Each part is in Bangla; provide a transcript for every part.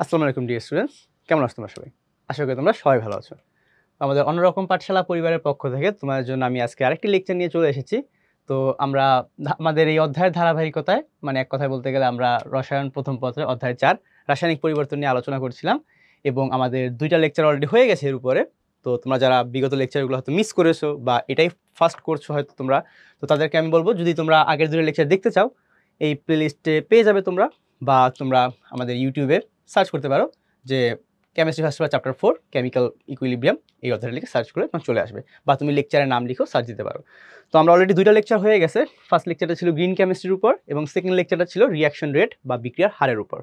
আসসালামু আলাইকুম ডিয়ার স্টুডেন্টস, কেমন আছো তোমরা সবাই? আশা করি তোমরা সবাই ভালো আছো। আমাদের অন্যরকম পাঠশালা পরিবারের পক্ষ থেকে তোমাদের জন্য আমি আজকে আরেকটি লেকচার নিয়ে চলে এসেছি। তো আমরা আমাদের এই অধ্যায়ের ধারাবাহিকতায় মানে এক কথায় বলতে গেলে আমরা রসায়ন প্রথম পত্রের অধ্যায় 4 রাসায়নিক পরিবর্তন নিয়ে আলোচনা করছিলাম এবং আমাদের 2টা লেকচার অলরেডি হয়ে গেছে এর উপরে। তো তোমরা যারা বিগত লেকচারগুলো হয়তো মিস করেছো বা এটাই ফার্স্ট করছো হয়তো তোমরা, তো তাদেরকে আমি বলবো যদি তোমরা আগের 2টা লেকচার দেখতে চাও এই প্লেলিস্টে পেয়ে যাবে তোমরা, বা তোমরা আমাদের ইউটিউবে সার্চ করতে পারো যে chemistry first paper chapter 4 chemical equilibrium এই অধ্যায়টা লিখে সার্চ করে তোমার চলে আসবে, বা তুমি লেকচারের নাম লিখেও সার্চ দিতে পারো। তো আমরা অলরেডি 2টা লেকচার হয়ে গেছে। ফার্স্ট লেকচারটা ছিল গ্রিন কেমিস্ট্রির উপর এবং সেকেন্ড লেকচারটা ছিল রিঅ্যাকশন রেট বা বিক্রিয়ার হারের উপর।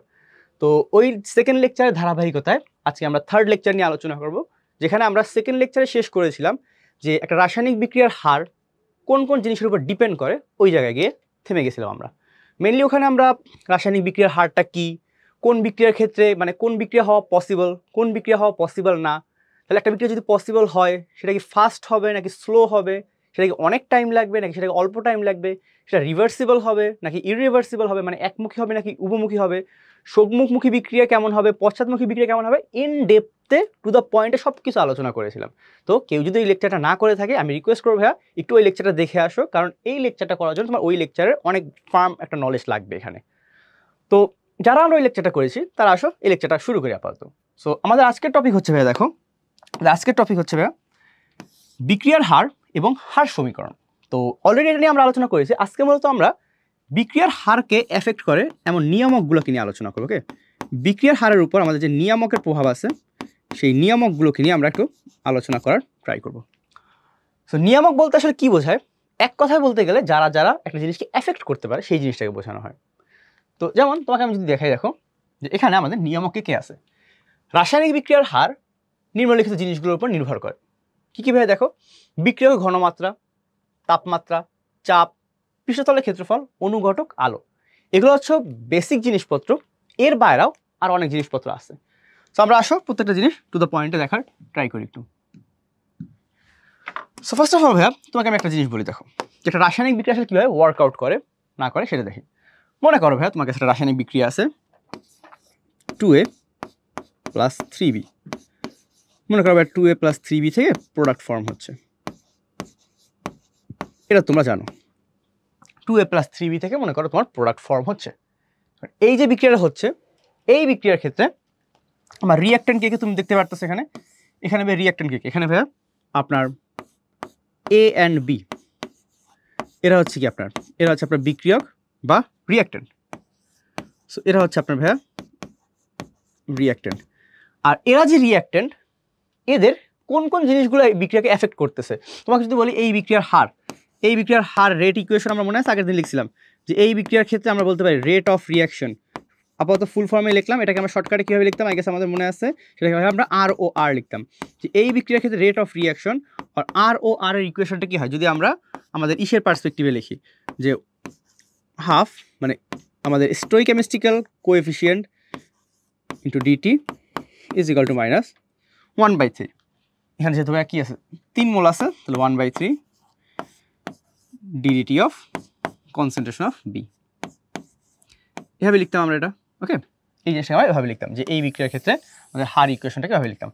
তো ওই সেকেন্ড লেকচারের ধারাবাহিকতায় আজকে আমরা থার্ড লেকচার নিয়ে আলোচনা করব, যেখানে আমরা সেকেন্ড লেকচারে শেষ করেছিলাম যে একটা রাসায়নিক বিক্রিয়ার হার কোন কোন জিনিসের উপর ডিপেন্ড করে, ওই জায়গায় গিয়ে থেমে গেছিলাম আমরা। মেনলি ওখানে আমরা রাসায়নিক বিক্রিয়ার হারটা কি, কোন বিক্রিয়ার ক্ষেত্রে মানে কোন বিক্রিয়া হওয়া পসিবল, কোন বিক্রিয়া হওয়া পসিবল না, তাহলে একটা বিক্রিয়া যদি পসিবল হয় সেটা কি ফাস্ট হবে নাকি স্লো হবে, সেটা কি অনেক টাইম লাগবে নাকি সেটা অল্প টাইম লাগবে, সেটা রিভার্সিবল হবে নাকি ইরিভার্সিবল হবে, মানে একমুখী হবে নাকি উভমুখী হবে, সম্মুখমুখী বিক্রিয়া কেমন হবে, পশ্চাৎমুখী বিক্রিয়া কেমন হবে, ইন ডেপথে টু দ্য পয়েন্টে সব কিছু আলোচনা করেছিলাম। তো কেউ যদি এই লেকচারটা না করে থাকে আমি রিকোয়েস্ট করবো ভাইয়া একটু ওই লেকচারটা দেখে আসো, কারণ এই লেকচারটা করার জন্য তোমার ওই লেকচারের অনেক ফার্ম একটা নলেজ লাগবে এখানে। তো যারা আমরা ওই লেকচারটা করেছি তারা আসো এই লেকচারটা শুরু করি আপাতত। সো আমাদের আজকের টপিক হচ্ছে ভাইয়া, দেখো আজকের টপিক হচ্ছে ভাইয়া বিক্রিয়ার হার এবং হার সমীকরণ। তো অলরেডি এটা নিয়ে আমরা আলোচনা করেছি। আজকে মূলত আমরা বিক্রিয়ার হারকে এফেক্ট করে এমন নিয়ামকগুলোকে নিয়ে আলোচনা করবো। ওকে, বিক্রিয়ার হারের উপর আমাদের যে নিয়ামকের প্রভাব আছে সেই নিয়ামকগুলোকে নিয়ে আমরা একটু আলোচনা করার ট্রাই করব। সো নিয়ামক বলতে আসলে কি বোঝায়? এক কথায় বলতে গেলে যারা যারা একটা জিনিসকে এফেক্ট করতে পারে সেই জিনিসটাকে বোঝানো হয়। তো যেমন তোমাকে আমি যদি দেখাই, দেখো যে এখানে আমাদের নিয়ামকে কে আছে। রাসায়নিক বিক্রিয়ার হার নিম্নলিখিত জিনিসগুলোর উপর নির্ভর করে। কী কী ভাবে? দেখো, বিক্রিয়ক ঘনমাত্রা, তাপমাত্রা, চাপ, পৃষ্ঠতলের ক্ষেত্রফল, অনুঘটক, আলো, এগুলো হচ্ছে বেসিক জিনিসপত্র। এর বাইরেও আর অনেক জিনিসপত্র আছে। তো আমরা আসো প্রত্যেকটা জিনিস টু দ্য পয়েন্টে দেখার ট্রাই করি একটু। সো ফার্স্ট অফ অল ভাইয়া তোমাকে আমি একটা জিনিস বলি, দেখো যেটা রাসায়নিক বিক্রিয়া আসলে কীভাবে ওয়ার্কআউট করে না করে সেটা দেখি। মনে করো ভাইয়া তোমার কাছে একটা রাসায়নিক বিক্রিয়া আছে 2A + 3B। মনে করো ভাই 2A + 3B থেকে প্রোডাক্ট ফর্ম হচ্ছে, এটা তোমরা জানো। 2A + 3B থেকে মনে করো তোমার প্রোডাক্ট ফর্ম হচ্ছে। এই যে বিক্রিয়াটা হচ্ছে, এই বিক্রিয়ার ক্ষেত্রে আমার রিঅ্যাক্ট্যান্ট কে তুমি দেখতে পারতেছো এখানে। এখানে ভাই রিঅ্যাক্ট্যান্ট কে, এখানে ভাইয়া আপনার A and B, এরা হচ্ছে কি আপনার, এরা হচ্ছে আপনার বিক্রিয়ক বা রিঅ্যাক্ট্যান্ট। সো এরা হচ্ছে আপনার ভাইয়া রিঅ্যাক্ট্যান্ট। আর এরা যে রিঅ্যাক্ট্যান্ট, এদের কোন কোন জিনিসগুলো এই বিক্রিয়াকে এফেক্ট করতেছে তোমাকে যদি বলি, এই বিক্রিয়ার হার, এই বিক্রিয়ার হার রেট ইকুয়েশন আমরা মনে আছে আগের দিন লিখছিলাম যে এই বিক্রিয়ার ক্ষেত্রে আমরা বলতে পারি রেট অফ রিঅ্যাকশন। আপাতত ফুল ফর্মে লিখলাম, এটাকে আমরা শর্টকাটে কীভাবে লিখতাম আই গেস আমাদের মনে আছে, সেটাকে আমরা ROR লিখতাম। যে এই বিক্রিয়ার ক্ষেত্রে রেট অফ রিঅ্যাকশন আর ROR এর ইকুয়েশনটা কী হয় যদি আমরা আমাদের ইসের পার্সপেক্টিভে লিখি, যে হাফ মানে আমাদের stoichiometrical coefficient into DT is equal to minus 1/3। এখানে যেহেতু কী আছে 3 মোল আছে, তাহলে 1/3 DDT of concentration of B। এভাবে লিখতাম আমরা এটা। ওকে, এই জিনিসটা আমরা এভাবে লিখতাম যে এই বিক্রিয়ার ক্ষেত্রে আমাদের হার ইকুয়েশনটাকে এভাবে লিখতাম।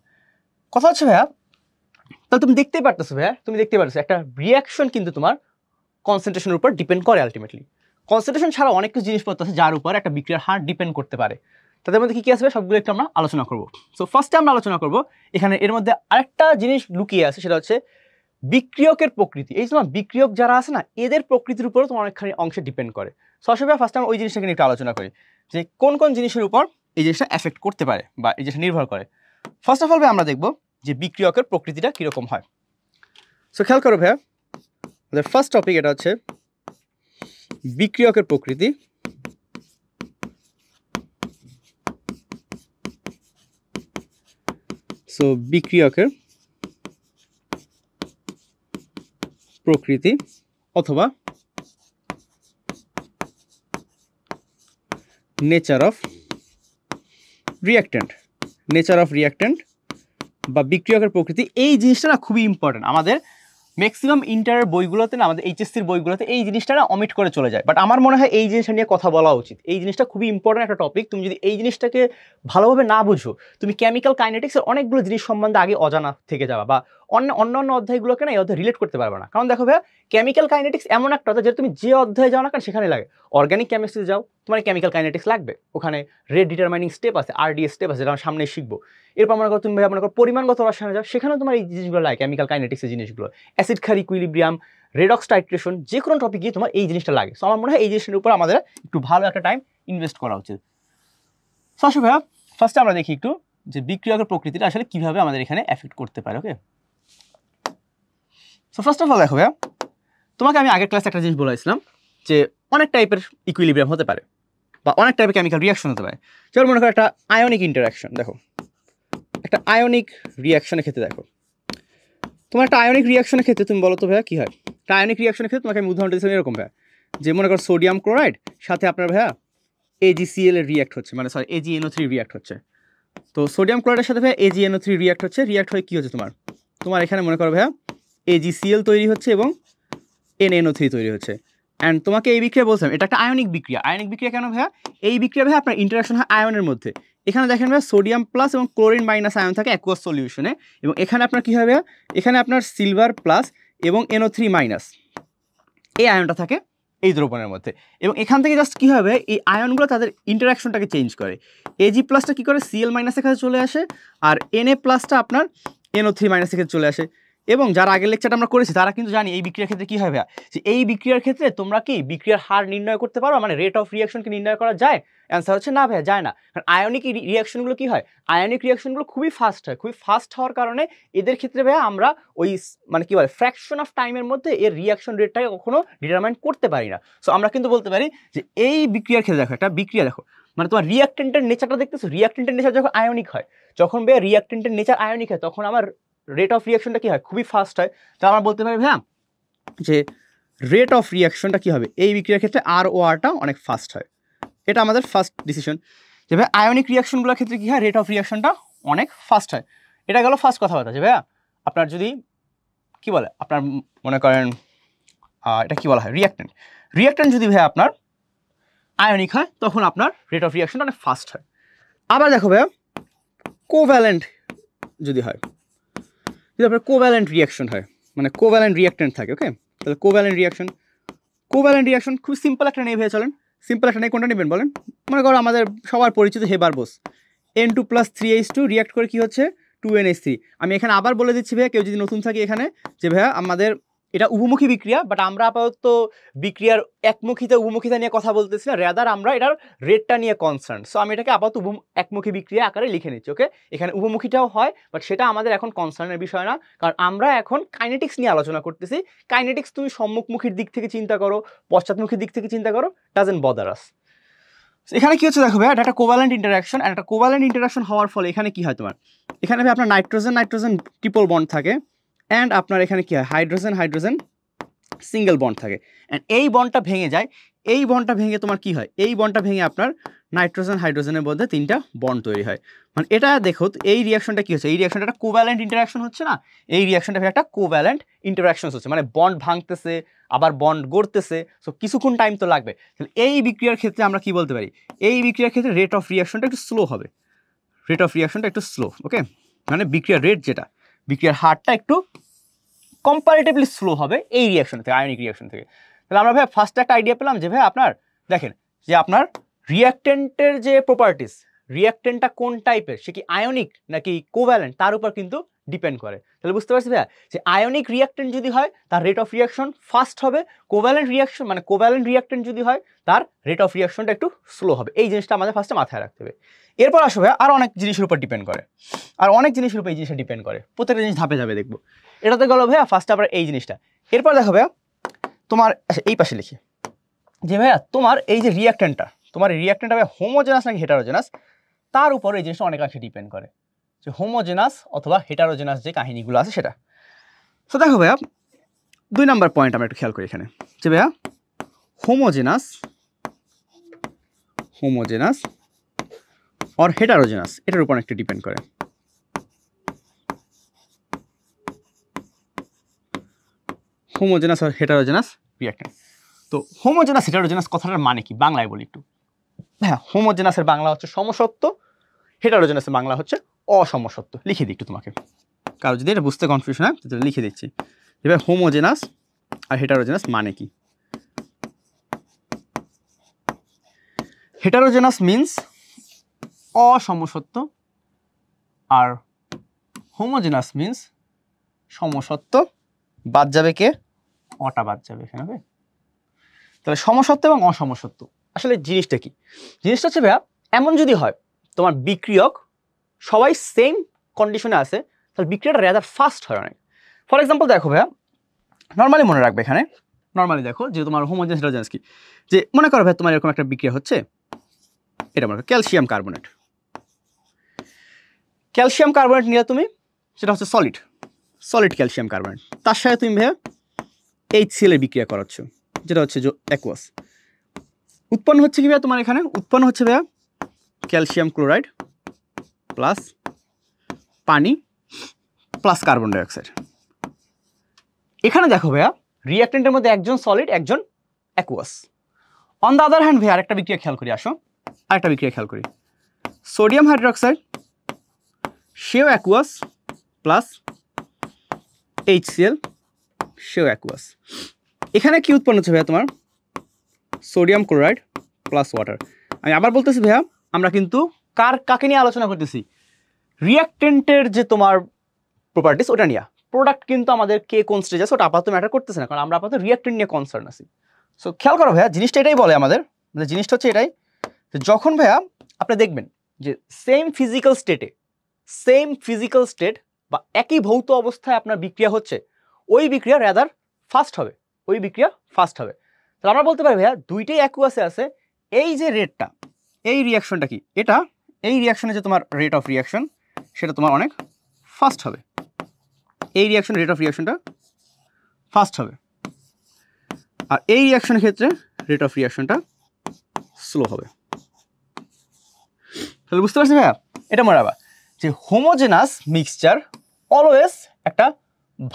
কথা হচ্ছে ভাইয়া, তাহলে তুমি দেখতেই পারতেছো ভাইয়া, তুমি দেখতে পারতেছো একটা রিঅ্যাকশন কিন্তু তোমার কনসেন্ট্রেশনের উপর ডিপেন্ড করে আলটিমেটলি। কনসেন্ট্রেশন ছাড়া অনেক কিছু জিনিসপত্র আছে যার উপর একটা বিক্রিয়ার হার ডিপেন্ড করতে পারে। তাদের মধ্যে কী কী আসবে সবগুলো একটু আমরা আলোচনা করবো। সো ফার্স্টে আমরা আলোচনা করবো এখানে এর মধ্যে আরেকটা জিনিস লুকিয়ে আছে, সেটা হচ্ছে বিক্রিয়কের প্রকৃতি। এই তোমার বিক্রিয়ক যারা আছে না, এদের প্রকৃতির উপরও তোমার অনেকখানি অংশে ডিপেন্ড করে। সো আসলে ফার্স্টে আমরা ওই জিনিসটাকে নিয়ে একটু আলোচনা করি যে কোন কোন জিনিসের উপর এই জিনিসটা এফেক্ট করতে পারে বা এই জিনিসটা নির্ভর করে। ফার্স্ট অফ অল আমরা দেখবো যে বিক্রিয়কের প্রকৃতিটা কীরকম হয়। সো খেয়াল করো ভাইয়া, আমাদের ফার্স্ট টপিক এটা হচ্ছে বিক্রিয়কের প্রকৃতি। সো বিক্রিয়কের প্রকৃতি অথবা nature of reactant, nature of reactant বা বিক্রিয়কের প্রকৃতি। এই জিনিসটা না খুবই ইম্পর্টেন্ট আমাদের ম্যাক্সিমাম ইন্টারের বইগুলোতে না, আমাদের এইচএসসির বইগুলোতে এই জিনিসটা না অমিট করে চলে যায়। বাট আমার মনে হয় এই জিনিসটা নিয়ে কথা বলা উচিত। এই জিনিসটা খুবই ইম্পর্টেন্ট একটা টপিক। তুমি যদি এই জিনিসটাকে ভালোভাবে না বুঝো, তুমি কেমিক্যাল কাইনেটিক্সের অনেকগুলো জিনিস সম্বন্ধে আগে অজানা থেকে যাবা, বা অন্যান্য অধ্যায়গুলোকে না এই অধ্যায় রিলেট করতে পারবে না। কারণ দেখো ভাইয়া, কেমিক্যাল কাইনেটিক্স এমন একটা অধ্যায় যেটা তুমি যে অধ্যায়ে যাও না কেন সেখানে লাগে। অর্গানিক কেমিস্ট্রি যাও, তোমার কেমিক্যাল কাইনেটিক্স লাগবে, ওখানে রেট ডিটারমাইনিং স্টেপ আছে, আরডিএস স্টেপ আছে, যেটা আমরা সামনে শিখবো। এরপর মনে করো তুমি ভাইয়া মনে করো পরিমাণগত রসায়নে যাও, সেখানেও তোমার এই জিনিসগুলো লাগে, কেমিক্যাল কাইনেটিক্সের জিনিসগুলো, অ্যাসিড ক্ষার ইকুইলিব্রিয়াম, রেডক্স টাইট্রেশন, যে কোনো টপিকে তোমার এই জিনিসটা লাগে। সো আমার মনে হয় এই জিনিসটার উপর আমাদের একটু ভালো একটা টাইম ইনভেস্ট করা উচিত। সো আসলে ভাইয়া ফার্স্টে আমরা দেখি একটু যে বিক্রিয়কের প্রকৃতিটা আসলে কিভাবে আমাদের এখানে এফেক্ট করতে পারে। ওকে, সো ফার্স্ট অফ অল দেখো ভাইয়া, তোমাকে আমি আগের ক্লাসে একটা জিনিস বলেছিলাম যে অনেক টাইপের ইকুইলিব্রিয়াম হতে পারে, বা অনেক টাইপের কেমিক্যাল রিয়াকশন হতে পারে। যেমন মনে করো একটা আয়নিক ইন্টারাকশন, দেখো একটা আয়নিক রিয়াকশনের ক্ষেত্রে দেখো, তোমার একটা আয়নিক রিয়াকশনের ক্ষেত্রে তুমি বলো তো ভাইয়া কী হয়। একটা আয়নিক রিয়াকশনের ক্ষেত্রে তোমাকে আমি উদাহরণ দিয়েছিলাম এরকম ভাইয়া, যে মনে করো সোডিয়াম ক্লোরাইড সাথে আপনার ভাইয়া AgCl এর রিয়াক্ট হচ্ছে, মানে সরি AgNO3 রিয়াক্ট হচ্ছে। তো সোডিয়াম ক্লোরাইডের সাথে ভাইয়া AgNO3 রিয়াক্ট হচ্ছে, রিয়াক্ট হয়ে কী হচ্ছে তোমার এখানে মনে করো ভাইয়া AgCl তৈরি হচ্ছে এবং NNO3 তৈরি হচ্ছে। অ্যান্ড তোমাকে এই বিক্রিয়া বলছিলাম এটা একটা আয়নিক বিক্রিয়া। আয়নিক বিক্রিয়া কেন ভাইয়া? এই বিক্রিয়া ভাইয়া আপনার ইন্টারাকশন হয় আয়নের মধ্যে। এখানে দেখেন ভাইয়া সোডিয়াম প্লাস এবং ক্লোরিন মাইনাস আয়ন থাকে অ্যাকুয়াস সলিউশনে, এবং এখানে আপনার কী হবে ভাইয়া, এখানে আপনার সিলভার প্লাস এবং NO3 মাইনাস এই আয়নটা থাকে এই দ্রবণের মধ্যে। এবং এখান থেকে জাস্ট কী হবে, এই আয়নগুলো তাদের ইন্টারাকশনটাকে চেঞ্জ করে। Ag প্লাসটা কী করে Cl মাইনাসের কাছে চলে আসে, আর Na প্লাসটা আপনার NO3 মাইনাসের কাছে চলে আসে। এবং যারা আগের লেকচারটা আমরা করেছি তারা কিন্তু জানি এই বিক্রিয়ার ক্ষেত্রে কী হয় ভাইয়া, যে এই বিক্রিয়ার ক্ষেত্রে তোমরা কি বিক্রিয়ার হার নির্ণয় করতে পারো, মানে রেট অফ রিয়াকশনকে নির্ণয় করা যায়? অ্যান্সার হচ্ছে না ভাইয়া, যায় না। কারণ আয়নিক রিয়াকশনগুলো কী হয়, আয়নিক রিয়াকশনগুলো খুবই ফাস্ট হয়। খুবই ফাস্ট হওয়ার কারণে এদের ক্ষেত্রে ভাইয়া আমরা ওই মানে কী বলে ফ্র্যাকশন অফ টাইমের মধ্যে এর রিয়াকশন রেটটাকে কখনো ডিটারমাইন করতে পারি না। সো আমরা কিন্তু বলতে পারি যে এই বিক্রিয়ার ক্ষেত্রে দেখো, একটা বিক্রিয়া দেখো, মানে তোমার রিয়াক্টেন্টের নেচারটা দেখতেছো, রিয়াক্টেন্টের নেচার যখন আয়নিক হয়, যখন ভাইয়া রিয়াক্টেন্টের নেচার আয়নিক হয়, তখন আমার রেট অফ রিয়াকশনটা কী হয়, খুবই ফাস্ট হয়। তো আমরা বলতে পারি ভাইয়া যে রেট অফ রিয়াকশনটা কী হবে এই বিক্রিয়ার ক্ষেত্রে, RORটা অনেক ফাস্ট হয়। এটা আমাদের ফার্স্ট ডিসিশন যে ভাই আয়নিক রিয়াকশনগুলোর ক্ষেত্রে কী হয়, রেট অফ রিয়াকশনটা অনেক ফাস্ট হয়। এটা গেল ফার্স্ট কথাবার্তা। যে ভাইয়া আপনার যদি কী বলে, আপনার মনে করেন এটা কী বলা হয়, রিয়াক্টেন্ট যদি ভাইয়া আপনার আয়নিক হয় তখন আপনার রেট অফ রিয়াকশনটা অনেক ফাস্ট হয়। আবার দেখো ভাইয়া কোভ্যালেন্ট যদি হয়, যদি আপনার কোভ্যালেন্ট রিয়াকশন হয়, মানে কোভ্যালেন্ট রিয়াক্টেন্ট থাকে, ওকে, তাহলে কোভ্যালেন্ট রিয়াকশন খুব সিম্পল একটা নেই ভাইয়া, চলেন সিম্পল একটা নেই, কোনটা নেবেন বলেন? মনে করো আমাদের সবার পরিচিত Haber Bose, N2 + 3H2 react করে কী হচ্ছে 2NH3। আমি এখানে আবার বলে দিচ্ছি ভাইয়া, কেউ যদি নতুন থাকে এখানে, যে ভাইয়া আমাদের এটা উভমুখী বিক্রিয়া, বাট আমরা আপাতত বিক্রিয়ার একমুখিতা উভমুখিতা নিয়ে কথা বলতেছি না, রেদার আমরা এটার রেটটা নিয়ে কনসার্ন। সো আমি এটাকে আপাতত একমুখী বিক্রিয়া আকারে লিখে নিচ্ছি। ওকে, এখানে উভমুখীটাও হয়, বাট সেটা আমাদের এখন কনসার্নের বিষয় না, কারণ আমরা এখন কাইনেটিক্স নিয়ে আলোচনা করতেছি। কাইনেটিক্স তুমি সম্মুখমুখীর দিক থেকে চিন্তা করো, পশ্চাৎমুখীর দিক থেকে চিন্তা করো, ডাজেন্ট বদার আস। এখানে কি হচ্ছে দেখো ভাই, এটা একটা কোভ্যালেন্ট ইন্টারাকশন, আর একটা কোভ্যালেন্ট ইন্টারাকশন হওয়ার ফলে এখানে কি হয় তোমার, এখানে ভাই আপনার নাইট্রোজেন ট্রিপল বন্ড থাকে, অ্যান্ড আপনার এখানে কি হয় হাইড্রোজেন সিঙ্গেল বন্ড থাকে। অ্যান্ড এই বন্ডটা ভেঙে যায়, এই বন্ডটা ভেঙে তোমার কি হয়, এই বন্ডটা ভেঙে আপনার হাইড্রোজেনের মধ্যে 3টা বন্ড তৈরি হয়। মানে এটা দেখো এই রিয়াকশনটা কি হচ্ছে, এই রিয়াকশনটা একটা কোভ্যালেন্ট ইন্টারাকশন হচ্ছে না, এই রিয়াকশনটা একটা কোভ্যালেন্ট ইন্টারাকশন হচ্ছে, মানে বন্ড ভাঙতেছে আবার বন্ড গড়তেছে, সো কিছুক্ষণ টাইম তো লাগবে। তাহলে এই বিক্রিয়ার ক্ষেত্রে আমরা কি বলতে পারি, এই বিক্রিয়ার ক্ষেত্রে রেট অফ রিয়াকশনটা একটু স্লো হবে, রেট অফ রিয়াকশনটা একটু স্লো। ওকে, মানে বিক্রিয়ার রেট যেটা, বিক্রিয়ার হারটা একটু কম্পারেটিভলি স্লো হবে এই রিয়াকশন থেকে, আয়নিক রিয়াকশন থেকে। তাহলে আমরা ভাই ফার্স্ট একটা আইডিয়া পেলাম যে ভাই আপনার দেখেন যে আপনার রিয়াক্টেন্টের যে প্রপার্টিস, রিয়াক্টেন্টটা কোন টাইপের, সে কি আয়নিক নাকি কোভ্যালেন্ট, তার উপর কিন্তু ডিপেন্ড করে। তাহলে বুঝতে পারছি ভাইয়া যে আয়নিক রিয়াক্টেন্ট যদি হয় তার রেট অফ রিয়াকশন ফাস্ট হবে, কোভ্যালেন্ট রিয়াক্টেন্ট যদি হয় তার রেট অফ রিয়াকশনটা একটু স্লো হবে। এই জিনিসটা আমাদের ফার্স্টে মাথায় রাখতে হবে। এরপর আসবে আর অনেক জিনিসের উপর ডিপেন্ড করে, আর অনেক জিনিসের উপর এই জিনিসটা ডিপেন্ড করে, প্রত্যেকটা জিনিস ধাপে ধাপে দেখবো। এটাতে গেল ভাইয়া ফার্স্টে আবার এই জিনিসটা। এরপর দেখো ভাইয়া তোমার, আচ্ছা এই পাশে লিখি যে ভাইয়া তোমার এই যে রিয়াক্টেন্টটা, তোমার রিয়াক্টেন্টটা ভাই হোমোজেনাস নাকি হেটারোজেনাস, তার উপর এই জিনিসটা অনেকাংশে ডিপেন্ড করে, যে হোমোজেনাস অথবা হেটারোজেনাস যে কাহিনীগুলো আছে সেটা। তো দেখো ভাইয়া 2 নম্বর পয়েন্ট আমরা একটু খেয়াল করি এখানে, যে ভাইয়া হোমোজেনাস অর হেটারোজেনাস এটার উপর একটা ডিপেন্ড করে। হোমোজেনাস আর হেটারোজেনাস রিঅ্যাকট্যান্ট। তো হোমোজেনাস হেটারোজেনাস কথাটার মানে কি বাংলায় বলি একটু। হ্যাঁ, হোমোজেনাসের বাংলা হচ্ছে সমসত্ব, হেটারোজেনাসের বাংলা হচ্ছে অসমসত্ব। লিখে দিই একটু তোমাকে, কারো যদি এটা বুঝতে কনফিউশন হয় তাহলে লিখে দিচ্ছি। এবার হোমোজেনাস আর হেটারোজেনাস মানে কি। হেটারোজেনাস মিন্স অসমসত্ব, আর হোমোজেনাস মিন্স সমসত্ব। বাদ যাবে কে? অটা বাদ যাবে এখানে। হবে তাহলে সমসত্ব এবং অসমসত্ব আসলে জিনিসটা কি? জিনিসটা হচ্ছে ভাইয়া, এমন যদি হয় তোমার বিক্রিয়ক সবাই সেম কন্ডিশনে আছে, তাহলে বিক্রিয়াটা রেদার ফাস্ট হয় অনেক। ফর এক্সাম্পল দেখো ভাইয়া, নর্মালি মনে রাখবে এখানে, নর্মালি দেখো যে তোমার হোমোজেনাস হেটারোজেনাস কি, যে মনে করো ভাই তোমার এরকম একটা বিক্রিয়া হচ্ছে, এটা মনে করো ক্যালসিয়াম কার্বনেট। ক্যালসিয়াম কার্বনেট নিলে তুমি, সেটা হচ্ছে সলিড, সলিড ক্যালসিয়াম কার্বনেট, তার সাথে তুমি ভাইয়া HCl এর বিক্রিয়া করাচ্ছ, যেটা হচ্ছে অ্যাকুয়াস। উৎপন্ন হচ্ছে কি ভাইয়া তোমার এখানে? উৎপন্ন হচ্ছে ভাইয়া ক্যালসিয়াম ক্লোরাইড প্লাস পানি প্লাস কার্বন ডাইঅক্সাইড। এখানে দেখো ভাইয়া রিঅ্যাক্টেন্টের মধ্যে একজন সলিড একজন aqueous. On the other hand ভাইয়া আরেকটা বিক্রিয়া খেয়াল করি, আসো আরেকটা বিক্রিয়া খেয়াল করি। সোডিয়াম হাইড্রোক্সাইড, সেও অ্যাকুয়াস, প্লাস HCl, সেও অ্যাকুয়াস। এখানে কি উৎপন্ন হচ্ছে ভাইয়া তোমার? Sodium chloride plus water. আমি আবার বলতেছি ভাইয়া, আমরা কিন্তু কাকে নিয়ে আলোচনা করতেছি? রিঅ্যাক্টেন্টের যে তোমার প্রপার্টিস ওটা নিয়ে। প্রোডাক্ট কিন্তু আমাদের কে কোন স্টেজ আছে ওটা আপাতত ম্যাটার করতেছে না, কারণ আমরা আপাতত রিঅ্যাক্টেন্ট নিয়ে কনসার্ন আছি। সো খেয়াল করো ভাইয়া, জিনিসটা এটাই বলে আমাদের, মানে জিনিসটা হচ্ছে এটাই যে যখন ভাইয়া আপনি দেখবেন যে সেম ফিজিক্যাল স্টেট বা একই ভৌত অবস্থায় আপনার বিক্রিয়া হচ্ছে, ওই বিক্রিয়া রেদার ফাস্ট হবে, ওই বিক্রিয়া ফাস্ট হবে। তাহলে আমরা বলতে পারি ভাইয়া দুইটাই অ্যাকুয়াসে আছে, এই যে রেটটা, এই রিয়াকশনটা কি, এটা এই রিয়াকশনে যে তোমার রেট অফ রিয়াকশন সেটা তোমার অনেক ফাস্ট হবে। এই রিয়াকশন রেট অফ রিয়াকশনটা ফাস্ট হবে, আর এই রিয়াকশনের ক্ষেত্রে রেট অফ রিয়াকশনটা স্লো হবে। তাহলে বুঝতে পারছি ভাইয়া, এটা মনে রাখবা যে হোমোজেনাস মিক্সচার অলওয়েজ একটা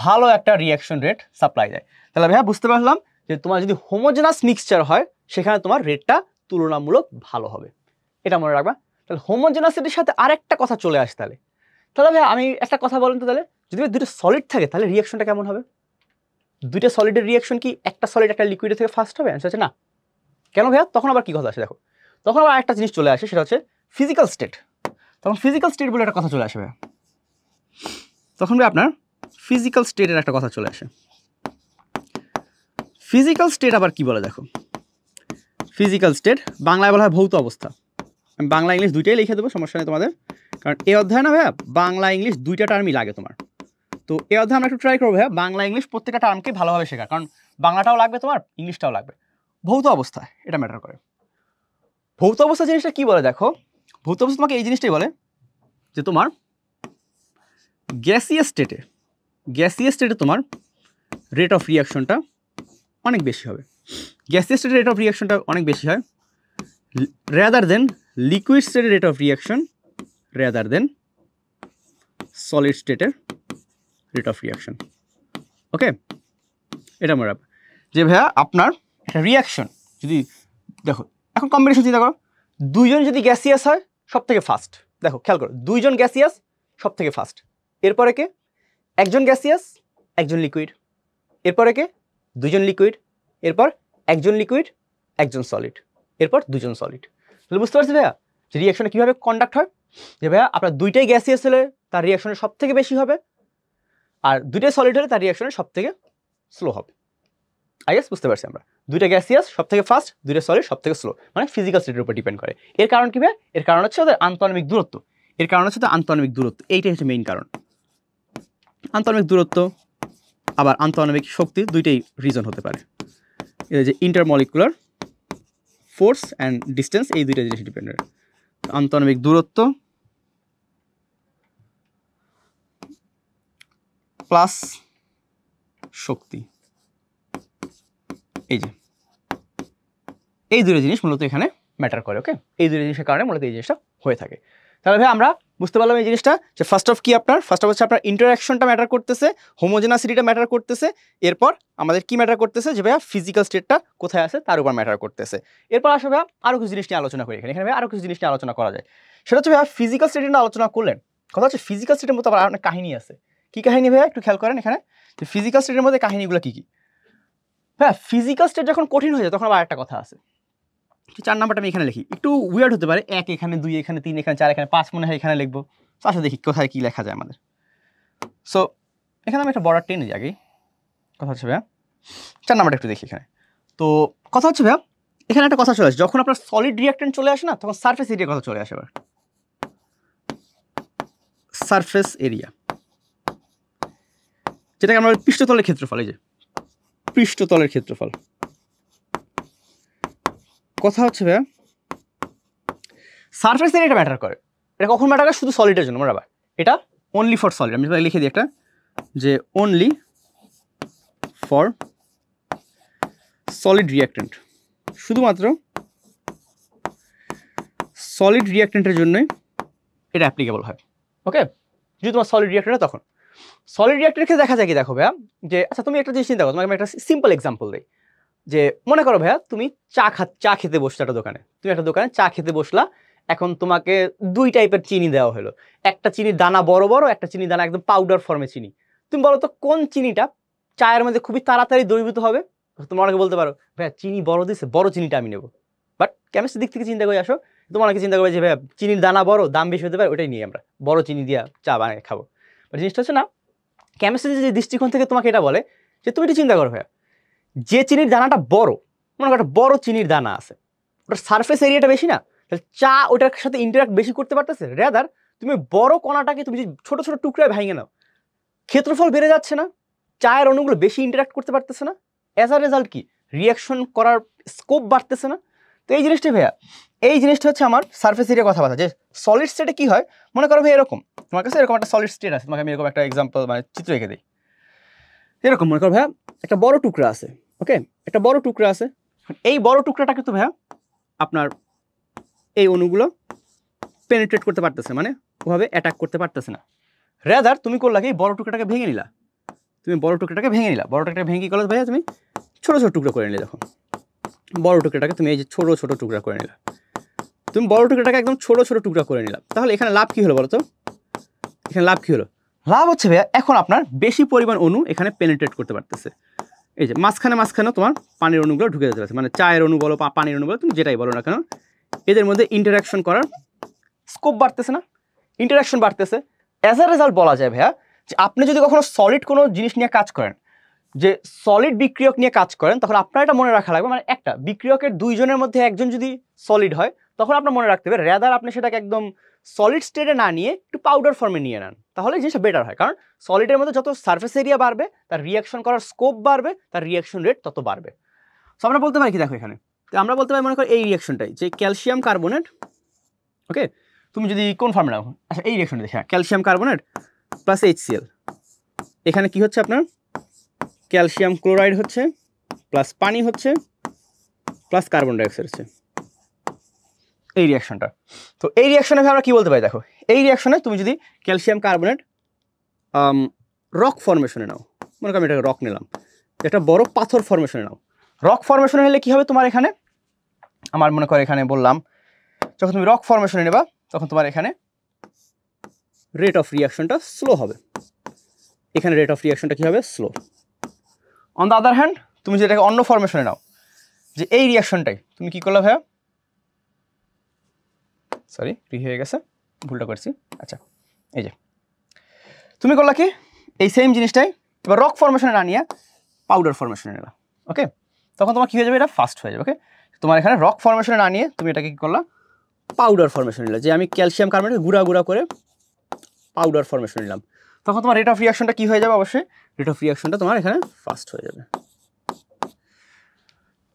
ভালো একটা রিয়াকশন রেট সাপ্লাই দেয়। তাহলে ভাইয়া বুঝতে পারলাম যে তোমার যদি হোমোজেনাস মিক্সচার হয় সেখানে তোমার রেটটা তুলনামূলক ভালো হবে, এটা মনে রাখবা। তাহলে হোমোজেনাসিটির সাথে আরেকটা কথা চলে আসে। তাহলে ভাইয়া আমি একটা কথা বলেন তো, তাহলে যদি দুটো সলিড থাকে তাহলে রিয়াকশনটা কেমন হবে? দুইটা সলিডের রিয়াকশন কি একটা সলিড একটা লিকুইডের থেকে ফাস্ট হবে? অ্যান্সার হচ্ছে না। কেন ভাইয়া? তখন আবার কি কথা আসে দেখো, তখন আবার একটা জিনিস চলে আসে, সেটা হচ্ছে ফিজিক্যাল স্টেট। তখন ফিজিক্যাল স্টেট বলে একটা কথা চলে আসে ভাইয়া, তখন ভাই আপনার ফিজিক্যাল স্টেটের একটা কথা চলে আসে। ফিজিক্যাল স্টেট আবার কি বলে দেখো, ফিজিক্যাল স্টেট বাংলায় বলা হয় ভৌত অবস্থা। আমি বাংলা ইংলিশ দুইটাই লিখে দেবো, সমস্যা নেই তোমাদের, কারণ এই অধ্যায় না ভাইয়া বাংলা ইংলিশ দুইটা টার্মই লাগে তোমার। তো এই অধ্যায় আমরা একটু ট্রাই করবো ভাইয়া বাংলা ইংলিশ প্রত্যেকটা টার্মকে ভালোভাবে শেখা, কারণ বাংলাটাও লাগবে তোমার, ইংলিশটাও লাগবে। ভৌত অবস্থা এটা ম্যাটার করে। ভৌত অবস্থা জিনিসটা কি বলে দেখো, ভৌত অবস্থা তোমাকে এই জিনিসটাই বলে যে তোমার গ্যাসিয়াস স্টেটে তোমার রেট অফ রিয়াকশনটা অনেক বেশি হবে। গ্যাসিয়াস স্টেটের রেট অফ রিয়াকশনটা অনেক বেশি হয় রেদার দেন লিকুইড স্টেটের rate of reaction, rather than solid স্টেটের রেট অফ রিয়াকশন। ওকে, এটা মনে রাখবে যে ভাইয়া আপনার একটা রিয়াকশন যদি দেখো, এখন কম্বিনেশন চিন্তা করো, দুইজন যদি গ্যাসিয়াস হয় সব থেকে ফাস্ট, দেখো খেয়াল করো, দুইজন গ্যাসিয়াস সব থেকে ফাস্ট, এরপরে কে? একজন গ্যাসিয়াস একজন লিকুইড, এরপরে কে? দুজন লিকুইড, এরপর একজন লিকুইড একজন সলিড, এরপর দুজন সলিড। তাহলে বুঝতে পারছি ভাইয়া যে রিয়াকশনে কীভাবে কন্ডাক্ট হয়, যে ভাইয়া আপনার দুইটাই গ্যাসিয়াস হলে তার রিয়াকশনে সব থেকে বেশি হবে, আর দুইটাই সলিড হলে তার রিয়াকশনে সব থেকে স্লো হবে। আই গেস বুঝতে পারছি আমরা, দুইটা গ্যাসিয়াস সব থেকে ফাস্ট, দুইটা সলিড সব থেকে স্লো, মানে ফিজিক্যাল স্টেটের উপর ডিপেন্ড করে। এর কারণ কি ভাই? এর কারণ হচ্ছে ওদের আন্তঃআণবিক দূরত্ব, এর কারণ হচ্ছে আন্তঃআণবিক দূরত্ব, এইটাই হচ্ছে মেইন কারণ। আন্তঃআণবিক দূরত্ব আবার আন্তঃআণবিক শক্তি দুইটাই রিজন হতে পারে। এই যে ইন্টারমলিকুলার ফোর্স অ্যান্ড ডিস্টেন্স, এই দুইটা জিনিস ডিপেন্ড করে। আন্তঃআণবিক দূরত্ব প্লাস শক্তি, এই যে এই দুটো জিনিস মূলত এখানে ম্যাটার করে। ওকে, এই দুটো জিনিসের কারণে মূলত এই জিনিসটা হয়ে থাকে। তাহলে ভাই আমরা বুঝতে পারলাম এই জিনিসটা যে ফার্স্ট অফ হচ্ছে আপনার ইন্টারাকশনটা ম্যাটার করতেছে, হোমোজেনাসিটিটা ম্যাটার করতেছে, এরপর আমাদের কি ম্যাটার করতেছে যে ভাইয়া ফিজিক্যাল স্টেটটা কোথায় আছে তার উপর ম্যাটার করতেছে। এরপর আসলে ভাইয়া আরও কিছু জিনিস নিয়ে আলোচনা করি এখানে ভাইয়া আরও কিছু জিনিস নিয়ে আলোচনা করা যায়। সেটা হচ্ছে ভাইয়া ফিজিক্যাল স্টেট নিয়ে আলোচনা করলেন, কথা হচ্ছে ফিজিক্যাল স্টেটের মধ্যে আবার অনেক কাহিনী আছে। কি কাহিনী ভাইয়া একটু খেয়াল করেন এখানে, যে ফিজিক্যাল স্টেটের মধ্যে কাহিনীগুলো কি কি। হ্যাঁ, ফিজিক্যাল স্টেট যখন কঠিন হয়ে যায় তখন আবার একটা কথা আছে। 4 নাম্বারটা আমি এখানে লিখি, একটু উইয়ার্ড হতে পারে, 1 এখানে, 2 এখানে, 3 এখানে, 4 এখানে, 5 মনে হয় এখানে লিখবো। আচ্ছা দেখি কোথায় কি লেখা যায় আমাদের। সো এখানে আমি একটা বর্ডার টেনে যাই আগেই, কথা হচ্ছে ভাইয়া 4 নাম্বারটা একটু দেখি এখানে। তো কথা হচ্ছে ভাইয়া এখানে একটা কথা চলে আসে, যখন আপনার সলিড রিঅ্যাকট্যান্ট চলে আসে না তখন সারফেস এরিয়ার কথা চলে আসে। আবার সারফেস এরিয়া যেটাকে আমরা পৃষ্ঠতলের ক্ষেত্রফল, এই যে পৃষ্ঠতলের ক্ষেত্রফল। কথা হচ্ছে ভাইয়া সারফেস এরিয়াটা ম্যাটার করে। এটা কখন ম্যাটার করে? শুধু সলিডের জন্য। মনে রাখবা এটা অনলি ফর সলিড। আমি লিখে দিই একটা, যে অনলি ফর সলিড রিঅ্যাকট্যান্ট, শুধুমাত্র সলিড রিঅ্যাকট্যান্টের জন্যই এটা অ্যাপ্লিকেবল হয়। ওকে, যদি তোমার সলিড রিঅ্যাকট্যান্ট, তখন সলিড রিঅ্যাকট্যান্টকে দেখা যায় কি, দেখো ভাইয়া যে আচ্ছা তুমি একটা জিনিস চিন্তা করো, তোমাকে আমি একটা সিম্পল এক্সাম্পল দিই। যে মনে করো ভাইয়া তুমি চা খেতে বসছো একটা দোকানে, তুমি একটা দোকানে চা খেতে বসলা। এখন তোমাকে 2 টাইপের চিনি দেওয়া হলো, একটা চিনির দানা বড় বড়, একটা চিনির দানা একদম পাউডার ফর্মে চিনি। তুমি বলো তো কোন চিনিটা চায়ের মধ্যে খুবই তাড়াতাড়ি দ্রবীভূত হবে? তোমার অনেকে বলতে পারো ভাইয়া চিনি বড় দিচ্ছে, বড় চিনিটা আমি নেবো। বাট কেমিস্ট্রির দিক থেকে চিন্তা করে আসো, তোমার অনেকে চিন্তা করবে যে ভাইয়া চিনির দানা বড়, দাম বেশি হতে পারে, ওটাই নিয়ে আমরা বড় চিনি দিয়ে চা বানিয়ে খাবো। বাট জিনিসটা হচ্ছে না, কেমিস্ট্রির যে দৃষ্টিকোণ থেকে তোমাকে এটা বলে যে তুমি এটা চিন্তা করো ভাইয়া, যে চিনির দানাটা বড়, মনে করো একটা বড় চিনির দানা আছে, ওটার সারফেস এরিয়াটা বেশি না, তাহলে চা ওটার সাথে ইন্টারাক্ট বেশি করতে পারতেছে। রেদার তুমি বড় কণাটাকে তুমি যদি ছোট ছোট টুকরায় ভেঙে নাও, ক্ষেত্রফল বেড়ে যাচ্ছে না, চায়ের অণুগুলো বেশি ইন্টারাক্ট করতে পারতেছে না, অ্যাজ আ রেজাল্ট কি রিয়াকশন করার স্কোপ বাড়তেছে না। তো এই জিনিসটা ভাইয়া, এই জিনিসটা হচ্ছে আমার সারফেস এরিয়া কথাবার্তা। যে সলিড স্টেটে কি হয়, মনে করো ভাই এরকম তোমার কাছে এরকম একটা সলিড স্টেট আছে, তোমাকে আমি এরকম একটা এক্সাম্পল মানে চিত্র রেখে দিই। এরকম মনে করো ভাইয়া একটা বড় টুকরা আছে, ওকে, একটা বড় টুকরা আছে। এই বড় টুকরাটা কিন্তু ভাইয়া আপনার এই অণুগুলো পেনিট্রেট করতে পারতেছে, মানে ওভাবে অ্যাটাক করতে পারতেছে না। রেদার তুমি করলা কি, বড় টুকরাটাকে ভেঙে নিলা, বড় টুকরাটাকে ভেঙে কি করলে ভাইয়া তুমি ছোট ছোট টুকরো করে নিলে। দেখো বড় টুকরাটাকে তুমি এই যে ছোট ছোট টুকরা করে নিলা, তুমি বড় টুকরাটাকে একদম ছোট ছোট টুকরা করে নিলাম। তাহলে এখানে লাভ কি হলো বলো তো? এখানে লাভ কি হলো? লাভ হচ্ছে ভাইয়া এখন আপনার বেশি পরিমাণ অণু এখানে পেনিট্রেট করতে পারতেছে। এই যে মাঝখানে তোমার পানির অণুগুলো ঢুকে যেতে পারছে, মানে চায়ের অণু বলো বা পানির অণু বলো, তুমি যেটাই বলো না কেন, এদের মধ্যে ইন্টারাকশন করার স্কোপ বাড়তেছে না, ইন্টারাকশন বাড়তেছে। অ্যাজ আ রেজাল্ট বলা যায় ভাইয়া যে আপনি যদি কখনো সলিড কোনো জিনিস নিয়ে কাজ করেন, যে সলিড বিক্রিয়ক নিয়ে কাজ করেন, তখন আপনার এটা মনে রাখা লাগবে, মানে একটা বিক্রিয়কের 2 জনের মধ্যে একজন যদি সলিড হয়, তখন আপনার মনে রাখতে হবে রেদার আপনি সেটাকে একদম সলিড স্টেটে না নিয়ে একটু পাউডার ফর্মে নিয়ে নেন, তাহলে জিনিসটা বেটার হয়। কারণ সলিডের মধ্যে যত সারফেস এরিয়া বাড়বে, তার রিয়াকশন করার স্কোপ বাড়বে, তার রিয়াকশন রেট তত বাড়বে। সো আমরা বলতে পারি কি, দেখো এখানে আমরা বলতে পারি মনে করো এই রিয়াকশনটাই, যে ক্যালসিয়াম কার্বনেট, ওকে, তুমি যদি কোন ফর্মে নাও, আচ্ছা এই রিয়াকশনটা দেখি, হ্যাঁ ক্যালসিয়াম কার্বনেট প্লাস HCl, এখানে কি হচ্ছে আপনার ক্যালসিয়াম ক্লোরাইড হচ্ছে, প্লাস পানি হচ্ছে, প্লাস কার্বন ডাইঅক্সাইড হচ্ছে, এই রিয়াকশনটা। তো এই রিয়াকশনে আমরা কি বলতে পারি, দেখো এই রিয়াকশনে তুমি যদি ক্যালসিয়াম কার্বনেট রক ফর্মেশনে নাও, মনে করো আমি এটা রক নিলাম, একটা বড় পাথর ফর্মেশনে নাও, রক ফর্মেশনে হলে কি হবে তোমার এখানে, আমার মনে করো এখানে বললাম যখন তুমি রক ফর্মেশনে নেবা তখন তোমার এখানে রেট অফ রিয়াকশনটা স্লো হবে, এখানে রেট অফ রিয়াকশনটা কি হবে, slow. On the other hand তুমি যেটাকে অন্য ফর্মেশনে নাও, যে এই রিয়াকশনটাই তুমি কি করলে ভাইয়া, সরি কি হয়ে গেছে, ভুলটা করছি, আচ্ছা এই যে তুমি করলা কি এই সেম জিনিসটাই এবার রক ফর্মেশনে না নিয়ে পাউডার ফর্মেশনে নিলা, ওকে, তখন তোমার কি হয়ে যাবে, এটা ফাস্ট হয়ে যাবে। ওকে, তোমার এখানে রক ফর্মেশনে না নিয়ে তুমি এটাকে কি করলা, পাউডার ফর্মেশন নিলাম, যে আমি ক্যালসিয়াম কার্বনেট গুঁড়া গুঁড়া করে পাউডার ফর্মেশন নিলাম, তখন তোমার রেট অফ রিয়াকশনটা কি হয়ে যাবে, অবশ্যই রেট অফ রিয়াকশনটা তোমার এখানে ফাস্ট হয়ে যাবে।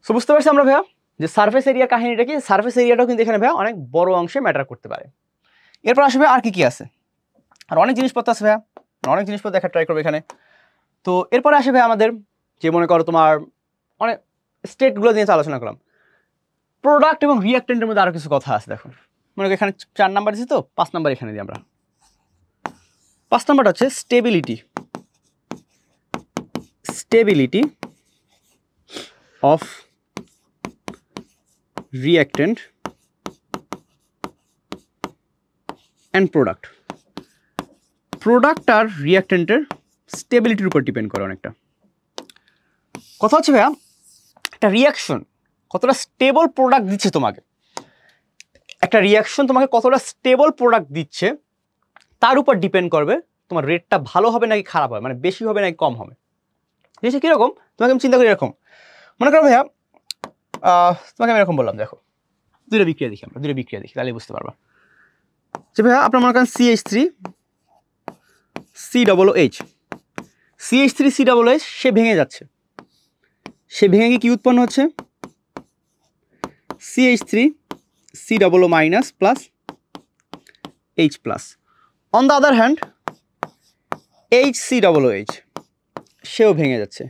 সো বুঝতে পারছি আমরা ভাইয়া যে সারফেস এরিয়ার কাহিনীটা কি, সারফেস এরিয়াটাও কিন্তু এখানে ভাইয়া অনেক বড় অংশে ম্যাটার করতে পারে। এরপর আসবে আর কি কি আছে, আর অনেক জিনিসপত্র আছে ভাইয়া, অনেক জিনিসপত্র দেখা ট্রাই করবে এখানে। তো এরপরে আসবে আমাদের যে মনে করো তোমার অনেক স্টেটগুলো নিয়ে আলোচনা করলাম, প্রোডাক্ট এবং রিয়াক্টেন্টের মধ্যে আরও কিছু কথা আছে। দেখো মনে করি এখানে 4 নাম্বার দিচ্ছি, তো 5 নাম্বার এখানে দিই আমরা। 5 নাম্বারটা হচ্ছে stability of reactant and product আর রিঅ্যাক্ট্যান্টের স্টেবিলিটির উপর ডিপেন্ড করে অনেকটা। কথা হচ্ছে ভাইয়া, একটা রিয়াকশন কতটা স্টেবল প্রোডাক্ট দিচ্ছে তোমাকে, একটা রিয়াকশন তোমাকে কতটা স্টেবল প্রোডাক্ট দিচ্ছে তার উপর ডিপেন্ড করবে তোমার রেটটা ভালো হবে নাকি খারাপ হবে, মানে বেশি হবে নাকি কম হবে। জিনিসটা কীরকম তোমাকে আমি চিন্তা করি এরকম, মনে করো ভাইয়া তোমাকে আমি এরকম বললাম, দেখো দুটো বিক্রিয়া দেখি আমরা, দুটো বিক্রিয়া দেখি, তাহলে বুঝতে পারবা যে ভাইয়া আপনার মনে করেন CH3COOH, CH3COOH সে ভেঙে যাচ্ছে, সে ভেঙে গিয়ে কি উৎপন্ন হচ্ছে, CH3COO- plus H plus. On the other hand HCOOH সেও ভেঙে যাচ্ছে,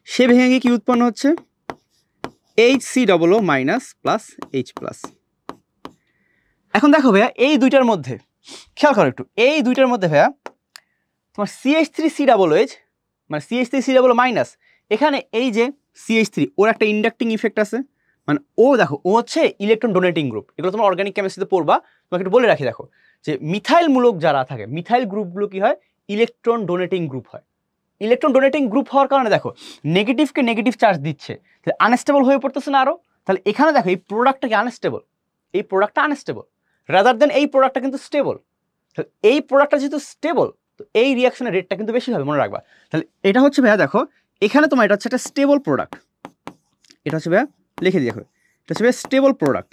সে ভেঙে গিয়ে কি উৎপন্ন হচ্ছে, HCOO- প্লাস H প্লাস। এখন দেখো ভাইয়া এই দুইটার মধ্যে খেয়াল করো একটু, এই দুইটার মধ্যে ভাইয়া তোমার CH3COOH মানে CH3COO-, এখানে এই যে CH3 ওর একটা ইন্ডাক্টিং ইফেক্ট আছে, মানে ও দেখো ও হচ্ছে ইলেকট্রন ডোনেটিং গ্রুপ, এগুলো তোমার অর্গানিক কেমিস্ট্রিতে পড়বা, তোমাকে একটু বলে রাখি, দেখো যে মিথাইলমূলক যারা থাকে, মিথাইল গ্রুপগুলো কি হয়, ইলেকট্রন ডোনেটিং গ্রুপ হয়। ইলেকট্রন ডোনেটিং গ্রুপ হওয়ার কারণে দেখো নেগেটিভকে নেগেটিভ চার্জ দিচ্ছে, তাহলে আনস্টেবল হয়ে পড়তেছে না আরও, তাহলে এখানে দেখো এই প্রোডাক্টটা কি আনস্টেবল, এই প্রোডাক্টটা আনস্টেবল রাদার দেন এই প্রোডাক্টটা কিন্তু স্টেবল। তাহলে এই প্রোডাক্টটা যেহেতু স্টেবল, তো এই রিয়াকশনের রেটটা কিন্তু বেশি হবে, মনে রাখবা। তাহলে এটা হচ্ছে ভাইয়া দেখো এখানে তোমার এটা হচ্ছে একটা স্টেবল প্রোডাক্ট, এটা হচ্ছে ভাইয়া লিখে দিয়ে দেখো এটা হচ্ছে ভাইয়া স্টেবল প্রোডাক্ট,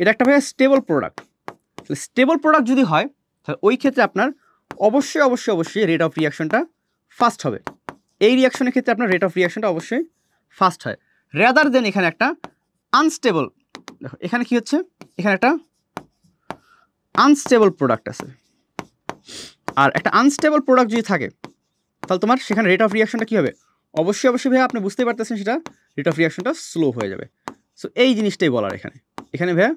এটা একটা ভাইয়া স্টেবল প্রোডাক্ট। তাহলে স্টেবল প্রোডাক্ট যদি হয় তাহলে ওই ক্ষেত্রে আপনার অবশ্যই রেট অফ রিয়াকশনটা ফাস্ট হবে, এই রিয়াকশনের ক্ষেত্রে আপনার রেট অফ রিয়াকশনটা অবশ্যই ফাস্ট হয়, রেদার দেন এখানে একটা আনস্টেবল। দেখো এখানে কি হচ্ছে, এখানে একটা আনস্টেবল প্রোডাক্ট আছে, আর একটা আনস্টেবল প্রোডাক্ট যদি থাকে তাহলে তোমার সেখানে রেট অফ রিয়াকশনটা কী হবে, অবশ্যই ভাইয়া আপনি বুঝতেই পারতেছেন সেটা রেট অফ রিয়াকশনটা স্লো হয়ে যাবে। সো এই জিনিসটাই বলার এখানে ভাইয়া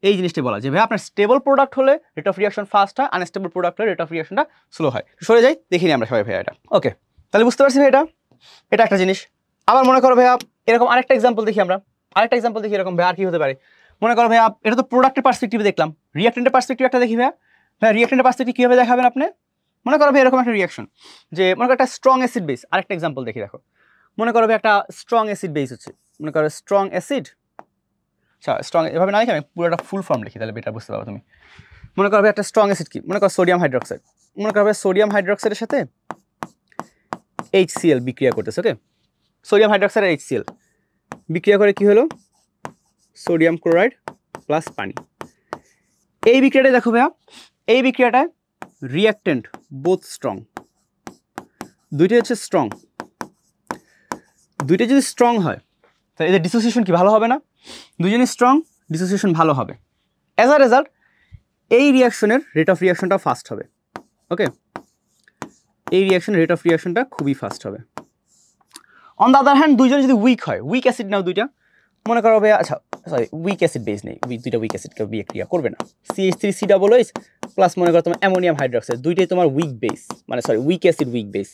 এই জিনিসটাই বলা যে ভাইয়া আপনার স্টেবল প্রোডাক্ট হলে রেট অফ রিয়াকশন ফাস্ট হয়, আনস্টেবল প্রোডাক্ট হলে রেট অফ রিয়াকশনটা স্লো হয়। সরে যাই দেখিনি আমরা সবাই ভাইয়া এটা, ওকে তাহলে বুঝতে পারছি ভাই এটা একটা জিনিস। আবার মনে করো ভাইয়া এরকম আরেকটা এক্সাম্পল দেখি আমরা, এরকম ভাইয়া আর কি হতে পারে, মনে করো ভাইয়া এটা তো প্রোডাক্টের পার্সপেক্টিভে দেখলাম, রিঅ্যাক্টেন্টের পার্সপেক্টিভ একটা দেখি ভাইয়া রিঅ্যাক্টেন্টের পার্সপেক্টিভ কীভাবে দেখাবেন আপনি, মনে করো ভাই এরকম একটা রিয়াকশন যে মনে করো একটা স্ট্রং অ্যাসিড বেস, আরেকটা এক্সাম্পল দেখি, দেখো মনে করো ভাই একটা স্ট্রং অ্যাসিড বেস হচ্ছে, মনে করো স্ট্রং অ্যাসিড, আচ্ছা স্ট্রং এভাবে না লিখে আমি পুরোটা ফুল ফর্ম লিখি তাহলে বেটার বুঝতে পারো তুমি। মনে করো ভাই একটা স্ট্রং অ্যাসিড কি, মনে করো সোডিয়াম হাইড্রোক্সাইড, মনে করো ভাই সোডিয়াম হাইড্রোক্সাইডের সাথে HCl বিক্রিয়া করতেছে, ওকে সোডিয়াম হাইড্রোক্সাইড আর HCl বিক্রিয়া করে কি হলো, সোডিয়াম ক্লোরাইড প্লাস পানি। এই বিক্রিয়াটাই দেখো ভাইয়া, এই বিক্রিয়াটায় রিঅ্যাক্টেন্ট বোথ স্ট্রং, দুইটাই হচ্ছে স্ট্রং, দুইটা যদি স্ট্রং হয় তাহলে এদের ডিসোসিয়েশন কি ভালো হবে না, দুজনই স্ট্রং, ডিসোসিয়েশন ভালো হবে, অ্যাজ আ রেজাল্ট এই রিয়াকশনের রেট অফ রিয়াকশনটা ফাস্ট হবে, ওকে এই রিয়াকশনের রেট অফ রিয়াকশনটা খুবই ফাস্ট হবে। অন দ্য আদার হ্যান্ড দুইজন যদি উইক হয়, উইক অ্যাসিড নাও দুইটা, মনে করো ভাই আচ্ছা সরি উইক অ্যাসিড বেস নেই, দুইটা উইক অ্যাসিডকে বিক্রিয়া করবে না, CH3COOH প্লাস মনে করো তোমার অ্যামোনিয়াম হাইড্রোক্সাইড, দুইটাই তোমার উইক বেস, মানে sorry week acid weak base,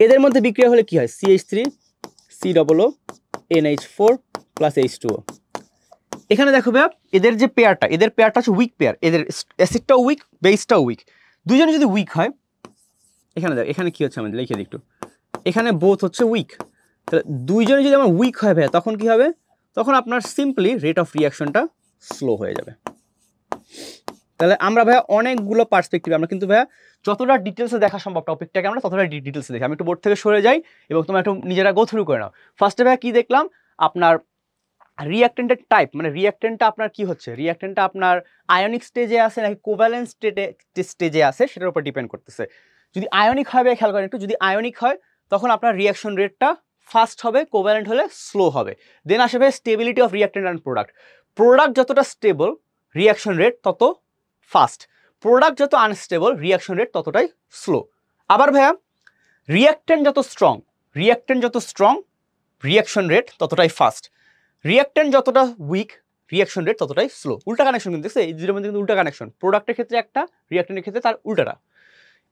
এদের মধ্যে বিক্রিয়া হলে কি হয়, CH3COONH4 প্লাস H2O। এখানে দেখো ভাইয়া এদের যে পেয়ারটা, এদের পেয়ারটা হচ্ছে উইক পেয়ার, এদের অ্যাসিডটাও উইক বেসটাও উইক, দুজনে যদি উইক হয়, এখানে দেখো এখানে কি হচ্ছে আমাদের লিখে দিই একটু, এখানে বোথ হচ্ছে উইক, তাহলে দুইজনে যদি আমার উইক হয় ভাইয়া তখন কি হবে, তখন আপনার সিম্পলি রেট অফ রিয়াকশনটা স্লো হয়ে যাবে। তাহলে আমরা ভাইয়া অনেকগুলো পার্সপেক্টিভ, আমরা কিন্তু ভাইয়া যতটা ডিটেলসে দেখা সম্ভব টপিকটাকে আমরা ততটা ডিটেলসে দেখি, আমি একটু বোর্ড থেকে সরে যাই এবং তোমরা একটু নিজেরা গো থ্রু করে নাও। ফার্স্টে ভাইয়া কী দেখলাম, আপনার রিঅ্যাক্টেন্টের টাইপ, মানে রিঅ্যাক্টেন্টটা আপনার কি হচ্ছে, রিঅ্যাক্টেন্টটা আপনার আয়নিক স্টেজে আছে নাকি কোভ্যালেন্স স্টেজে আছে সেটার উপর ডিপেন্ড করতেছে। যদি আয়নিক হয় ভাই খেয়াল করেন একটু, যদি আয়নিক হয় তখন আপনার রিয়াকশন রেটটা ফাস্ট হবে, কোভ্যালেন্ট হলে স্লো হবে। দেন আসবে stability of reactant and product, product যতটা স্টেবল রিয়াকশন রেট তত ফাস্ট, প্রোডাক্ট যত আনস্টেবল রিয়াকশন রেট ততটাই স্লো। আবার ভাইয়া রিঅ্যাক্টেন্ট যত স্ট্রং রিয়াকশন রেট ততটাই ফাস্ট, রিঅ্যাক্টেন্ট যতটা উইক রিঅ্যাকশন রেট ততটাই স্লো। উল্টা কানেকশন কিন্তু দেখছো, এই দুটোর মধ্যে কিন্তু উল্টা কানেকশন, প্রোডাক্টের ক্ষেত্রে একটা, রিঅ্যাক্টেন্টের ক্ষেত্রে তার উল্টাটা।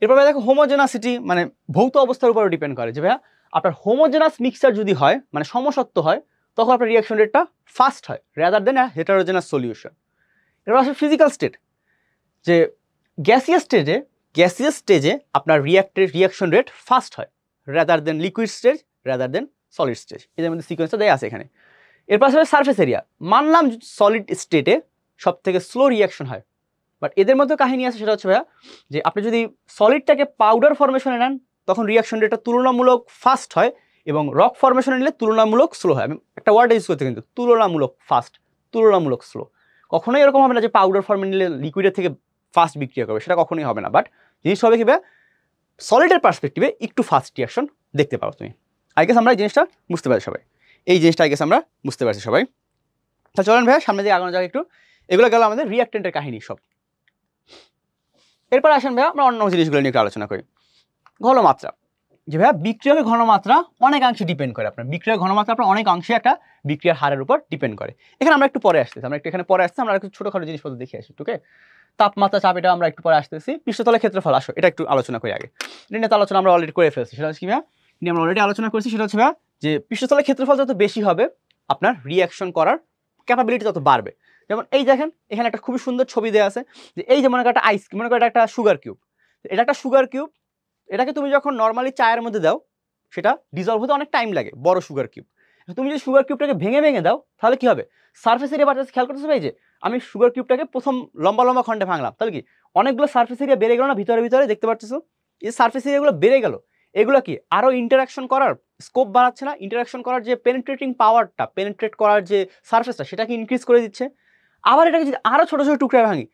এরপর দেখো হোমোজেনাসিটি, মানে ভৌত অবস্থার উপর ডিপেন্ড করে যে ভাইয়া আপনার হোমোজেনাস মিক্সচার যদি হয়, মানে সমসত্ব হয়, তখন আপনার রিঅ্যাকশন রেটটা ফাস্ট হয় রাদার দেন হেটারোজেনাস সলিউশন। এবার আসলে ফিজিক্যাল স্টেট, যে গ্যাসিয়াস স্টেজে আপনার রিঅ্যাকশন রেট ফাস্ট হয় rather than liquid stage, rather than solid stage. এদের মধ্যে সিকোয়েন্সটা দেয়া আছে এখানে। এরপর আসলে সারফেস এরিয়া, মানলাম সলিড স্টেটে সব থেকে স্লো রিঅ্যাকশন হয়, বাট এদের মধ্যে কাহিনী আছে, সেটা হচ্ছে ভাইয়া যে আপনি যদি সলিডটাকে পাউডার ফরমেশনে নেন তখন রিঅ্যাকশন রেটটা তুলনামূলক ফাস্ট হয়, এবং রক ফরমেশনে নিলে তুলনামূলক স্লো হয়। আমি একটা ওয়ার্ড ইউজ করতে, কিন্তু তুলনামূলক ফাস্ট, তুলনামূলক স্লো। কখনোই এরকম হবে না যে পাউডার ফর্মে নিলে লিকুইডের থেকে ফাস্ট বিক্রিয়া করবে, সেটা কখনোই হবে না। বাট জিনিস হবে কি ভাইয়া, সলিডের পার্সপেক্টিভে একটু ফাস্ট রিঅ্যাকশন দেখতে পাও তুমি। আই গেস আমরা এই জিনিসটা বুঝতে পারি সবাই, এই জিনিসটা আই গেস আমরা বুঝতে পারছি সবাই। তাহলে চলেন ভাইয়া সামনে দিকে আগানো যাক একটু। এগুলো গেল আমাদের রিঅ্যাক্টেন্টের কাহিনী সব। এরপর আসেন ভাইয়া আমরা অন্য জিনিসগুলো নিয়ে একটু আলোচনা করি। ঘনমাত্রা, যে ভাইয়া বিক্রিয়কের ঘনমাত্রা অনেকাংশে ডিপেন্ড করে, আপনার বিক্রিয়ার ঘনমাত্রা আপনার অনেকাংশে একটা বিক্রিয়ার হারের উপর ডিপেন্ড করে। এখানে আমরা একটু পরে আসতেছি, আমরা একটু এখানে পরে আসছি, আমরা একটু ছোটোখাটো জিনিসপত্র দেখে আসি। ওকে, তাপমাত্রা, চাপ, এটা আমরা একটু পরে আসতেছি। পৃষ্ঠতলের ক্ষেত্রফল, আসো এটা একটু আলোচনা করি আগে। এটা নিয়ে তো আলোচনা আমরা অলরেডি করে ফেলছি, সেটা হচ্ছে কি ভাইয়া, নিয়ে আমরা অলরেডি আলোচনা করছি। সেটা হচ্ছে ভাইয়া যে পৃষ্ঠতলের ক্ষেত্রফল যত বেশি হবে আপনার রিঅ্যাকশন করার ক্যাপাবিলিটি তত বাড়বে। যেমন এই দেখেন এখানে একটা খুবই সুন্দর ছবি দেওয়া আছে, যে এই যে মনে কর একটা আইস, মনে কর এটা একটা সুগার কিউব, এটা একটা সুগার কিউব, এটাকে তুমি যখন নর্মালি চায়ের মধ্যে দাও সেটা ডিজলভ হতে অনেক টাইম লাগে, বড় সুগার কিউব। তুমি যদি সুগার কিউবটাকে ভেঙে ভেঙে দাও তাহলে কি হবে, সারফেস এরিয়া বাড়তেছে। খেয়াল করতেছে ভাই যে আমি সুগার কিউবটাকে প্রথম লম্বা লম্বা খণ্ডে ভাঙলাম, তাহলে কি অনেকগুলো সারফেস এরিয়া বেড়ে গেল না, ভিতরে ভিতরে দেখতে পাচ্ছ এই সারফেস এরিয়াগুলো বেড়ে গেল। এগুলো কি আরও ইন্টারাকশন করার স্কোপ বাড়াচ্ছে না, ইন্টারাকশন করার যে পেনিট্রেটিং পাওয়ারটা, পেনিট্রেট করার যে সারফেসটা সেটাকে ইনক্রিজ করে দিচ্ছে। আবার এটাকে যদি আরও ছোটো ছোটো টুকরায় ভাঙি,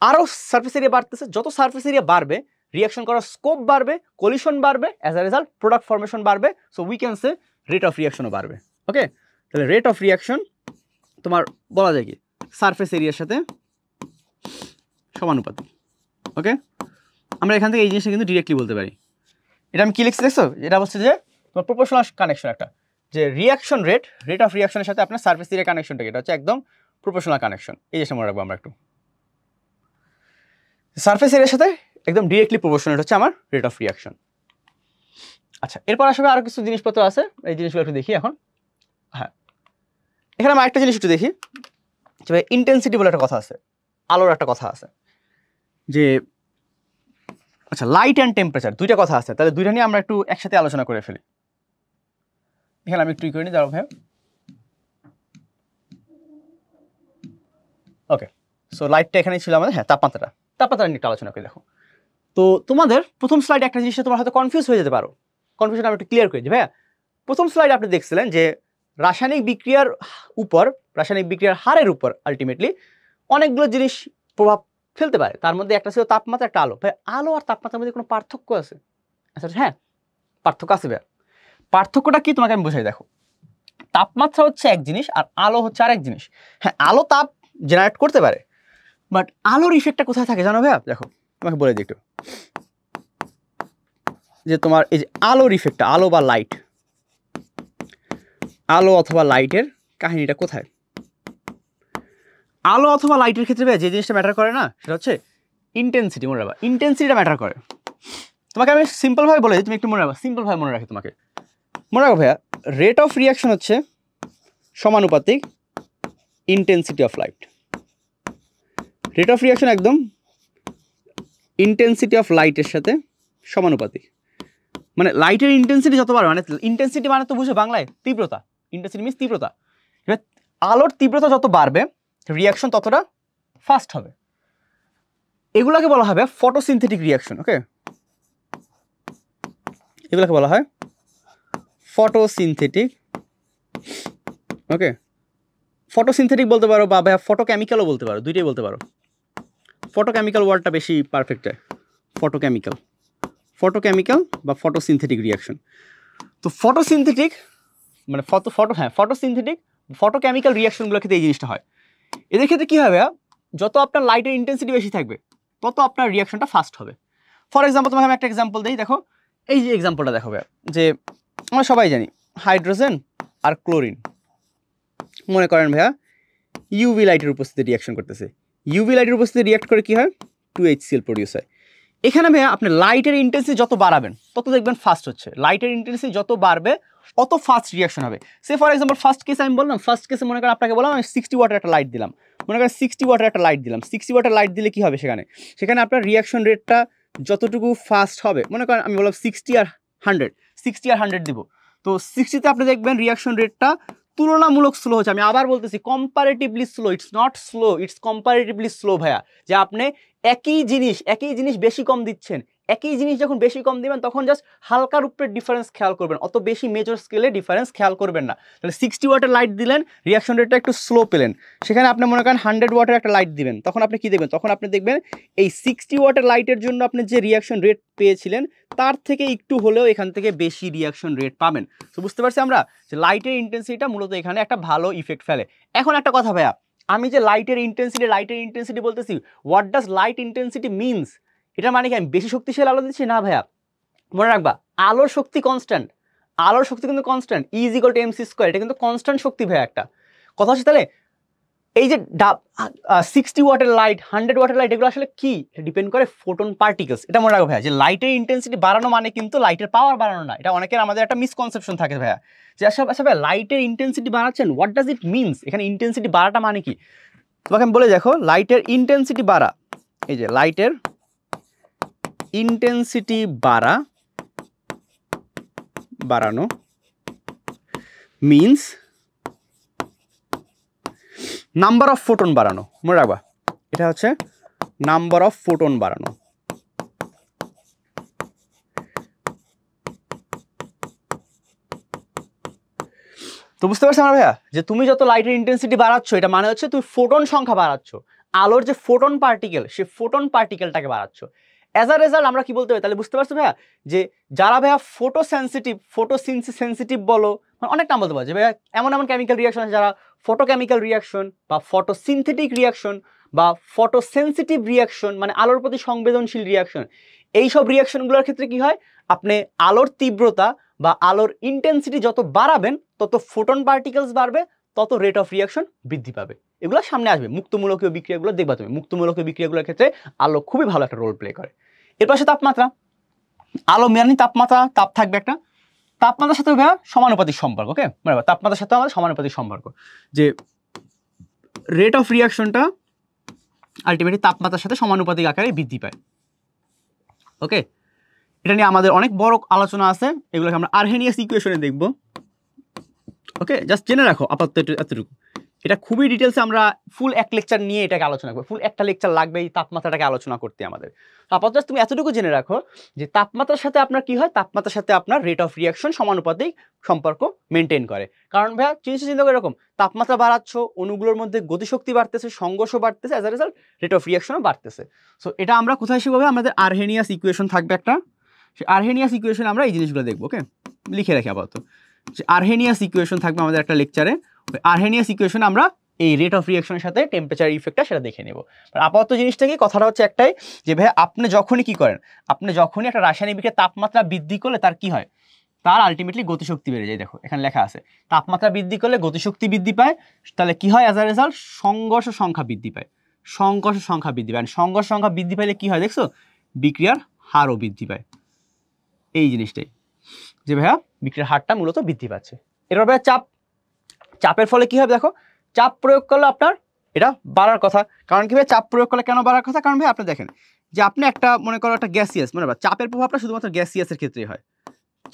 আরও সারফেস এরিয়া বাড়তেছে। যত সারফেস এরিয়া বাড়বে রিঅ্যাকশন করার স্কোপ বাড়বে, কলিশন বাড়বে, as a result product formation বাড়বে। So we can say rate of রিঅ্যাকশনও বাড়বে। ওকে, তাহলে রেট অফ রিঅ্যাকশন তোমার বলা যায় কি সারফেস এরিয়ার সাথে সমানুপাতিক। ওকে, আমরা এখান থেকে এই জিনিসটা কিন্তু ডিরেক্টলি বলতে পারি। এটা আমি কি লিখছি দেখছো, এটা বলছে যে তোমার প্রপোর্শনাল কানেকশন, একটা যে রিঅ্যাকশন রেট অফ রিঅ্যাকশনের সাথে আপনার সারফেস এরিয়া কানেকশনটা, এটা হচ্ছে একদম প্রপোর্শনাল কানেকশন। এই জিনিসটা মনে রাখবো আমরা একটু, সারফেস এরিয়ার সাথে একদম ডিরেক্টলি প্রপোর্শনাল হচ্ছে আমার রেট অফ রিঅ্যাকশন। আচ্ছা, এরপর আসলে আরও কিছু জিনিসপত্র আছে, এই জিনিসগুলো একটু দেখি এখন। হ্যাঁ, এখানে আমরা একটা জিনিস একটু দেখি, যে ভাই ইন্টেন্সিটি বলে একটা কথা আছে, আলোর একটা কথা আছে, যে আচ্ছা লাইট অ্যান্ড টেম্পারেচার দুইটা কথা আছে, তাহলে দুইটা নিয়ে আমরা একটু একসাথে আলোচনা করে ফেলি। এখানে আমি একটু ই করে নিই, দাঁড়াও ভাই। ওকে, সো লাইটটা এখানে ছিল আমাদের। হ্যাঁ, তাপমাত্রা নিয়ে একটু আলোচনা করি। দেখো তো তোমাদের প্রথম স্লাইডে একটা জিনিসটা তোমার হয়তো কনফিউজ হয়ে যেতে পারো, কনফিউশন আমি একটু ক্লিয়ার করি যে ভাইয়া প্রথম স্লাইডে আপনি দেখছিলেন যে রাসায়নিক বিক্রিয়ার হারের উপর আলটিমেটলি অনেকগুলো জিনিস প্রভাব ফেলতে পারে। তার মধ্যে একটা ছিল তাপমাত্রা, একটা আলো। ভাই আলো আর তাপমাত্রার মধ্যে কোনো পার্থক্য আছে? আচ্ছা হ্যাঁ, পার্থক্য আছে ভাইয়া। পার্থক্যটা কি তোমাকে আমি বোঝাই। দেখো তাপমাত্রা হচ্ছে এক জিনিস আর আলো হচ্ছে আরেক জিনিস। হ্যাঁ, আলো তাপ জেনারেট করতে পারে, বাট আলোর ইফেক্টটা কোথায় থাকে জানো ভাইয়া? দেখো তোমাকে বলে দিই একটু, যে তোমার এই যে আলোর ইফেক্টটা, আলো বা লাইট, আলো অথবা লাইটের কাহিনীটা কোথায়? আলো অথবা লাইটের ক্ষেত্রে যে জিনিসটা ম্যাটার করে না, সেটা হচ্ছে ইন্টেন্সিটি। মনে রাখবা, ইন্টেন্সিটিটা ম্যাটার করে। তোমাকে আমি সিম্পলভাবে বলে দিই, তুমি একটু মনে রাখবা, সিম্পলভাবে মনে রাখি তোমাকে। মনে রাখো ভাইয়া, রেট অফ রিঅ্যাকশন হচ্ছে সমানুপাতিক intensity of light. Rate of reaction একদম ইন্টেন্সিটি অফ লাইটের সাথে সমানুপাতিক। মানে লাইটের ইন্টেন্সিটি যত বাড়বে, মানে ইন্টেন্সিটি মানে তো বুঝো বাংলায় তীব্রতা, ইন্টেন্সিটি মিনস তীব্রতা। এবার আলোর তীব্রতা যত বাড়বে রিঅ্যাকশন ততটা ফাস্ট হবে। এগুলোকে বলা হবে ফটোসিনথেটিক রিঅ্যাকশন। ওকে, এগুলোকে বলা হয় ফটোসিনথেটিক। ওকে, ফটোসিনথেটিক বলতে পারো বা ফটোকেমিক্যালও বলতে পারো, দুইটাই বলতে পারো। ফটোকেমিক্যাল ওয়ার্ডটা বেশি পারফেক্ট হয়, ফটোকেমিক্যাল বা ফটোসিনথেটিক রিঅ্যাকশন। তো ফটোসিনথেটিক মানে ফটোসিনথেটিক ফটোকেমিক্যাল রিঅ্যাকশনগুলোর ক্ষেত্রে এই জিনিসটা হয়। এদের ক্ষেত্রে কী হবে, যত আপনার লাইটের ইন্টেন্সিটি বেশি থাকবে তত আপনার রিঅ্যাকশনটা ফাস্ট হবে। ফর এক্সাম্পল তোমাকে আমি একটা এক্সাম্পল দিই। দেখো এই যে এক্সাম্পলটা দেখো ভাইয়া, যে আমরা সবাই জানি হাইড্রোজেন আর ক্লোরিন। মনে করেন ভাইয়া ইউভি লাইটের উপস্থিতি রিয়াকশন করতেছে। ইউভি লাইটের উপস্থিতি রিয়াক্ট করে কি হয়, 2HCl প্রডিউস হয়। এখানে ভাইয়া আপনি লাইটের ইন্টেন্সিটি যত বাড়াবেন তত দেখবেন ফাস্ট হচ্ছে, লাইটের ইন্টেন্সিটি যত বাড়বে অত ফাস্ট রিয়াকশন হবে। সে ফর এক্সাম্পল ফার্স্ট কেসে আমি বললাম, ফার্স্ট কেসে মনে করেন আপনাকে বললাম আমি 60 ওয়াটের একটা লাইট দিলাম, মনে করেন 60 ওয়াটের একটা লাইট দিলাম, 60 ওয়াটের লাইট দিলে কি হবে, সেখানে আপনার রিয়াকশন রেটটা যতটুকু ফাস্ট হবে, মনে করেন আমি বললাম 60 আর 100 দিব, তো 60তে আপনি দেখবেন রিয়াকশন রেটটা তুলনামূলক স্লো হচ্ছে। আমি আবার বলতেছি comparatively slow, it's not slow, it's comparatively slow ভাইয়া। যে আপনি একই জিনিস বেশি কম দিচ্ছেন, একই জিনিস যখন বেশি কম দিবেন তখন জাস্ট হালকার উপরে ডিফারেন্স খেয়াল করবেন, অত বেশি মেজর স্কেলে ডিফারেন্স খেয়াল করবেন না। তাহলে 60 ওয়াটের লাইট দিলেন, রিয়াকশন রেটটা একটু স্লো পেলেন, সেখানে আপনি মনে করেন 100 ওয়াটের একটা লাইট দিবেন, তখন আপনি কি দেখবেন, তখন আপনি দেখবেন এই 60 ওয়াটের লাইটের জন্য আপনি যে রিয়াকশন রেট পেয়েছিলেন তার থেকে একটু হলেও এখান থেকে বেশি রিয়াকশন রেট পাবেন। তো বুঝতে পারছি আমরা যে লাইটের ইন্টেন্সিটিটা মূলত এখানে একটা ভালো ইফেক্ট ফেলে। এখন একটা কথা ভাইয়া, আমি যে লাইটের ইন্টেন্সিটি বলতেছি, what does light intensity means, এটা মানে কি আমি বেশি শক্তিশালী আলো দিচ্ছি? না ভাইয়া, মনে রাখবা আলোর শক্তি কনস্ট্যান্ট, আলোর শক্তি কিন্তু কনস্ট্যান্ট, E=mc², এটা কিন্তু কনস্ট্যান্ট শক্তি ভাইয়া। একটা কথা হচ্ছে তাহলে এই যে 60 ওয়াটের লাইট, 100 ওয়াটের লাইট, এগুলো আসলে কি, এটা ডিপেন্ড করে ফোটন পার্টিকেলস। এটা মনে রাখবো ভাইয়া, যে লাইটের ইন্টেন্সিটি বাড়ানো মানে কিন্তু লাইটের পাওয়ার বাড়ানো না। এটা অনেকের আমাদের একটা মিসকনসেপশন থাকে ভাইয়া, যে আচ্ছা ভাইয়া লাইটের ইন্টেন্সিটি বাড়াচ্ছেন, হোয়াট ডাজ ইট মিনস, এখানে ইন্টেন্সিটি বাড়াটা মানে কি? তোমাকে আমি বলে দেখো, লাইটের ইন্টেন্সিটি বাড়া, এই যে লাইটের ইন্টেন্সিটি বাড়ানো মিনস নাম্বার অফ ফোটন বাড়ানো। মনে রাখবা এটা হচ্ছে নাম্বার অফ ফোটন বাড়ানো। তো বুঝতে পারছো আমার ভাইয়া, যে তুমি যত লাইটের ইন্টেন্সিটি বাড়াচ্ছ এটা মানে হচ্ছে তুমি ফোটন সংখ্যা বাড়াচ্ছ, আলোর যে ফোটন পার্টিকেল সেই ফোটন পার্টিকেলটাকে বাড়াচ্ছ। অ্যাজ আ রেজাল্ট আমরা কি বলতে পারি, তাহলে বুঝতে পারছো ভাইয়া, যে যারা ভাইয়া ফটোসেন্সিটিভ বলো, মানে অনেক নাম বলতে পারো, যে ভাইয়া এমন কেমিক্যাল রিয়াকশন আছে যারা ফটোকেমিক্যাল রিয়াকশন বা ফটোসিনথেটিক রিয়াকশন বা ফটোসেন্সিটিভ রিয়াকশন, মানে আলোর প্রতি সংবেদনশীল রিয়াকশন, এইসব রিয়াকশনগুলোর ক্ষেত্রে কি হয়, আপনি আলোর তীব্রতা বা আলোর ইন্টেন্সিটি যত বাড়াবেন তত ফোটন পার্টিকেলস বাড়বে, তত রেট অফ রিয়াকশন বৃদ্ধি পাবে। এগুলো সামনে আসবে, মুক্তমূলকীয় বিক্রিয়াগুলো দেখবা তুমি, মুক্তমূলকীয় বিক্রিয়াগুলোর ক্ষেত্রে আলো খুবই ভালো একটা রোল প্লে করে। এর পাশে তাপমাত্রা, আলো মেয়ানি তাপমাত্রা, তাপ থাকবে একটা, তাপমাত্রার সাথে ভাইয়া সমানুপাতিক সম্পর্ক। ওকে, মানে তাপমাত্রার সাথে আমাদের সমানুপাতিক সম্পর্ক, যে রেট অফ রিয়াকশনটা আলটিমেটলি তাপমাত্রার সাথে সমানুপাতিক আকারে বৃদ্ধি পায়। ওকে, এটা নিয়ে আমাদের অনেক বড় আলোচনা আছে, এগুলোকে আমরা আর্হেনিয়াস ইকুয়েশনে দেখব। ওকে, জাস্ট জেনে রাখো আপাতত এতটুকু, এটা খুবই ডিটেলসে আমরা ফুল এক লেকচার নিয়ে এটাকে আলোচনা করবো, ফুল একটা লেকচার লাগবে এই তাপমাত্রাটাকে আলোচনা করতে আমাদের। আপাতত তুমি এতটুকু জেনে রাখো যে তাপমাত্রার সাথে আপনার কি হয়, তাপমাত্রার সাথে আপনার রেট অফ রিয়াকশন সমানুপাতিক সম্পর্ক মেনটেন করে। কারণ ভাইয়া চিন্তা করে এরকম, তাপমাত্রা বাড়াচ্ছ, অণুগুলোর মধ্যে গতিশক্তি বাড়তেছে, সংঘর্ষ বাড়তেছে, as a result rate of রিয়াকশনও বাড়তেছে। সো এটা আমরা কোথায় শিখবো, আমাদের আর্হেনিয়াস ইকুয়েশন থাকবে একটা, সেই আর্হেনিয়াস ইকুয়েশনে আমরা এই জিনিসগুলো দেখবো। ওকে, লিখে রাখি আপাতত, যে আর্হেনিয়াস ইকুয়েশন থাকবে আমাদের একটা লেকচারে, আর্হেনিয়াস ইকুয়েশন আমরা এই রেট অফ রিয়াকশনের সাথে টেম্পারেচার ইফেক্টটা সেটা দেখে নেব। আপাতত জিনিসটা কি, কথাটা হচ্ছে একটাই, যে ভাই আপনি যখনই কি করেন, আপনি যখনই একটা রাসায়নিক বিক্রিয়ার তাপমাত্রা বৃদ্ধি করলে তার কি হয়, তার আলটিমেটলি গতিশক্তি বেড়ে যায়। দেখো এখানে লেখা আছে তাপমাত্রা বৃদ্ধি করলে গতিশক্তি বৃদ্ধি পায়, তাহলে কি হয়, অ্যাজ আ রেজাল্ট সংঘর্ষ সংখ্যা বৃদ্ধি পায়, সংঘর্ষ সংখ্যা বৃদ্ধি পাইলে কি হয় দেখছো, বিক্রিয়ার হারও বৃদ্ধি পায়। এই জিনিসটাই, যে ভাইয়া বিক্রিয়ার হারটা মূলত বৃদ্ধি পাচ্ছে। এরপর ভাইয়া চাপের ফলে কি হবে, দেখো চাপ প্রয়োগ করলে আপনার এটা বাড়ার কথা। কারণ কি ভাই, চাপ প্রয়োগ করলে কেন বাড়ার কথা, কারণ ভাই আপনি দেখেন যে আপনি একটা মনে করো একটা গ্যাসিয়াস, মানে চাপের প্রভাবটা শুধুমাত্র গ্যাসিয়াসের ক্ষেত্রেই হয়,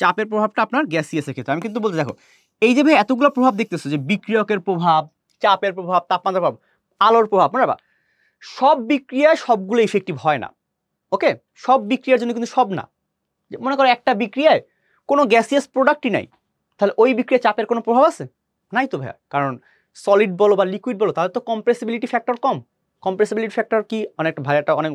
চাপের প্রভাবটা আপনার গ্যাসিয়াসের ক্ষেত্রে। আমি কিন্তু বলতে দেখো এই যে ভাই এতগুলো প্রভাব দেখতেছো, যে বিক্রিয়কের প্রভাব, চাপের প্রভাব, তাপমাত্রার প্রভাব, আলোর প্রভাব, মানে সব বিক্রিয়ায় সবগুলো ইফেক্টিভ হয় না। ওকে, সব বিক্রিয়ার জন্য কিন্তু সব না, মনে করো একটা বিক্রিয়ায় কোনো গ্যাসিয়াস প্রোডাক্টই নাই, তাহলে ওই বিক্রিয়া চাপের কোনো প্রভাব আছে নাই তো ভাইয়া, কারণ সলিড বলো বা লিকুইড বলো তাদের তো কম্প্রেসিবিলিটি ফ্যাক্টর কম। কম্প্রেসিবিলিটি ফ্যাক্টর কি, অনেক ভাইয়াটা অনেক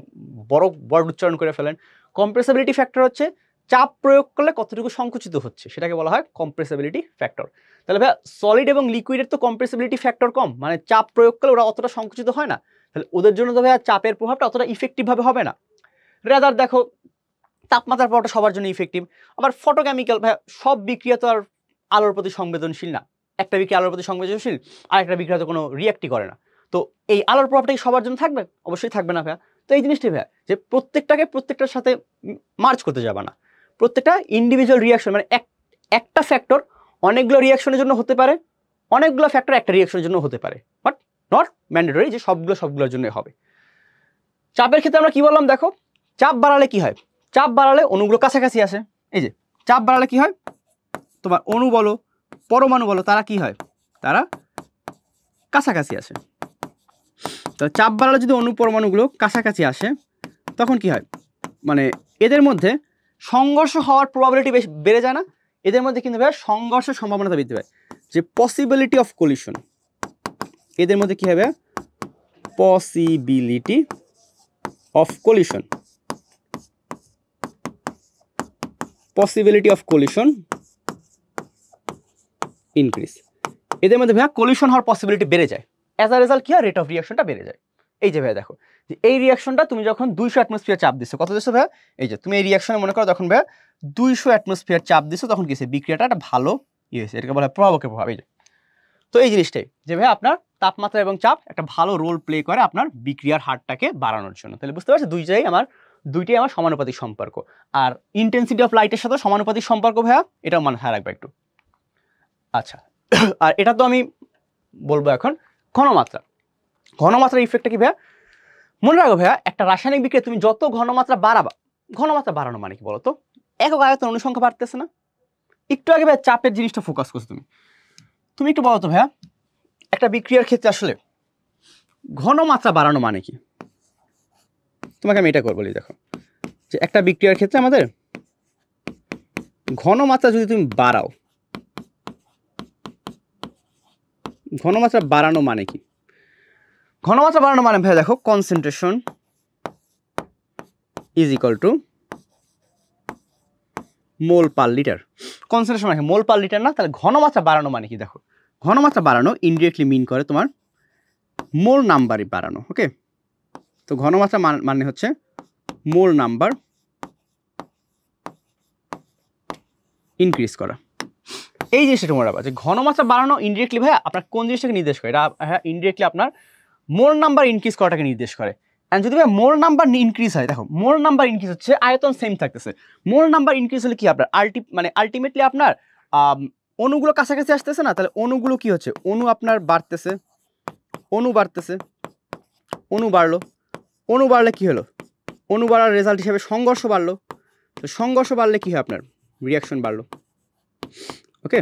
বড় ওয়ার্ড উচ্চারণ করে ফেলেন। কম্প্রেসিবিলিটি ফ্যাক্টর হচ্ছে চাপ প্রয়োগ করলে কতটুকু সংকুচিত হচ্ছে, সেটাকে বলা হয় কম্প্রেসিবিলিটি ফ্যাক্টর। তাহলে ভাইয়া সলিড এবং লিকুইডের তো কম্প্রেসিবিলিটি ফ্যাক্টর কম, মানে চাপ প্রয়োগ করলে ওরা অতটা সংকুচিত হয় না, তাহলে ওদের জন্য তো ভাইয়া চাপের প্রভাবটা অতটা ইফেক্টিভভাবে হবে না। রেদার দেখো তাপমাত্রার প্রভাবটা সবার জন্য ইফেক্টিভ। আবার ফটোকেমিক্যাল ভাইয়া সব বিক্রিয়া তো আর আলোর প্রতি সংবেদনশীল না, একটা বিক্রিয়া আলোর প্রতি সংবেদনশীল আর একটা বিক্রিয়া তো কোনো রিয়াক্টই করে না। তো এই আলোর প্রভাবটা কি সবার জন্য থাকবে? অবশ্যই থাকবে না ভাইয়া। তো এই জিনিসটাই ভাইয়া যে প্রত্যেকটার সাথে মার্জ করতে যাবে না। প্রত্যেকটা ইন্ডিভিজুয়াল রিঅ্যাকশন মানে একটা ফ্যাক্টর অনেকগুলো রিঅ্যাকশনের জন্য হতে পারে, অনেকগুলো ফ্যাক্টর একটা রিঅ্যাকশনের জন্য হতে পারে, বাট নট ম্যান্ডেটরি যে সবগুলোর জন্যই হবে। চাপের ক্ষেত্রে আমরা কি বললাম দেখো, চাপ বাড়ালে কি হয়? চাপ বাড়ালে অণুগুলো কাছাকাছি আসে। এই যে চাপ বাড়ালে কি হয়, তোমার অণু বলো পরমাণু বলো তারা কি হয়, তারা কাছাকাছি আসে। তো চাপ বাড়ালে যদি অণু পরমাণুগুলো কাছাকাছি আসে তখন কি হয়, মানে এদের মধ্যে সংঘর্ষ হওয়ার প্রবাবিলিটি বেশ বেড়ে যায় না? এদের মধ্যে কিন্তু ভাই সংঘর্ষের সম্ভাবনাটা বৃদ্ধি পায়, যে পসিবিলিটি অফ কলিশন, এদের মধ্যে কি হবে, possibility of collision, possibility of collision increase. এদের মধ্যে ভাইয়া কলিশন হওয়ার পসিবিলিটি বেড়ে যায়। অ্যাজ আ রেজাল্ট কি হয়, রেট অফ রিয়াকশনটা বেড়ে যায়। এই যে ভাইয়া দেখো যে এই রিয়াকশনটা তুমি যখন 200 অ্যাটমসফিয়ার চাপ দিচ্ছ, কত দিচ্ছ ভাইয়া, এই যে তুমি এই রিয়াকশনে মনে করো যখন ভাইয়া 200 অ্যাটমসফিয়ার চাপ দিচ্ছ তখন কি হয়েছে, বিক্রিয়াটা একটা ভালো হয়েছে, এটাকে বলা হয় প্রভাবকের প্রভাব। এই যে তো এই জিনিসটাই যে ভাইয়া আপনার তাপমাত্রা এবং চাপ একটা ভালো রোল প্লে করে আপনার বিক্রিয়ার হারটাকে বাড়ানোর জন্য। তাহলে বুঝতে পারছো দুইটাই আমার সমানুপাতিক সম্পর্ক। আর ইন্টেন্সিটি অফ লাইটের সাথে সমানুপাতিক সম্পর্ক ভাইয়া, এটাও মাথায় রাখবে একটু। আচ্ছা, আর এটা তো আমি বলবো এখন ঘনমাত্রার ইফেক্টটা কি ভাইয়া, মনে রাখো ভাইয়া একটা রাসায়নিক বিক্রিয়া তুমি যত ঘনমাত্রা বাড়াবা, ঘনমাত্রা বাড়ানো মানে কি বলতো, একক আয়তন অনুসংখ্যা বাড়তেছে না? একটু আগে ভাইয়া চাপের জিনিসটা ফোকাস করছো তুমি একটু বলো তো ভাইয়া, একটা বিক্রিয়ার ক্ষেত্রে আসলে ঘনমাত্রা বাড়ানো মানে কি? তোমাকে আমি এটা বলি, দেখো যে একটা বিক্রিয়ার ক্ষেত্রে আমাদের ঘনমাত্রা যদি তুমি বাড়াও, ঘনমাত্রা বাড়ানো মানে কি? ঘনমাত্রা বাড়ানো মানে ভাই দেখো concentration is equal to mole per litre. Concentration মানে মোল পার লিটার না, তাহলে ঘনমাত্রা বাড়ানো মানে কি? দেখো ঘনমাত্রা বাড়ানো ইনডিরেক্টলি মিন করে তোমার মোল নাম্বারই বাড়ানো। ওকে, তো ঘনমাত্রা মানে হচ্ছে মোল নাম্বার ইনক্রিজ করা। এই জিনিসটা মনে রাখবা যে ঘনমাত্রা বাড়ানো ইনডিরেক্টলি ভাইয়া আপনার কোন জিনিসটাকে নির্দেশ করে, এটা হ্যাঁ ইনডিরেক্টলি আপনার মোল নাম্বার ইনক্রিজ করাটাকে নির্দেশ করে। অ্যান্ড যদি ভাই মোল নাম্বার ইনক্রিজ হয়, দেখো মোল নাম্বার ইনক্রিজ হচ্ছে আয়তন সেম থাকতেছে, মোল নাম্বার ইনক্রিজ হলে কি আপনার আলটিমেটলি আপনার অণুগুলো কাছাকাছি আসতেছে না? তাহলে অণুগুলো কি হচ্ছে, অণু আপনার বাড়তেছে, অণু বাড়লো, অণু বাড়লে কি হলো, অণু বাড়ার রেজাল্ট হিসেবে সংঘর্ষ বাড়লো, তো সংঘর্ষ বাড়লে কি হয়, আপনার রিয়াকশন বাড়লো। ওকে,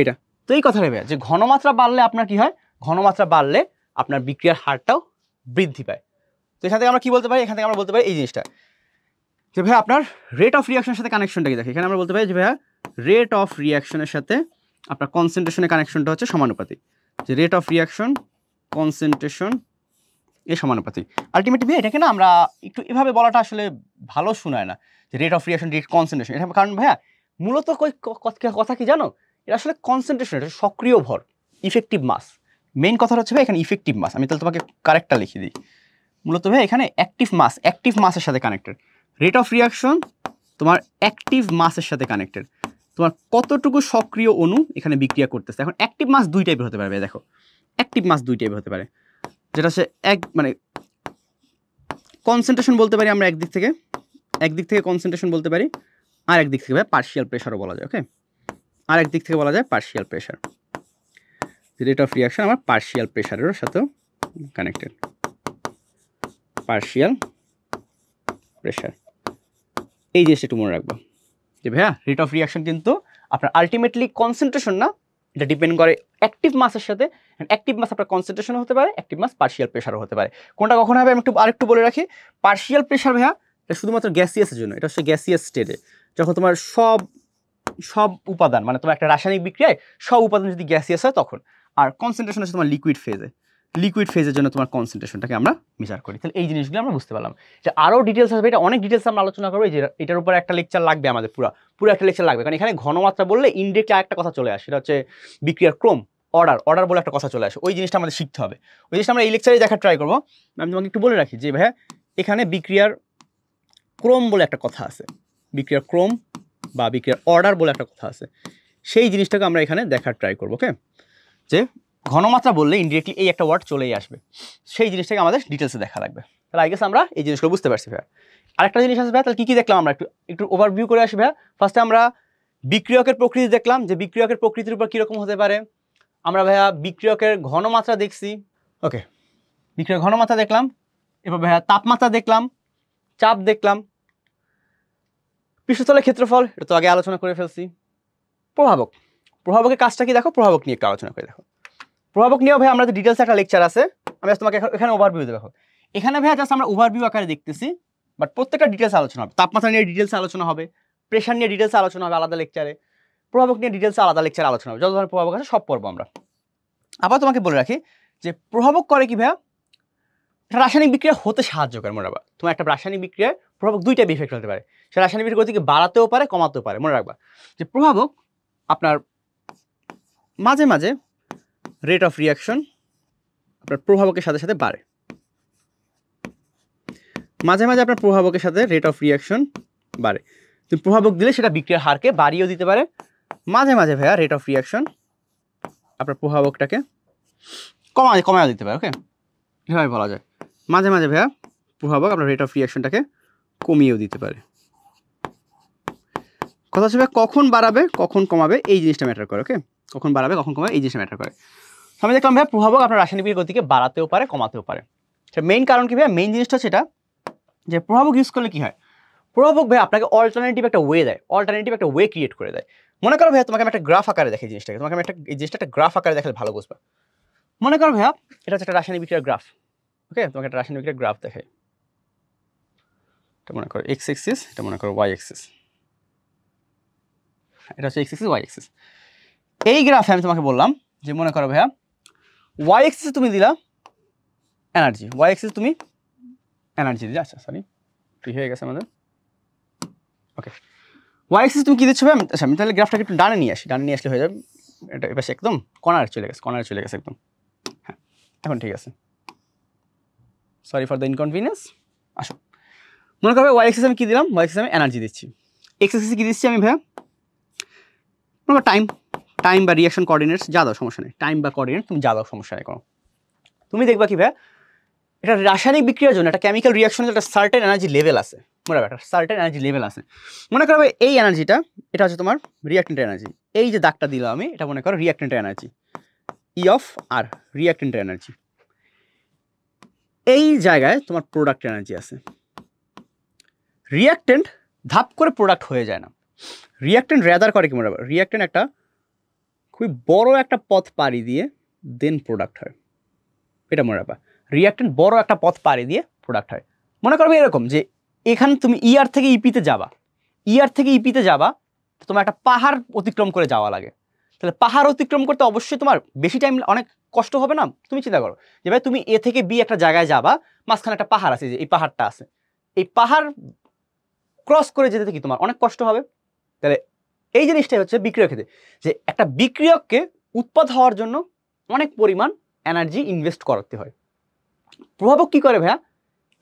এটা তো এই কথা ভেবে যে ঘনমাত্রা বাড়লে আপনার কি হয়, ঘনমাত্রা বাড়লে আপনার বিক্রিয়ার হারটাও বৃদ্ধি পায়। তো এখান থেকে আমরা কি বলতে পারি, এখান থেকে আমরা বলতে পারি এই জিনিসটা যে ভাই আপনার রেট অফ রিয়াকশনের সাথে কানেকশনটা কি দেখে, এখানে আমরা বলতে পারি যে ভাইয়া রেট অফ রিয়াকশনের সাথে আপনার কনসেন্ট্রেশনের কানেকশনটা হচ্ছে সমানুপাতিক, যে রেট অফ রিয়াকশন কনসেন্ট্রেশন এর সমানুপাতিক। আলটিমেটলি ভাই এটাকে না আমরা একটু এভাবে বলাটা আসলে ভালো শোনায় না, যে rate of reaction rate concentration, এটা কারণ ভাইয়া মূলত কথা কি জানো, এটা আসলে কনসেন্ট্রেশন, এটা সক্রিয় ভর, ইফেক্টিভ মাস। মেইন কথাটা হচ্ছে ভাই এখানে ইফেক্টিভ মাস। আমি তাহলে তোমাকে কারেক্টটা লিখে দিই, মূলত ভাই এখানে অ্যাক্টিভ মাসের সাথে কানেক্টেড। রেট অফ রিয়াকশন তোমার অ্যাক্টিভ মাসের সাথে কানেক্টেড, তোমার কতটুকু সক্রিয় অণু এখানে বিক্রিয়া করতেছে। এখন অ্যাক্টিভ মাস দুই টাইপের হতে পারে, দেখো অ্যাক্টিভ মাস দুই টাইপের হতে পারে, যেটা হচ্ছে মানে কনসেন্ট্রেশন বলতে পারি আমরা একদিক থেকে কনসেন্ট্রেশন বলতে পারি, আর একদিক থেকে ভাই পার্শিয়াল প্রেশারও বলা যায়। ওকে, আর একদিক থেকে বলা যায় partial pressure. Rate of reaction আমার পার্শিয়াল প্রেশারের সাথেও কানেক্টেড, পার্শিয়াল প্রেশার। এই জিনিসটা একটু মনে রাখবো যে ভাইয়া রেট অফ রিয়াকশন কিন্তু আপনার আলটিমেটলি কনসেন্ট্রেশন না, এটা ডিপেন্ড করে অ্যাক্টিভ মাসের সাথে। অ্যাক্টিভ মাস আপনার কনসেন্ট্রেশন হতে পারে, অ্যাক্টিভ মাস পার্শিয়াল প্রেশারও হতে পারে। কোনটা কখন হবে আমি আরেকটু বলে রাখি, পার্শিয়াল প্রেশার ভাইয়া এটা শুধুমাত্র গ্যাসিয়াসের জন্য, এটা হচ্ছে গ্যাসিয়াস স্টেটে, যখন তোমার সব উপাদান মানে তোমার একটা রাসায়নিক বিক্রিয়ায় সব উপাদান যদি গ্যাসিয়াস হয় তখন। আর কনসেন্ট্রেশন হচ্ছে তোমার লিকুইড ফেজের জন্য তোমার কনসেন্ট্রেশনটাকে আমরা মেজার করি। তাহলে এই জিনিসগুলো আমরা বুঝতে পারলাম যে আরও ডিটেলস আসবে, এটা অনেক ডিটেলস আমরা আলোচনা করবো, যে এটার উপর একটা লেকচার লাগবে আমাদের, পুরো একটা লেকচার লাগবে, কারণ এখানে ঘনমাত্রা বললে ইনডিরেক্টলি আরেকটা কথা চলে আসে, সেটা হচ্ছে বিক্রিয়ার ক্রম, অর্ডার বলে একটা কথা চলে আসে, ওই জিনিসটা আমাদের শিখতে হবে। ওই জিনিসটা আমরা এই লেকচারে দেখার ট্রাই করবো। আমি তোমাকে একটু বলে রাখি যে ভাইয়া এখানে বিক্রিয়ার ক্রম বলে একটা কথা আছে, বিক্রিয়ার ক্রম বা বিক্রিয়ার অর্ডার বলে একটা কথা আছে, সেই জিনিসটাকে আমরা এখানে দেখার ট্রাই করবো। ওকে, যে ঘনমাত্রা বললে ইনডিরেক্টলি এই একটা ওয়ার্ড চলেই আসবে, সেই জিনিসটাকে আমাদের ডিটেলসে দেখা লাগবে। তাহলে আই গেস আমরা এই জিনিসগুলো বুঝতে পারছি ভাইয়া। আরেকটা জিনিস আছে ভাইয়া, তাহলে কী দেখলাম আমরা একটু ওভারভিউ করে আসি ভাইয়া। ফার্স্টে আমরা বিক্রিয়কের প্রকৃতি দেখলাম, যে বিক্রিয়কের প্রকৃতির উপর কীরকম হতে পারে। আমরা ভাইয়া বিক্রিয়কের ঘনমাত্রা দেখছি, ওকে, বিক্রিয়কের ঘনমাত্রা দেখলাম। এবার ভাইয়া তাপমাত্রা দেখলাম, চাপ দেখলাম, পৃষ্ঠতলের ক্ষেত্রফল এটা তো আগে আলোচনা করে ফেলছি। প্রভাবক, প্রভাবকের কাজটা কি দেখো, প্রভাবক নিয়ে একটু আলোচনা করে দেখো। প্রভাবক নিয়েও ভাই আমাদের ডিটেলস একটা লেকচার আছে, আমি তোমাকে এখানে ওভারভিউ দেখো। এখানে ভাইয়া জাস্ট আমরা ওভারভিউ আকারে দেখতেছি, বাট প্রত্যেকটা ডিটেলস আলোচনা হবে। তাপমাত্রা নিয়ে ডিটেলস আলোচনা হবে, প্রেশার নিয়ে ডিটেলস আলোচনা হবে আলাদা লেকচারে, প্রভাবক নিয়ে ডিটেলস আলাদা লেকচারে আলোচনা হবে। যত ধরনের প্রভাবক আছে সব পড়বো আমরা। আবার তোমাকে বলে রাখি যে প্রভাবক করে কি ভাইয়া, রাসায়নিক বিক্রিয়া হতে সাহায্য করে। মনে রাখবা তোমার একটা রাসায়নিক বিক্রিয়ায় প্রভাবক দুইটা ইফেক্ট হতে পারে, সে রাসায়নিক বিক্রিয়া গতিকে বাড়াতেও পারে কমাতেও পারে। মনে রাখবা যে প্রভাবক আপনার মাঝে মাঝে রেট অফ রিয়াকশন আপনার প্রভাবকের সাথে সাথে বাড়ে, মাঝে মাঝে আপনার প্রভাবকের সাথে রেট অফ রিয়াকশন বাড়ে। তুমি প্রভাবক দিলে সেটা বিক্রিয়ার হারকে বাড়িয়েও দিতে পারে, মাঝে মাঝে ভাইয়া রেট অফ রিয়াকশন আপনার প্রভাবকটাকে কমায় দিতে পারে। ওকে, এভাবে বলা যায়। মাঝে মাঝে ভাইয়া প্রভাবক আপনার রেট অফ রিয়াকশনটাকে কমিয়েও দিতে পারে। কথা হচ্ছে ভাইয়া কখন বাড়াবে কখন কমাবে এই জিনিসটা ম্যাটার করে। ওকে, কখন বাড়াবে কখন কমাবে এই জিনিসটা ম্যাটার করে। আমি দেখলাম ভাইয়া প্রভাবক আপনার রাসায়নিক বিক্রিয়ার গতিকে বাড়াতেও পারে কমাতেও পারে। সেটা মেইন কারণ কি ভাইয়া, মেইন জিনিসটা সেটা যে প্রভাবক ইউজ করলে কি হয়, প্রভাবক ভাই আপনাকে অল্টারনেটিভ একটা ওয়ে দেয়, অল্টারনেটিভ একটা ওয়ে ক্রিয়েট করে দেয়। মনে করো ভাইয়া তোমাকে আমি একটা গ্রাফ আকারে দেখি জিনিসটাকে, তোমাকে আমি এই জিনিসটা একটা গ্রাফ আকারে দেখালে ভালো বুঝবা। মনে করো ভাইয়া এটা হচ্ছে একটা রাসায়নিক বিক্রিয়ার গ্রাফ। ওকে, তোমাকে একটা রাসায়নিক বিক্রিয়ার গ্রাফ দেখাই। এটা মনে করো এক্স এক্সিস, এটা মনে করো ওয়াই এক্সিস, এটা হচ্ছে এক্স এক্সিস ওয়াই এক্সিস। এই গ্রাফে আমি তোমাকে বললাম যে মনে করো ভাইয়া ওয়াই এক্সিসে তুমি দিলা এনার্জি, ওয়াই এক্সিস তুমি এনার্জি দিলে। আচ্ছা সরি, ঠিক হয়ে গেছে আমাদের। ওকে, ওয়াই এক্সিস তুমি কি দিচ্ছ ভাই? আচ্ছা আমি তাহলে গ্রাফটাকে একটু ডানে নিয়ে আসি, ডানে নিয়ে আসলে হয়ে যাবে। এটা এবার একদম কর্নারে চলে গেছে একদম। হ্যাঁ এখন ঠিক আছে, সরি ফর দ্য ইনকনভিনিয়েন্স। আসো মনে করো ওয়াই এক্সিস আমি কী দিলাম, ওয়াই এক্সিস আমি এনার্জি দিচ্ছি। এক্স এক্সিস কী দিচ্ছি আমি ভাইয়া, মনে করো টাইম বা রিয়াকশন কোঅর্ডিনেটস যা দাও সমস্যা নেই, টাইম বা কোঅর্ডিনেট তুমি যা দাও সমস্যা নেই কোনো। তুমি দেখবা কি ভাইয়া এটা রাসায়নিক বিক্রিয়ার জন্য একটা কেমিক্যাল রিয়াকশনের একটা সার্টেন এনার্জি লেভেল আছে। মনে রাখবে একটা সার্টেন এনার্জি লেভেল আছে। মনে করো এই এনার্জিটা এটা হচ্ছে তোমার রিয়াক্টেন্ট এনার্জি, এই যে দাগটা দিলাম আমি এটা মনে করো reactant energy, E of R reactant energy. এই জায়গায় তোমার প্রোডাক্ট এনার্জি আছে। রিয়াক্টেন্ট ধাপ করে প্রোডাক্ট হয়ে যায় না, রিয়াক্টেন্ট রেদার করে কি মনে রাখবে, রিয়াক্টেন্ট একটা খুবই বড় একটা পথ পাড়ি দিয়ে দেন প্রোডাক্ট হয়। এটা মনে রাখবা, রিয়াক্টেন্ট বড় একটা পথ পাড়ি দিয়ে প্রোডাক্ট হয়। মনে করবে এরকম যে এখানে তুমি ইআর থেকে ইপিতে যাবা, ইআর থেকে ইপিতে যাবা তোমার একটা পাহাড় অতিক্রম করে যাওয়া লাগে। তাহলে পাহাড় অতিক্রম করতে অবশ্যই তোমার বেশি টাইম, অনেক কষ্ট হবে না? তুমি চিন্তা করো যে ভাই তুমি এ থেকে বি একটা জায়গায় যাবা, মাঝখানে একটা পাহাড় আছে, যে এই পাহাড়টা আছে, এই পাহাড় ক্রস করে যেতে থেকে তোমার অনেক কষ্ট হবে। তাহলে এই জিনিসটাই হচ্ছে বিক্রিয়ক ক্ষেত্রে, যে একটা বিক্রিয়ককে উৎপাদ হওয়ার জন্য অনেক পরিমাণ এনার্জি ইনভেস্ট করতে হয়। প্রভাবক কি করে ভাইয়া,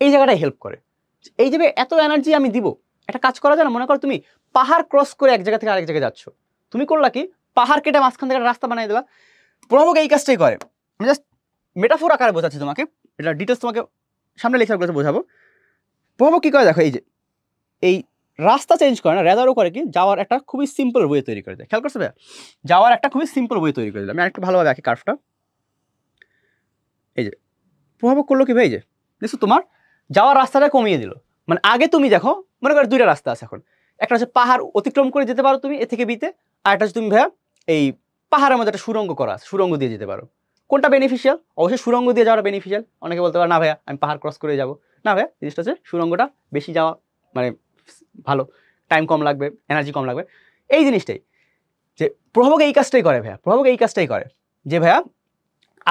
এই জায়গাটায় হেল্প করে। এই যে এত এনার্জি আমি দিব, একটা কাজ করা যায় না? মনে করো তুমি পাহাড় ক্রস করে এক জায়গা থেকে আরেক জায়গায় যাচ্ছ, তুমি করলা কি পাহাড় কেটে মাঝখান থেকে রাস্তা বানিয়ে দেবা। প্রভাবক এই কাজটাই করে। আমি জাস্ট মেটাফোর আকারে বোঝাচ্ছি তোমাকে, এটা ডিটেলস তোমাকে সামনে লেখাগুলোতে বোঝাবো। প্রভাবক কি করে দেখো, এই যে এই রাস্তা চেঞ্জ করে না, রেদারও করে কি যাওয়ার একটা খুবই সিম্পল ওয়ে তৈরি করে দেয়। খেয়াল করছে ভাইয়া, যাওয়ার একটা খুবই সিম্পল ওয়ে তৈরি করে দিলাম। আমি আরেকটু ভালোভাবে আঁকি কার্ভটা। এই যে প্রভাবক করলো কি ভাই, এই যে দেখছো তোমার যাওয়ার রাস্তাটা কমিয়ে দিল। মানে আগে তুমি দেখো মনে করো দুইটা রাস্তা আছে এখন, একটা হচ্ছে পাহাড় অতিক্রম করে যেতে পারো তুমি এ থেকে বিতে, আর একটা হচ্ছে তুমি ভাইয়া এই পাহাড়ের মধ্যে একটা সুড়ঙ্গ করা আছে, সুড়ঙ্গ দিয়ে যেতে পারো। কোনটা বেনিফিশিয়াল? অবশ্যই সুড়ঙ্গ দিয়ে যাওয়াটা বেনিফিশিয়াল। অনেকে বলতে পারে না ভাইয়া আমি পাহাড় ক্রস করে যাবো, না ভাইয়া জিনিসটা হচ্ছে সুড়ঙ্গটা বেশি যাওয়া মানে ভালো, টাইম কম লাগবে, এনার্জি কম লাগবে। এই জিনিসটাই যে প্রভাবক এই কাজটাই করে ভাইয়া, প্রভাবক এই কাজটাই করে যে ভাইয়া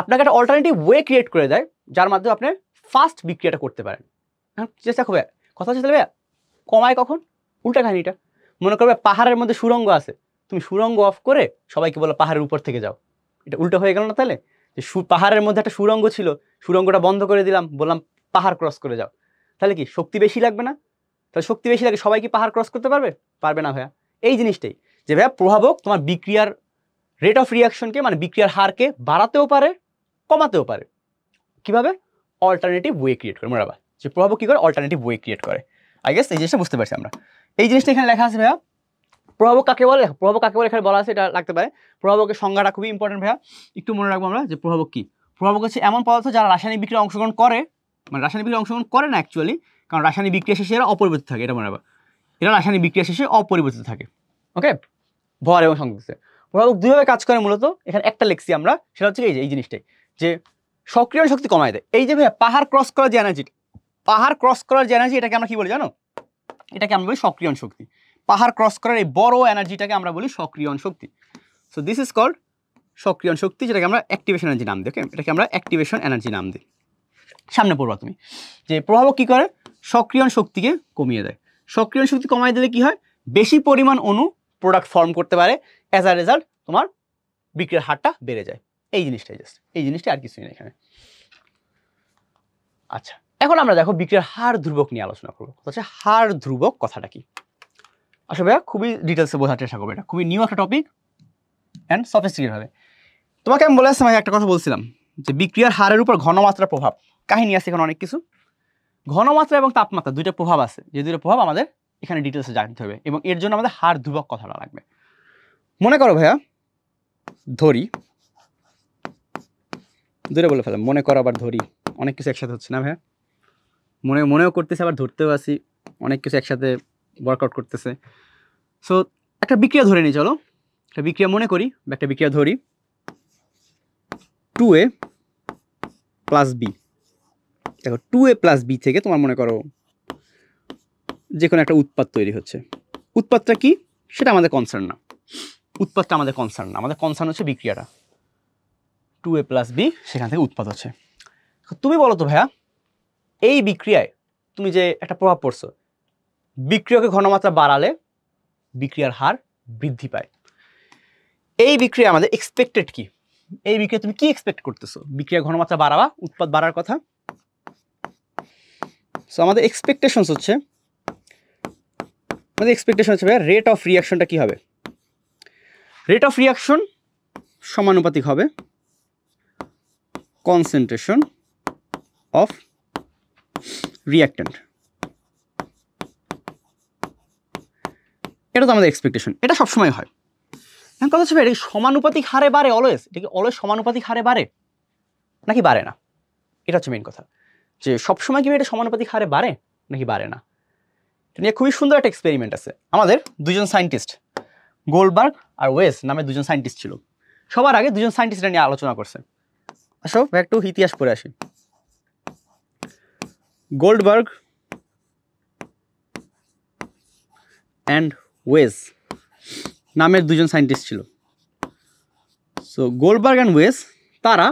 আপনাকে একটা অল্টারনেটিভ ওয়ে ক্রিয়েট করে দেয় যার মাধ্যমে আপনি ফাস্ট বিক্রিয়াটা করতে পারেন। চেষ্টা করবে, কথা হচ্ছে ভাইয়া কমায় কখন, উল্টা কাহিনীটা। মনে করবে পাহাড়ের মধ্যে সুড়ঙ্গ আছে, তুমি সুড়ঙ্গ অফ করে সবাইকে বলো পাহাড়ের উপর থেকে যাও, এটা উল্টো হয়ে গেল না? তাহলে যে পাহাড়ের মধ্যে একটা সুড়ঙ্গ ছিল, সুড়ঙ্গটা বন্ধ করে দিলাম, বললাম পাহাড় ক্রস করে যাও, তাহলে কি শক্তি বেশি লাগবে না? তাহলে শক্তি বেশি লাগে, সবাই কি পাহাড় ক্রস করতে পারবে? পারবে না ভাইয়া। এই জিনিসটাই যে ভাইয়া প্রভাবক তোমার বিক্রিয়ার রেট অফ রিয়াকশনকে মানে বিক্রিয়ার হারকে বাড়াতেও পারে কমাতেও পারে। কিভাবে? অল্টারনেটিভ ওয়ে ক্রিয়েট করে। মনে রাখবা যে প্রভাবক কী করে? অল্টারনেটিভ ওয়ে ক্রিয়েট করে। আই গেস এই জিনিসটা বুঝতে পারছি আমরা। এই জিনিসটা এখানে লেখা আছে ভাইয়া। প্রভাবক কাকে বলে? প্রভাবক কাকে বলে এখানে বলা আছে, এটা লাগতে পারে। প্রভাবকের সংজ্ঞাটা খুবই ইম্পর্টেন্ট ভাইয়া, একটু মনে রাখবো আমরা যে প্রভাবক কি। প্রভাবক হচ্ছে এমন পদার্থ যারা রাসায়নিক বিক্রিয়ায় অংশগ্রহণ করে, মানে রাসায়নিক বিক্রিয়ায় অংশগ্রহণ করে না অ্যাকচুয়ালি, কারণ রাসায়নিক বিক্রিয়া শেষে এরা অপরিবর্তিত থাকে, এটা মনে রাখবা। এরা রাসায়নিক বিক্রিয়া শেষে অপরিবর্তিত থাকে। ওকে, ভর এবং সংযুক্ত। প্রভাবক দুইভাবে কাজ করে মূলত, এখানে একটা লিখছি আমরা, সেটা হচ্ছে এই জিনিসটাই যে সক্রিয়ণ শক্তি কমায় দেয়। এই যে ভাইয়া পাহাড় ক্রস করার যে এনার্জি, পাহাড় ক্রস করার যে এনার্জি, এটাকে আমরা কি বলি জানো? এটাকে আমরা বলি সক্রিয়ণ শক্তি। পাহাড় ক্রস করার এই বড় এনার্জিটাকে আমরা বলি সক্রিয়ণ শক্তি। সো দিস ইজ কল্ড সক্রিয়ণ শক্তি, যেটাকে আমরা অ্যাক্টিভেশন এনার্জি নাম দিই। ওকে, এটাকে আমরা অ্যাক্টিভেশন এনার্জি নাম দিই। সামনে পড়বা তুমি যে প্রভাবক কী করে? সক্রিয়ণ শক্তিকে কমিয়ে দেয়। সক্রিয়ণ শক্তি কমাই দিলে কি হয়? বেশি পরিমাণ অণু প্রোডাক্ট ফর্ম করতে পারে, অ্যাজ আ রেজাল্ট তোমার বিক্রিয়ার হারটা বেড়ে যায়। এই জিনিসটাই জাস্ট, এই জিনিসটা আর কিছুই না এখানে। আচ্ছা, এখন আমরা দেখো বিক্রিয়ার হার ধ্রুবক নিয়ে আলোচনা করবো। হচ্ছে হার ধ্রুবক কথাটা কি? আসলে ভাইয়া খুবই ডিটেলসে বোঝার চেষ্টা করবো, এটা খুবই নিউ একটা টপিক অ্যান্ড সফিস্টিকেটেড হবে। তোমাকে আমি বলে আসছি, আমি একটা কথা বলছিলাম যে বিক্রিয়ার হারের উপর ঘনমাত্রার প্রভাব, কাহিনী আছে এখানে অনেক কিছু। ঘনমাত্রা এবং তাপমাত্রা দুইটা প্রভাব আছে, যে দুইটা প্রভাব আমাদের এখানে ডিটেলসে জানতে হবে, এবং এর জন্য আমাদের হার ধ্রুবক কথাটা লাগবে। মনে করো ভাইয়া, ধরি, দূরে বলে ফেলাম, মনে করো আবার ধরি, অনেক কিছু একসাথে হচ্ছে না ভাইয়া, মনেও করতেছে আবার ধরতেও আসি, অনেক কিছু একসাথে ওয়ার্কআউট করতেছে। সো একটা বিক্রিয়া ধরে নিই, চলো একটা বিক্রিয়া মনে করি, বা একটা বিক্রিয়া ধরি 2A প্লাস বি। দেখো 2A প্লাস বি থেকে তোমার মনে করো যে কোনো একটা উৎপাদ তৈরি হচ্ছে। উৎপাদটা কি সেটা আমাদের কনসার্ন না, উৎপাদটা আমাদের কনসার্ন না, আমাদের কনসার্ন হচ্ছে বিক্রিয়াটা। 2A প্লাস বি, সেখান থেকে উৎপাদ হচ্ছে। তুমি বলো তো ভাইয়া, এই বিক্রিয়ায় তুমি যে একটা প্রভাব পড়ছো, বিক্রিয়কে ঘনমাত্রা বাড়ালে বিক্রিয়ার হার বৃদ্ধি পায়। এই বিক্রিয়া আমাদের এক্সপেক্টেড কি? এই বিক্রিয়া তুমি কি এক্সপেক্ট করতেছো? বিক্রিয়া ঘনমাত্রা বাড়াবা, উৎপাদ বাড়ার কথা। সো আমাদের এক্সপেকটেশনস হচ্ছে, ভাইয়া রেট অফ রিয়াকশনটা কি হবে? রেট অফ রিয়াকশন সমানুপাতিক হবে কনসেন্ট্রেশন অফ রিয়াক্ট্যান্ট। এটা তো আমাদের এক্সপেকটেশন, এটা সবসময় হয়। এখন কথা হচ্ছে এটা কি সমানুপাতিক হারে বাড়ে অলওয়েজ? এটা কি অলওয়েজ সমানুপাতিক হারে বাড়ে নাকি বাড়ে না? এটা হচ্ছে মেইন কথা, যে সবসময় কি এটা সমানুপাতিক হারে বাড়ে নাকি বাড়ে না। এটা নিয়ে খুবই সুন্দর একটা এক্সপেরিমেন্ট আছে। আমাদের দুজন সায়েন্টিস্ট, গোল্ডবার্গ আর ওয়েস নামে দুজন সায়েন্টিস্ট ছিল। সবার আগে দুজন সায়েন্টিস্ট এটা নিয়ে আলোচনা করছে। আসো একটু ইতিহাস পড়ে আসি। গোল্ডবার্গ অ্যান্ড ওয়েস নামের দুজন সায়েন্টিস্ট ছিল। সো গোল্ডবার্গ অ্যান্ড ওয়েস তারা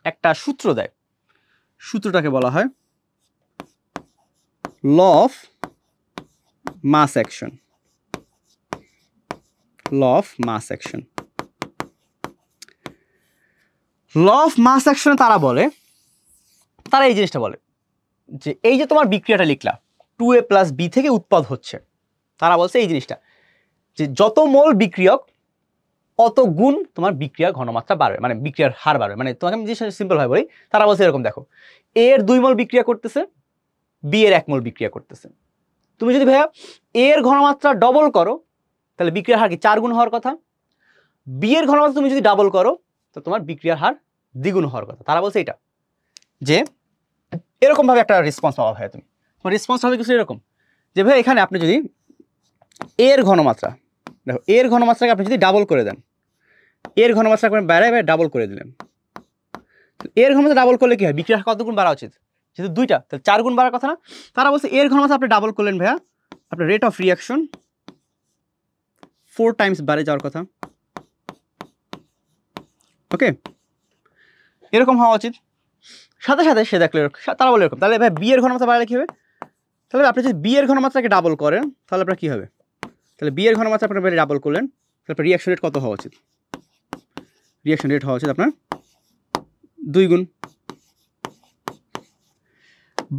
একটা সূত্র দেয়, সূত্রটাকে বলা হয় law of mass action. Law of mass action, law of mass অ্যাকশনে তারা বলে, তারা এই জিনিসটা বলে যে এই যে তোমার বিক্রিয়াটা লিখলা 2A প্লাস বি থেকে উৎপাদ হচ্ছে, তারা বলছে এই জিনিসটা যে যত মোল বিক্রিয়ক অত গুণ তোমার বিক্রিয়ার ঘনমাত্রা বাড়বে, মানে বিক্রিয়ার হার বাড়বে। মানে তোমাকে আমি জিনিসটা সিম্পল ভাবে বলি, তারা বলছে এরকম, দেখো এ এর 2 মোল বিক্রিয়া করতেছে, বি এর 1 মোল বিক্রিয়া করতেছে। তুমি যদি ভাইয়া এ এর ঘনমাত্রা ডবল করো, তাহলে বিক্রিয়ার হার কি 4 গুণ হওয়ার কথা। বি এর ঘনমাত্রা তুমি যদি ডাবল করো, তো তোমার বিক্রিয়ার হার দ্বিগুণ হওয়ার কথা। তারা বলছে এটা যে এরকম ভাবে একটা রেসপন্স পাওয়া ভাইয়া, তুমি তোমার রেসপন্স হবে কিছু এরকম যে ভাই এখানে আপনি যদি এর ঘনমাত্রা, দেখো এর ঘনমাত্রাকে আপনি যদি ডাবল করে দেন, এর ঘনমাত্রা আপনি বাড়ায় ডাবল করে দিলেন, এর ঘনমাত্রা ডাবল করলে কি হয়? বিক্রিয়ার কত গুণ বাড়া উচিত? যেহেতু 2টা, তাহলে 4 গুণ বাড়ার কথা না। তারা বলছে এর ঘনমাত্রা আপনি ডাবল করলেন ভাইয়া, আপনার রেট অফ রিয়াকশন 4 টাইমস বাড়ে যাওয়ার কথা। ওকে, এরকম হওয়া উচিত। সাথে সাথে সে দেখলো তারা বলে এরকম, তাহলে ভাই বি এর ঘনমাত্রা বাড়ালে কি হবে? তাহলে আপনি যদি বি এর ঘনমাত্রাকে ডাবল করেন, তাহলে আপনার কি হবে? তাহলে বি এর ঘনমাত্রা আপনার ডাবল করলেন, তারপর রিয়াকশন রেট কত হওয়া উচিত? রিয়াকশন রেট হওয়া উচিত আপনার 2 গুণ।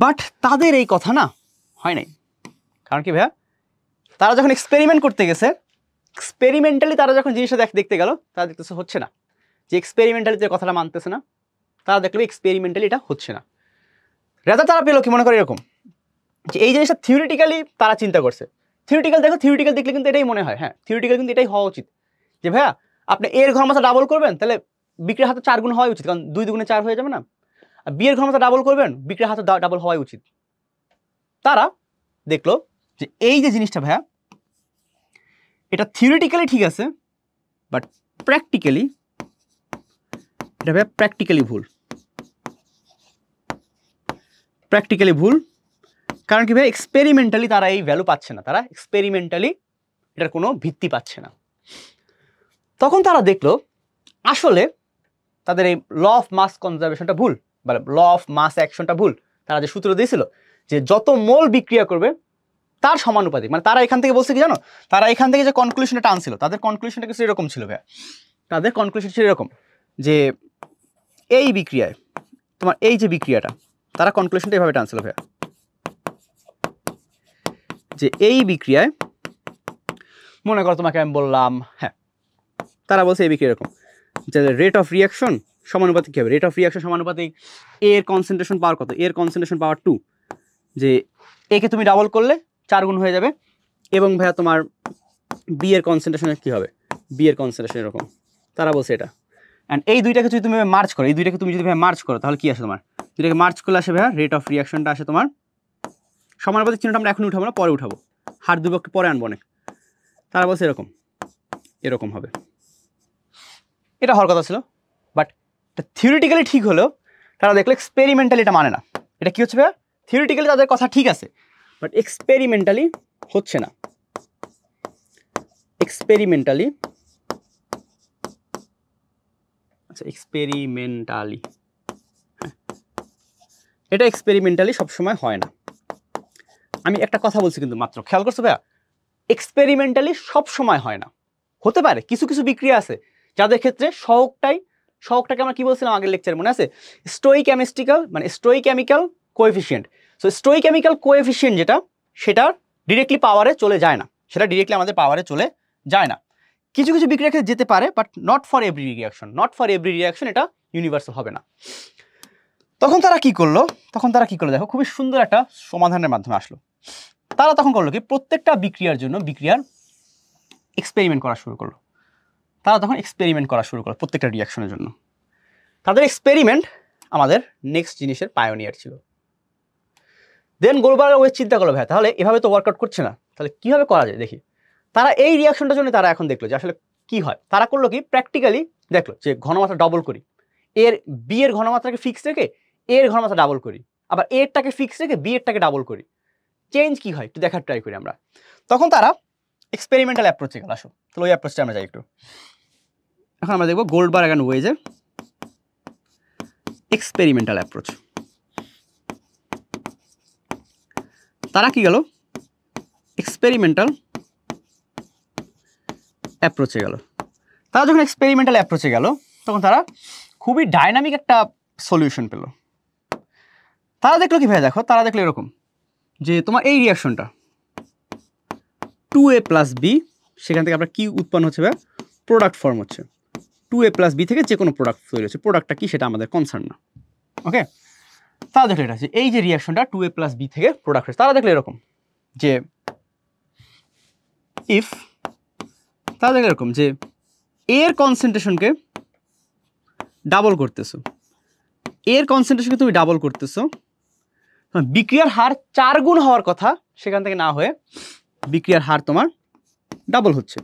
বাট তাদের এই কথা না হয় নাই। কারণ কি ভাইয়া, তারা যখন এক্সপেরিমেন্ট করতে গেছে, এক্সপেরিমেন্টালি তারা যখন জিনিসটা দেখতে গেল, তারা দেখতেছে হচ্ছে না, যে এক্সপেরিমেন্টালি যে কথাটা মানতেছে না, তারা দেখলো এক্সপেরিমেন্টালি এটা হচ্ছে না। রেজাল্ট তারা পেলো কি, মনে করে এরকম যে এই জিনিসটা থিওরিটিক্যালি তারা চিন্তা করছে। থিওরিটিক্যাল দেখো, থিওরিটিক্যাল দেখলে কিন্তু এটাই মনে হয়, হ্যাঁ থিওরিটিক্যাল কিন্তু এটাই হওয়া উচিত যে ভাইয়া আপনি এর ঘনমাত্রা ডাবল করবেন, তাহলে বিক্রিয়ার হাতে 4 গুণ হওয়া উচিত, কারণ 2 দুগুণে 4 হয়ে যাবে না। আর বি এর ঘনমাত্রা ডাবল করবেন, বিক্রিয়ার হাতে ডাবল হওয়াই উচিত। তারা দেখলো যে এই যে জিনিসটা ভাইয়া, এটা থিওরিটিক্যালি ঠিক আছে, বাট প্র্যাকটিক্যালি এটা ভাইয়া প্র্যাকটিক্যালি ভুল। প্র্যাকটিক্যালি ভুল কারণ কি ভাই, এক্সপেরিমেন্টালি তারা এই ভ্যালু পাচ্ছে না, তারা এক্সপেরিমেন্টালি এটার কোনো ভিত্তি পাচ্ছে না। তখন তারা দেখলো আসলে তাদের এই ল অফ মাস কনজারভেশনটা ভুল, মানে ল অফ মাস অ্যাকশনটা ভুল। তারা যে সূত্র দিয়েছিল যে যত মোল বিক্রিয়া করবে তার সমানুপাতিক, মানে তারা এখান থেকে বলছে কি জানো, তারা এখান থেকে যে কনক্লুশনটা টানছিল, তাদের কনক্লুশনটা কিছু এরকম ছিল ভাইয়া। তাদের কনক্লুশন ছিল এরকম যে এই বিক্রিয়ায় তোমার এই যে বিক্রিয়াটা, তারা কনক্লুশনটা এভাবে টানছিল ভাইয়া, যে এই বিক্রিয়ায় মনে করো তোমাকে আমি বললাম, হ্যাঁ তারা বলছে এই বিক্রিয়া এরকম যে রেট অফ রিয়াকশন সমানুপাতিক কী হবে, রেট অফ রিয়াকশন সমানুপাতিক এর কনসেন্ট্রেশন পাওয়ার কত, এর কনসেন্ট্রেশন পাওয়ার 2, যে একে তুমি ডাবল করলে 4 গুণ হয়ে যাবে, এবং ভাইয়া তোমার বি এর কনসেন্ট্রেশন কী হবে, বি এর কনসেন্ট্রেশন এরকম। তারা বলছে এটা, অ্যান্ড এই দুইটাকে যদি তুমি মার্চ করো, এই দুইটাকে তুমি যদি ভাই মার্চ করো, তাহলে কী আসে তোমার, দুইটাকে মার্চ করলে আসে ভাইয়া রেট অফ রিয়াকশনটা আসে তোমার, সমানুপাতিক চিহ্নটা আমরা এখন উঠাবো না, পরে উঠাবো, হার দুপক্ষে পরে আনবো অনেক। তারা বলছে এরকম, এরকম হবে। এটা হওয়ার কথা ছিল, বাট এটা থিওরিটিক্যালি ঠিক হলেও তারা দেখলো এক্সপেরিমেন্টালি এটা মানে না। এটা কি হচ্ছে ভাইয়া, থিওরিটিক্যালি তাদের কথা ঠিক আছে, বাট এক্সপেরিমেন্টালি হচ্ছে না। এক্সপেরিমেন্টালি, আচ্ছা এক্সপেরিমেন্টালি, এটা এক্সপেরিমেন্টালি সবসময় হয় না। আমি একটা কথা বলছি কিন্তু মাত্র, খেয়াল করছো ভাইয়া, এক্সপেরিমেন্টালি সবসময় হয় না। হতে পারে কিছু কিছু বিক্রিয়া আছে যাদের ক্ষেত্রে সহগটাকে আমরা কি বলছিলাম আগের লেকচারে মনে আছে, স্টোইকেমিস্টিক্যাল মানে স্টোইকেমিক্যাল কোএফিসিয়েন্ট। সো স্টোইকেমিক্যাল কোএফিসিয়েন্ট যেটা, সেটা ডিরেক্টলি পাওয়ারে চলে যায় না, সেটা ডিরেক্টলি আমাদের পাওয়ারে চলে যায় না। কিছু কিছু বিক্রিয়া ক্ষেত্রে যেতে পারে, but not for every reaction, not for every reaction এটা ইউনিভার্সাল হবে না। তখন তারা কি করলো, দেখো খুবই সুন্দর একটা সমাধানের মাধ্যমে আসলো। তারা তখন করলো কি, প্রত্যেকটা বিক্রিয়ার জন্য বিক্রিয়ার এক্সপেরিমেন্ট করা শুরু করলো। তারা তখন এক্সপেরিমেন্ট করা শুরু করলো প্রত্যেকটা রিয়াকশনের জন্য। তাদের এক্সপেরিমেন্ট আমাদের নেক্সট জিনিসের পায়োনিয়ার ছিল। দেন গোলবার ওই চিন্তা করলো ভাই তাহলে এভাবে তো ওয়ার্কআউট করছে না, তাহলে কীভাবে করা যায় দেখি। তারা এই রিয়াকশনটার জন্য তারা এখন দেখলো যে আসলে কি হয়। তারা করলো কি, প্র্যাকটিক্যালি দেখলো যে ঘনমাত্রা ডবল করি, এর বি এর ঘনমাত্রাকে ফিক্স রেখে এর ঘনমাত্রা ডাবল করি, আবার এরটাকে ফিক্স রেখে বি এরটাকে ডাবল করি, চেঞ্জ কি হয় একটু দেখার ট্রাই করি আমরা। তখন তারা এক্সপেরিমেন্টাল অ্যাপ্রোচে গেল। আসো তাহলে ওই অ্যাপ্রোচটা আমরা যাই একটু। এখন আমরা দেখবো গোল্ডবার্গ অ্যান্ড ওয়েজের এক্সপেরিমেন্টাল অ্যাপ্রোচ। তারা কি গেল, এক্সপেরিমেন্টাল অ্যাপ্রোচে গেল। তারা যখন এক্সপেরিমেন্টাল অ্যাপ্রোচে গেল তখন তারা খুবই ডাইনামিক একটা সলিউশন পেল। তারা দেখলো কি ভাই, দেখো তারা দেখলো এরকম যে তোমার এই রিয়াকশনটা 2a + b, সেখান থেকে আমরা কি উৎপন্ন হচ্ছে ভাই, প্রোডাক্ট ফর্ম হচ্ছে। 2a + b থেকে যে কোনো প্রোডাক্ট তৈরি হচ্ছে, প্রোডাক্টটা কি সেটা আমাদের কনসার্ন না। ওকে, তারা দেখলো এটা যে এই যে রিয়াকশনটা 2a + b থেকে প্রোডাক্ট হচ্ছে। তারা দেখলো এরকম যে ইফ, তারা দেখলো এরকম যে এর কনসেন্ট্রেশনকে ডাবল করতেছো, এর কনসেন্ট্রেশনকে তুমি ডাবল করতেছো, বিক্রিয়ার হার 4 গুণ হওয়ার কথা সেখান থেকে না হয়ে বিক্রিয়ার হার তোমার ডাবল হচ্ছে।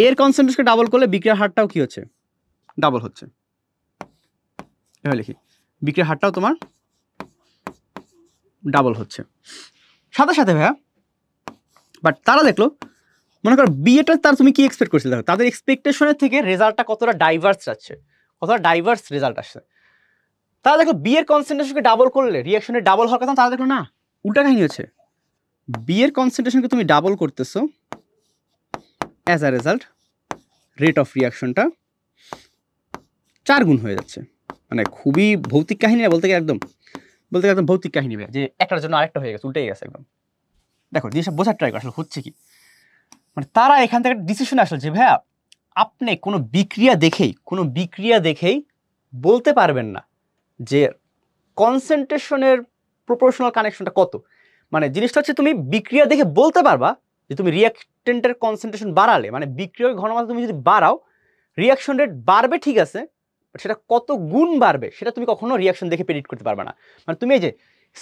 এর কনসেন্ট্রেশনকে ডাবল করলে বিক্রিয়ার হারটাও কি হচ্ছে, ডাবল হচ্ছে। এভাবে লিখি, বিক্রিয়ার হারটাও তোমার ডাবল হচ্ছে সাথে সাথে ভাইয়া। বাট তারা দেখলো, মনে করো বিয়েটা তার তুমি কি এক্সপেক্ট করছিলে, দেখো তাদের এক্সপেকটেশনের থেকে রেজাল্টটা কতটা ডাইভার্স যাচ্ছে, কতটা ডাইভার্স রেজাল্ট আসছে। তারা দেখলো বি এর কনসেন্ট্রেশনকে ডাবল করলে রিয়াকশনের ডাবল হওয়ার কথা, তারা দেখলো না, উল্টা কাহিনী হচ্ছে। বি এর কনসেন্ট্রেশনকে তুমি ডাবল করতেছো, as a result rate of রিয়াকশনটা 4 গুণ হয়ে যাচ্ছে। মানে খুবই ভৌতিক কাহিনী, বলতে গেলে একদম ভৌতিক কাহিনী, যে একটার জন্য আরেকটা হয়ে গেছে, উল্টে গেছে একদম। দেখো জিনিসটা বোঝার ট্রাই করো আসলে হচ্ছে কি। মানে তারা এখান থেকে ডিসিশন আসলো যে ভাইয়া আপনি কোনো বিক্রিয়া দেখেই বলতে পারবেন না যে কনসেন্ট্রেশনের প্রপোর্শনাল কানেকশনটা কত। মানে জিনিসটা হচ্ছে তুমি বিক্রিয়া দেখে বলতে পারবা যে তুমি রিয়াক্টেন্টের কনসেন্ট্রেশন বাড়ালে, মানে বিক্রিয়ক ঘনমাত্রা তুমি যদি বাড়াও রিয়াকশন রেট বাড়বে ঠিক আছে, বাট সেটা কত গুণ বাড়বে সেটা তুমি কখনো রিয়াকশন দেখে প্রেডিক্ট করতে পারবে না। মানে তুমি এই যে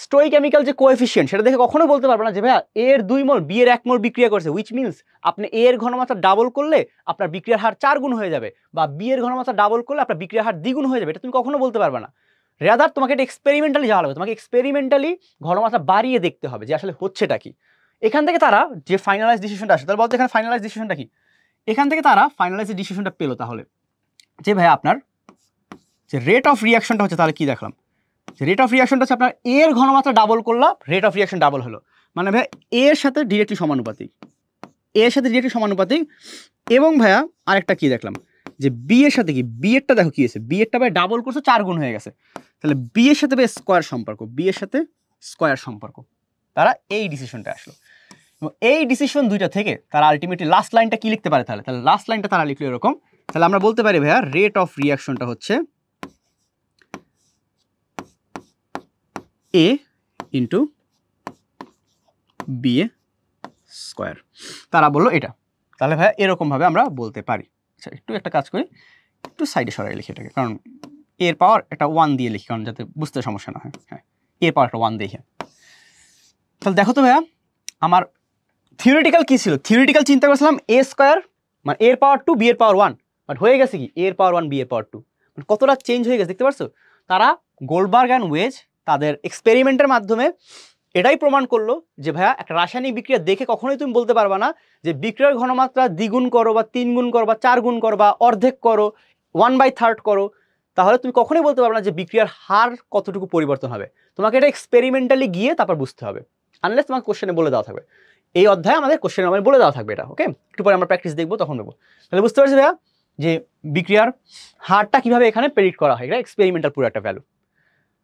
স্টোইকেমিক্যাল যে কোএফিসিয়েন্ট সেটা দেখে কখনো বলতে পারবে না যে ভাইয়া এ এর 2 মোল বি এর 1 মোল বিক্রিয়া করছে, উইচ মিনস আপনি এ এর ঘনমাত্রা ডাবল করলে আপনার বিক্রিয়ার হার 4 গুণ হয়ে যাবে, বা বি এর ঘনমাত্রা ডাবল করলে আপনার বিক্রিয়ার হার দ্বিগুণ হয়ে যাবে। এটা তুমি কখনো বলতে পারবে না। রাদার তোমাকে এটা এক্সপেরিমেন্টালি যাওয়া লাগবে, তোমাকে এক্সপেরিমেন্টালি ঘনমাত্রা বাড়িয়ে দেখতে হবে যে আসলে হচ্ছেটা কি। এখান থেকে তারা যে ফাইনালাইজ ডিসিশনটা আসে, তাহলে বলতে এখানে ফাইনালাইজ ডিসিশনটা কি, এখান থেকে তারা ফাইনালাইজ ডিসিশনটা পেলো তাহলে যে ভাই আপনার যে রেট অফ রিয়াকশনটা হচ্ছে, তাহলে কি দেখলাম যে রেট অফ রিয়াকশনটা হচ্ছে আপনার এ এর ঘনমাত্রা ডাবল করলাম, রেট অফ রিয়াকশন ডাবল হলো, মানে ভাই এ এর সাথে ডিরেক্টলি সমানুপাতিক, এ এর সাথে ডিরেক্টলি সমানুপাতিক। এবং ভাইয়া আরেকটা কি দেখলাম যে বি এর সাথে কি, বি এরটা দেখো কি হয়েছে, বি এরটা ভাই ডাবল করছে 4 গুণ হয়ে গেছে, তাহলে বি এর সাথে ভাই স্কোয়ার সম্পর্ক, বি এর সাথে স্কোয়ার সম্পর্ক, তারা এই ডিসিশনটা আসলো। এবং এই ডিসিশন দুইটা থেকে তারা আলটিমেটলি লাস্ট লাইনটা কি লিখতে পারে, তাহলে লাস্ট লাইনটা তারা লিখলো এরকম, তাহলে আমরা বলতে পারি ভাইয়া রেট অফ রিয়াকশনটা হচ্ছে এ ইন্টু বি এ স্কোয়ার, তারা বললো এটা। তাহলে ভাইয়া এরকমভাবে আমরা বলতে পারি। আচ্ছা একটু একটা কাজ করি, একটু সাইডে সরাই লিখি এটাকে, কারণ এর পাওয়ার একটা 1 দিয়ে লিখি, কারণ যাতে বুঝতে সমস্যা না হয়। হ্যাঁ, এর পাওয়ার একটা 1 দেখে। তাহলে দেখো তো ভাইয়া আমার থিওরিটিক্যাল কি ছিল, থিওরিটিক্যাল চিন্তা করেছিলাম এ স্কোয়ার মানে এর পাওয়ার 2 বি এর পাওয়ার 1, বাট হয়ে গেছে কি এর পাওয়ার 1 বি এর পাওয়ার 2, মানে কতটা চেঞ্জ হয়ে গেছে দেখতে পারছো। তারা গোল্ডবার্গ অ্যান্ড ওয়েজ তাদের এক্সপেরিমেন্টের মাধ্যমে এটাই প্রমাণ করলো যে ভাইয়া একটা রাসায়নিক বিক্রিয়া দেখে কখনোই তুমি বলতে পারবা না যে বিক্রিয়ার ঘনমাত্রা দ্বিগুণ করো বা 3 গুণ করো বা 4 গুণ করো বা অর্ধেক করো 1/3 করো, তাহলে তুমি কখনোই বলতে পারবে না যে বিক্রিয়ার হার কতটুকু পরিবর্তন হবে। তোমাকে এটা এক্সপেরিমেন্টালি গিয়ে তারপর বুঝতে হবে, আনলেস তোমাকে কোশ্চেনে বলে দেওয়া থাকবে। এই অধ্যায়ে আমাদের কোশ্চেন আমাদের বলে দেওয়া থাকবে এটা, ওকে। একটু পরে আমরা প্র্যাকটিস দেখবো, তখন দেবো। তাহলে বুঝতে পারছি ভাইয়া যে বিক্রিয়ার হারটা কিভাবে এখানে প্রেডিক্ট করা হয়, এটা এক্সপেরিমেন্টাল পুরো একটা ভ্যালু।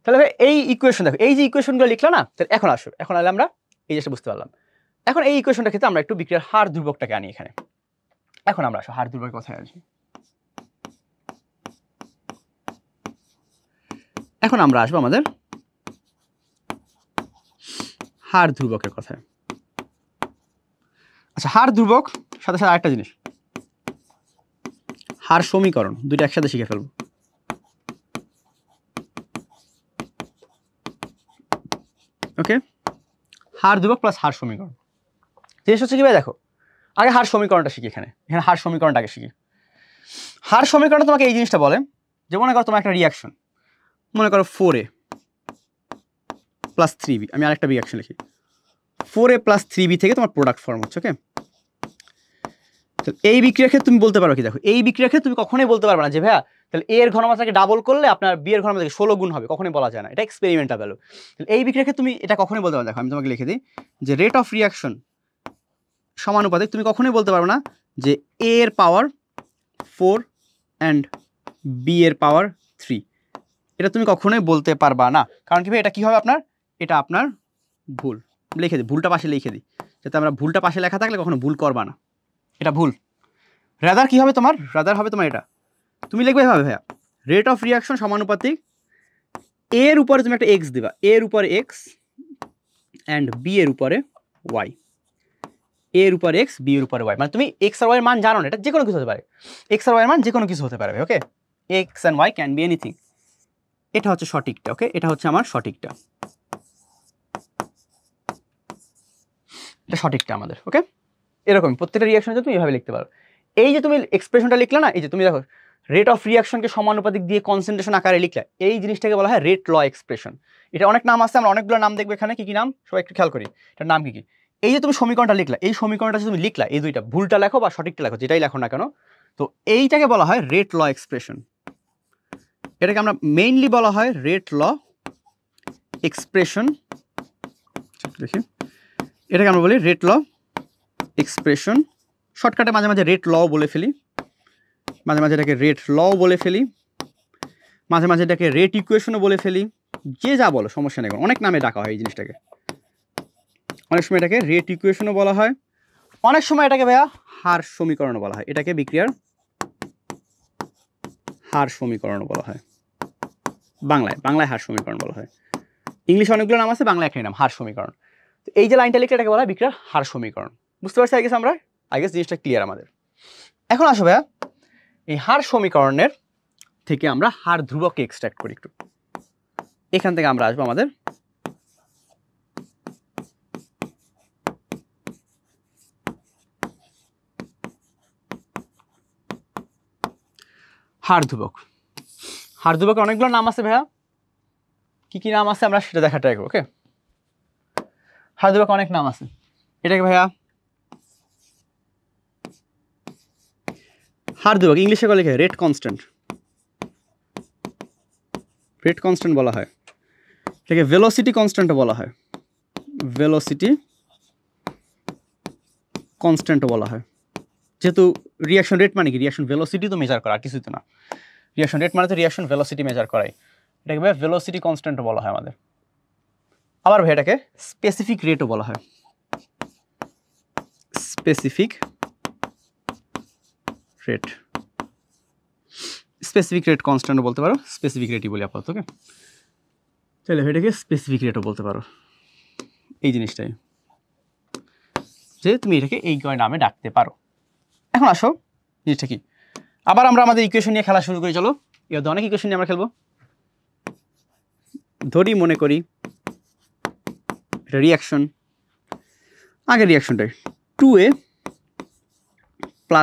তাহলে ভাই এই ইকুয়েশন দেখো, এই যে ইকুয়েশনগুলো লিখলো না, তাহলে এখন আসো, এখন আলে আমরা এই জিনিসটা বুঝতে পারলাম। এখন এই ইকুয়েশনটা ক্ষেত্রে আমরা একটু বিক্রিয়ার হার ধ্রুবকটাকে আনি এখানে। এখন আমরা আসো হার ধ্রুবকের কথায় আসি। এখন আমরা আসবো আমাদের হার ধ্রুবকের কথায়। আচ্ছা হার ধ্রুবক সাথে সাথে আরেকটা জিনিস, হার সমীকরণ, দুইটা একসাথে শিখে ফেলবো। ওকে, হার ধ্রুবক প্লাস হার সমীকরণ। জিনিস হচ্ছে কি ভাই দেখো, আগে হার সমীকরণটা শিখি, এখানে হার সমীকরণটা আগে শিখি। হার সমীকরণ তোমাকে এই জিনিসটা বলে যে মনে করো তোমার একটা রিয়াকশন, মনে করো 4a প্লাস 3b, আমি আরেকটা রিয়াকশন লিখি, 4a প্লাস 3b থেকে তোমার প্রোডাক্ট ফর্ম হচ্ছে। ওকে, তো এই বিক্রিয়ার ক্ষেত্রে তুমি বলতে পারো কি, দেখো এই বিক্রিয়ার ক্ষেত্রে তুমি কখনোই বলতে পারবে না যে ভাইয়া তাহলে এ এর ঘনমাত্রাকে ডাবল করলে আপনার বি এর ঘনমাত্রাকে 16 গুণ হবে, কখনোই বলা যায় না, এটা এক্সপেরিমেন্টাল ভ্যালু। তাহলে এই বিক্রিয়ার ক্ষেত্রে তুমি এটা কখনোই বলতে পারবে। দেখো আমি তোমাকে লিখে দিই যে রেট অফ রিয়াকশন সমানুপাতিক, তুমি কখনোই বলতে পারবে না যে এ এর পাওয়ার 4 অ্যান্ড বি এর পাওয়ার 3, এটা তুমি কখনোই বলতে পারবা না। কারণ কি ভাই এটা কি হবে আপনার, এটা আপনার ভুল। লিখে দিই, ভুলটা পাশে লিখে দিই, যাতে আমরা ভুলটা পাশে লেখা থাকলে কখনো ভুল করবা না, এটা ভুল। রাদার কি হবে তোমার, রাদার হবে তোমার এটা, তুমি লিখবে এভাবে ভাইয়া রেট অফ রিয়াকশন সমানুপাতিক এর উপরে তুমি একটা এক্স দিবা, এর উপরে এক্স অ্যান্ড বি এর উপরে ওয়াই, এর উপরে এক্স বি এর উপরে ওয়াই। মানে তুমি এক্স আর ওয়াই এর মান জানো না, এটা যে কোনো কিছু হতে পারে, এক্স আর ওয়াই এর মান যে কোনো কিছু হতে পারে। Okay, X and Y can be anything, এটা হচ্ছে সঠিকটা। ওকে, এটা হচ্ছে আমার সঠিকটা, এটা সঠিকটা আমাদের। ওকে, এরকম প্রত্যেকটা রিয়াকশনে তুমি এভাবে লিখতে পারো। এই যে তুমি এক্সপ্রেশনটা লিখলে না, এই যে তুমি দেখো রেট অফ রিয়াকশনকে সমানুপাতিক দিয়ে কনসেন্ট্রেশন আকারে লিখলে, এই জিনিসটাকে বলা হয় রেট ল এক্সপ্রেশন। এটা অনেক নাম আছে, আমরা অনেকগুলো নাম দেখবো এখানে। কি কি নাম সবাই একটু খেয়াল করি, এটার নাম কি কি। এই যে তুমি সমীকরণটা লিখলা, এই সমীকরণটা যে তুমি লিখলা, এই দুইটা ভুলটা লেখো বা সঠিকটা লেখো, যেটাই লেখো না কেন, তো এইটাকে বলা হয় রেট ল এক্সপ্রেশন। এটাকে আমরা মেইনলি বলা হয় রেট ল এক্সপ্রেশন। দেখি, এটাকে আমরা বলি রেট ল এক্সপ্রেশন। শর্টকাটে মাঝে মাঝে রেট ল বলে ফেলি, মাঝে মাঝে এটাকে রেট ল বলে ফেলি, মাঝে মাঝে এটাকে রেট ইকুয়েশনও বলে ফেলি, যে যা বলো সমস্যা নেই, অনেক নামে ডাকা হয় এই জিনিসটাকে। অনেক সময় এটাকে রেট ইকুয়েশনও বলা হয়, অনেক সময় এটাকে ভাইয়া হার সমীকরণ বলা হয়, এটাকে বিক্রিয়ার হার সমীকরণ বলা হয়। বাংলায় হার সমীকরণ বলা হয়। ইংলিশে অনেকগুলো নাম আছে, বাংলায় একটাই নাম হার সমীকরণ। তো এই যে লাইনটা লিখলে এটাকে বলা হয় বিক্রিয়ার হার সমীকরণ। বুঝতে পারছি আই গেস জিনিসটা ক্লিয়ার আমাদের। এখন আসো ভাইয়া এই হার সমীকরণের থেকে আমরা হার ধ্রুবককে এক্সট্রাক্ট করি একটু। এখান থেকে আমরা আসবো আমাদের হার ধ্রুবক। হার ধ্রুবকের অনেকগুলো নাম আছে ভাইয়া, কি নাম আছে আমরা সেটা দেখা ট্রাই করবো। ওকে, হার ধ্রুবক অনেক নাম আছে। এটাকে ভাইয়া হার ধ্রুবক ইংলিশে বলে রেট কনস্ট্যান্ট, বলা হয়। এটাকে ভেলোসিটি কনস্ট্যান্টও বলা হয়, বলা হয়। যেহেতু রিয়াকশন রেট মানে কি, রিয়াকশন ভেলোসিটি তো মেজার করা, আর কিছুই তো না। রিয়াকশন রেট মানে তো রিয়াকশন ভেলোসিটি মেজার করাই, এটাকে ভাই ভেলোসিটি কনস্ট্যান্টও বলা হয় আমাদের। আবার ভাই এটাকে স্পেসিফিক রেটও বলা হয়, স্পেসিফিক রেট কনস্ট্যান্টও বলতে পারো, স্পেসিফিক রেটই বলি আপাতত। ওকে, তাহলে এটাকে স্পেসিফিক রেটও বলতে পারো। এই জিনিসটাই যে তুমি এটাকে এই নামে ডাকতে পারো। এখন আসো জিনিসটা কি, আবার আমরা আমাদের ইকুয়েশন নিয়ে খেলা শুরু করি। চলো, এর অনেক ইকুয়েশন নিয়ে আমরা খেলবো। ধরি মনে করি এটা রিয়াকশন, আগে রিয়াকশনটাই 2a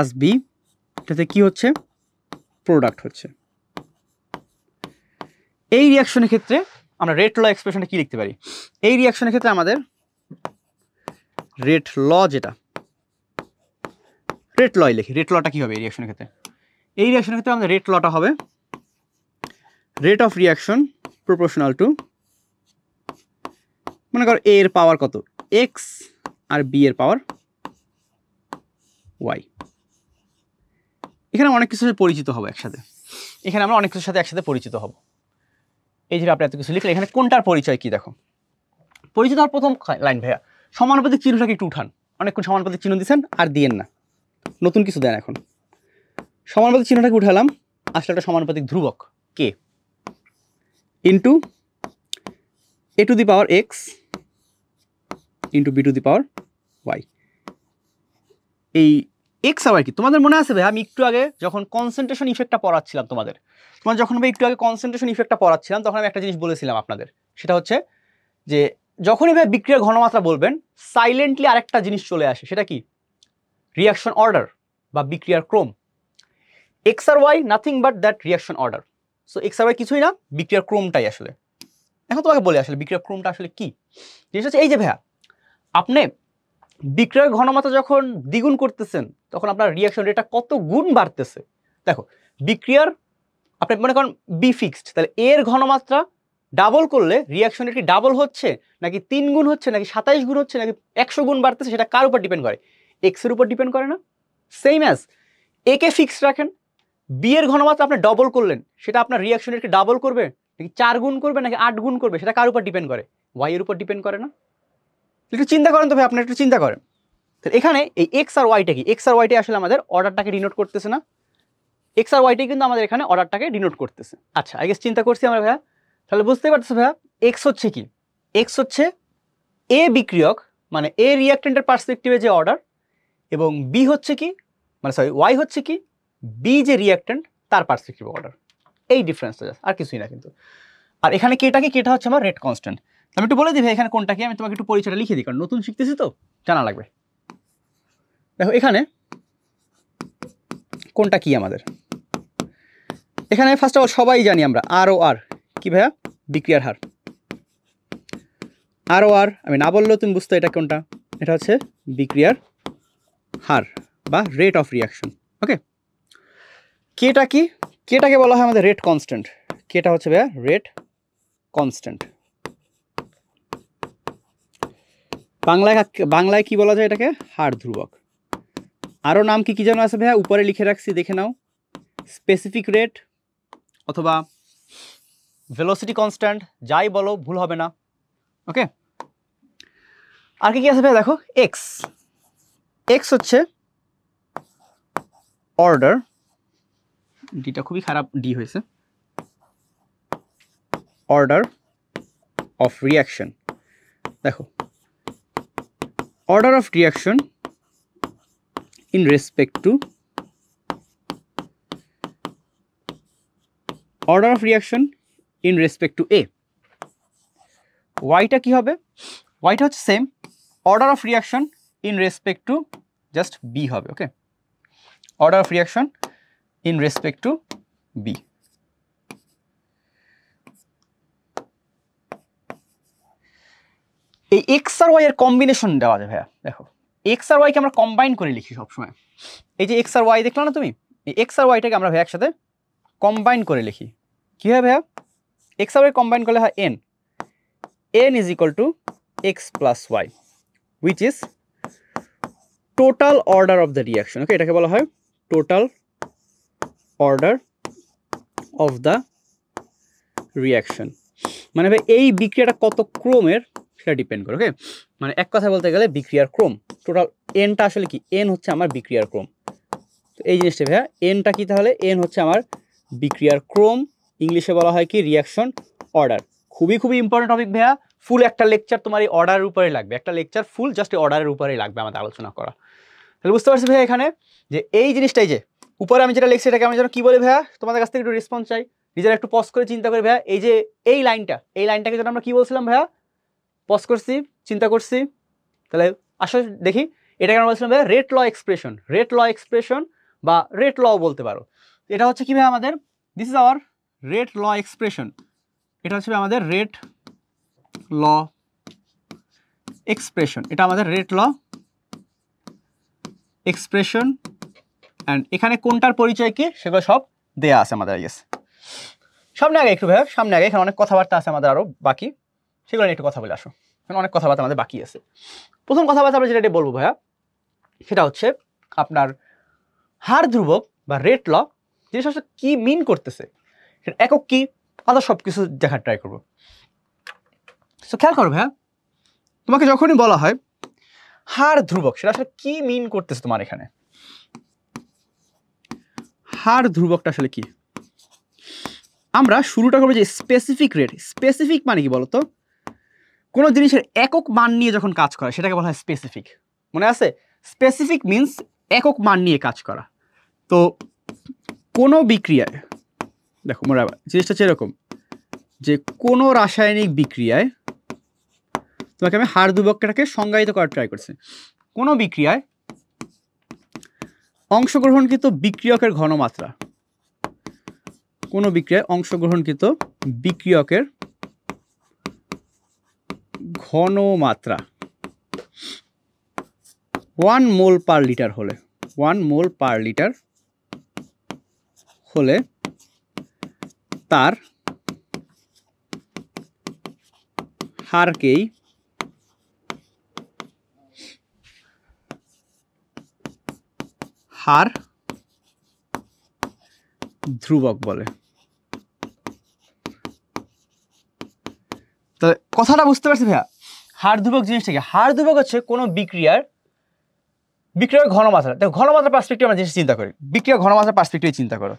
+ b, এটাতে কি হচ্ছে, প্রোডাক্ট হচ্ছে। এই রিয়াকশনের ক্ষেত্রে আমরা রেট ল এক্সপ্রেশনটা কি লিখতে পারি? এই রিয়াকশনের ক্ষেত্রে আমাদের রেট ল, যেটা রেট লই লিখি, রেট লটা কি হবে এই রিয়াকশনের ক্ষেত্রে? এই রিয়াকশনের ক্ষেত্রে আমাদের রেট লটা হবে rate of reaction proportional to, মনে করো এ এর পাওয়ার কত, এক্স, আর বি এর পাওয়ার ওয়াই। এখানে অনেক কিছুর সাথে পরিচিত হবো একসাথে, এখানে আমরা অনেক কিছুর সাথে একসাথে পরিচিত হব। এই যে আপনি এত কিছু লিখলে, এখানে কোনটার পরিচয় কি দেখো। পরিচিত হওয়ার প্রথম লাইন ভাইয়া সমানুপাতিক চিহ্নটাকে একটু উঠান। অনেকক্ষণ সমানুপাতিক চিহ্ন দিচ্ছেন আর দিয়েন না, নতুন কিছু দেন। এখন সমানুপাতিক চিহ্নটাকে উঠালাম, আসলে একটা সমানুপাতিক ধ্রুবক k into a to the power X into B to the power Y. এই এক্স আবার কি তোমাদের মনে আছে ভাই, আমি একটু আগে যখন কনসেন্ট্রেশন ইফেক্টটা পড়াচ্ছিলাম তোমাদের যখন ভাই একটু আগে কনসেন্ট্রেশন ইফেক্টটা পড়াচ্ছিলাম, তখন আমি একটা জিনিস বলেছিলাম আপনাদের, সেটা হচ্ছে যে যখনই ভাই বিক্রিয়ার ঘনমাত্রা বলবেন, সাইলেন্টলি আরেকটা জিনিস চলে আসে, সেটা কি, রিয়াকশন অর্ডার বা বিক্রিয়ার ক্রম। এক্স আর y nothing but that reaction order. So x আর ওয়াই কিছুই না, বিক্রিয়ার ক্রমটাই আসলে। এখন তোমাকে বলে আসলে বিক্রিয়ার ক্রমটা আসলে কি জিনিস হচ্ছে, এই যে ভাইয়া আপনি বিক্রিয়ার ঘনমাত্রা যখন দ্বিগুণ করতেছেন, তখন আপনার রিয়াকশন রেটটা কত গুণ বাড়তেছে। দেখো বিক্রিয়ার আপনি মনে করেন বি ফিক্সড, তাহলে এর ঘনমাত্রা ডাবল করলে রিয়াকশন রেট কি ডাবল হচ্ছে, নাকি 3 গুণ হচ্ছে, নাকি 27 গুণ হচ্ছে, নাকি 100 গুণ বাড়তেছে, সেটা কার উপর ডিপেন্ড করে? এক্স এর উপর ডিপেন্ড করে না? Same as a K fixed রাখেন, বি এর ঘনমাত্রা আপনি ডবল করলেন, সেটা আপনার রিয়াকশন রেটকে ডাবল করবে, নাকি 4 গুণ করবে, নাকি 8 গুণ করবে, সেটা কার উপর ডিপেন্ড করে? ওয়াই এর উপর ডিপেন্ড করে না? একটু চিন্তা করেন তো ভাই, আপনি একটু চিন্তা করেন। তাহলে এখানে এই এক্স আর ওয়াইটা কি, এক্স আর ওয়াইটা আসলে আমাদের অর্ডারটাকে ডিনোট করতেছে না? এক্স আর ওয়াইটাই কিন্তু আমাদের এখানে অর্ডারটাকে ডিনোট করতেছে। আচ্ছা, আই গেস চিন্তা করছি আমরা ভাইয়া, তাহলে বুঝতে পারছো ভাইয়া এক্স হচ্ছে কি, এক্স হচ্ছে এ বিক্রিয়ক মানে এ রিয়াক্টেন্টের পার্সপেক্টিভে যে অর্ডার, এবং বি হচ্ছে কি, মানে সরি ওয়াই হচ্ছে কি, বি যে রিয়াক্টেন্ট তার পার্সপেক্টিভ অর্ডার। এই ডিফারেন্সটা জাস্ট, আর কিছুই না কিন্তু। আর এখানে কেটা কি, কেটা হচ্ছে আমার রেট কনস্ট্যান্ট। আমি একটু বলে দিই ভাই এখানে কোনটা কি, আমি তোমাকে একটু পরিচয়টা লিখে দিই, কারণ নতুন শিখতেছি তো জানা লাগবে। দেখো এখানে কোনটা কি আমাদের, এখানে ফার্স্ট অফ অল সবাই জানি আমরা আর ও আর কি ভাইয়া, বিক্রিয়ার হার। আর ও আর আমি না বললেও তুমি বুঝতে, এটা কোনটা, এটা হচ্ছে বিক্রিয়ার হার বা রেট অফ রিয়াকশন। ওকে, কেটা কি, কেটাকে বলা হয় আমাদের রেট কনস্ট্যান্ট। কেটা হচ্ছে ভাইয়া রেট কনস্ট্যান্ট। বাংলায় কি বলা যায় এটাকে, হার ধ্রুবক। আরও নাম কি কি যেন আছে ভাইয়া, উপরে লিখে রাখছি, দেখে নাও। স্পেসিফিক রেট অথবা ভেলোসিটি কনস্ট্যান্ট, যাই বলো ভুল হবে না। ওকে, আর কি কি আছে ভাইয়া, দেখো এক্স, এক্স হচ্ছে অর্ডার, ডিটা খুবই খারাপ ডি হয়েছে, অর্ডার অফ রিয়াকশন। দেখো order of reaction in respect to order of reaction in respect to A. ওয়াইটা কি হবে? ওয়াইটা হচ্ছে same, order of reaction in respect to just B হবে। Okay, order of reaction in respect to B. এই এক্স আর ওয়াই এর কম্বিনেশন দেওয়া যায় ভাইয়া। দেখো এক্স আর ওয়াইকে আমরা কম্বাইন করে লিখি সবসময়। এই যে এক্স আর ওয়াই দেখলাম না তুমি, এই এক্স আর ওয়াইটাকে আমরা ভাইয়া একসাথে কম্বাইন করে লিখি। কি হয় ভাইয়া? এক্স আর ওয়াই কম্বাইন করলে হয় N, N is equal to X plus Y, which is total order of the reaction. Okay, এটাকে বলা হয় total order of the reaction. মানে ভাই এই বিক্রিয়াটা কত ক্রমের সেটা ডিপেন্ড করে। ওকে, মানে এক কথা বলতে গেলে বিক্রিয়ার ক্রম, টোটাল এনটা আসলে কি? এন হচ্ছে আমার বিক্রিয়ার ক্রম। তো এই জিনিসটা ভাইয়া, এনটা কি তাহলে? এন হচ্ছে আমার বিক্রিয়ার ক্রম, ইংলিশে বলা হয় কি? Reaction order. খুবই খুবই ইম্পর্টেন্ট টপিক ভাইয়া, ফুল একটা লেকচার তোমার এই অর্ডারের উপরে লাগবে, একটা লেকচার ফুল জাস্ট এই অর্ডারের উপরেই লাগবে আমাদের আলোচনা করা। তাহলে বুঝতে পারছি ভাইয়া এখানে যে এই জিনিসটাই যে উপরে আমি যেটা লিখছি এটাকে আমি যেন কি বলি ভাইয়া, তোমাদের কাছ থেকে একটু রেসপন্স চাই, নিজেরা একটু পজ করে চিন্তা করে ভাইয়া। এই যে এই লাইনটাকে যেন আমরা কি বলছিলাম ভাইয়া? পজ করছি, চিন্তা করছি, তাহলে আসলে দেখি এটাকে আমরা বলছিলাম ভাইয়া rate law expression. Rate law expression বা রেট ল বলতে পারো। এটা হচ্ছে কি ভাইয়া আমাদের, this is our rate law expression. এটা হচ্ছে আমাদের রেট ল এক্সপ্রেশন, এটা আমাদের রেট ল এক্সপ্রেশন। অ্যান্ড এখানে কোনটার পরিচয় কি সেগুলো সব দেয়া আছে আমাদের। ইয়েস, সামনে আগে একটু ভাইয়া, সামনে আগে, এখানে অনেক কথাবার্তা আছে আমাদের আরও বাকি, সেগুলো নিয়ে একটু কথা বলে আসো। এখানে অনেক কথাবার্তা আমাদের বাকি আছে। প্রথম কথাবার্তা আমরা যেটা বলবো ভাইয়া সেটা হচ্ছে আপনার হার ধ্রুবক বা রেট ল জিনিস আসলে কি মিন করতেছে, সেটা একক কি আদার সব কিছু দেখার ট্রাই করবো। সো খেয়াল করো ভাইয়া, তোমাকে যখনই বলা হয় হার ধ্রুবক, সেটা আসলে কি মিন করতেছে তোমার এখানে? হার ধ্রুবকটা আসলে কি? আমরা শুরুটা করবো যে স্পেসিফিক রেট। স্পেসিফিক মানে কি বলতো? কোনো জিনিসের একক মান নিয়ে যখন কাজ করা সেটাকে বলা হয় স্পেসিফিক। মনে আছে? স্পেসিফিক মিন্স একক মান নিয়ে কাজ করা। তো কোনো বিক্রিয়ায়, দেখো মনে রাখবা জিনিসটা হচ্ছে এরকম যে কোনো রাসায়নিক বিক্রিয়ায়, তোমাকে আমি হার ধ্রুবকটাকে সংজ্ঞায়িত করার ট্রাই করছি। কোনো বিক্রিয়ায় অংশগ্রহণকৃত বিক্রিয়কের ঘনমাত্রা, কোনো বিক্রিয়ায় অংশগ্রহণকৃত বিক্রিয়কের ঘনমাত্রা 1 মোল পার লিটার হলে, 1 মোল পার লিটার হলে তার হারকেই হার ধ্রুবক বলে। তো কথাটা বুঝতে পারছি ভাইয়া? হার ধ্রুবক জিনিসটা কি? হার ধ্রুবক হচ্ছে কোনো বিক্রিয়ার ঘনমাত্রা। দেখো ঘনমাত্রা পার্সপেক্টিভ আমরা জিনিস চিন্তা করি, বিক্রিয়ার ঘনমাত্রা পার্সপেক্টিভে চিন্তা করো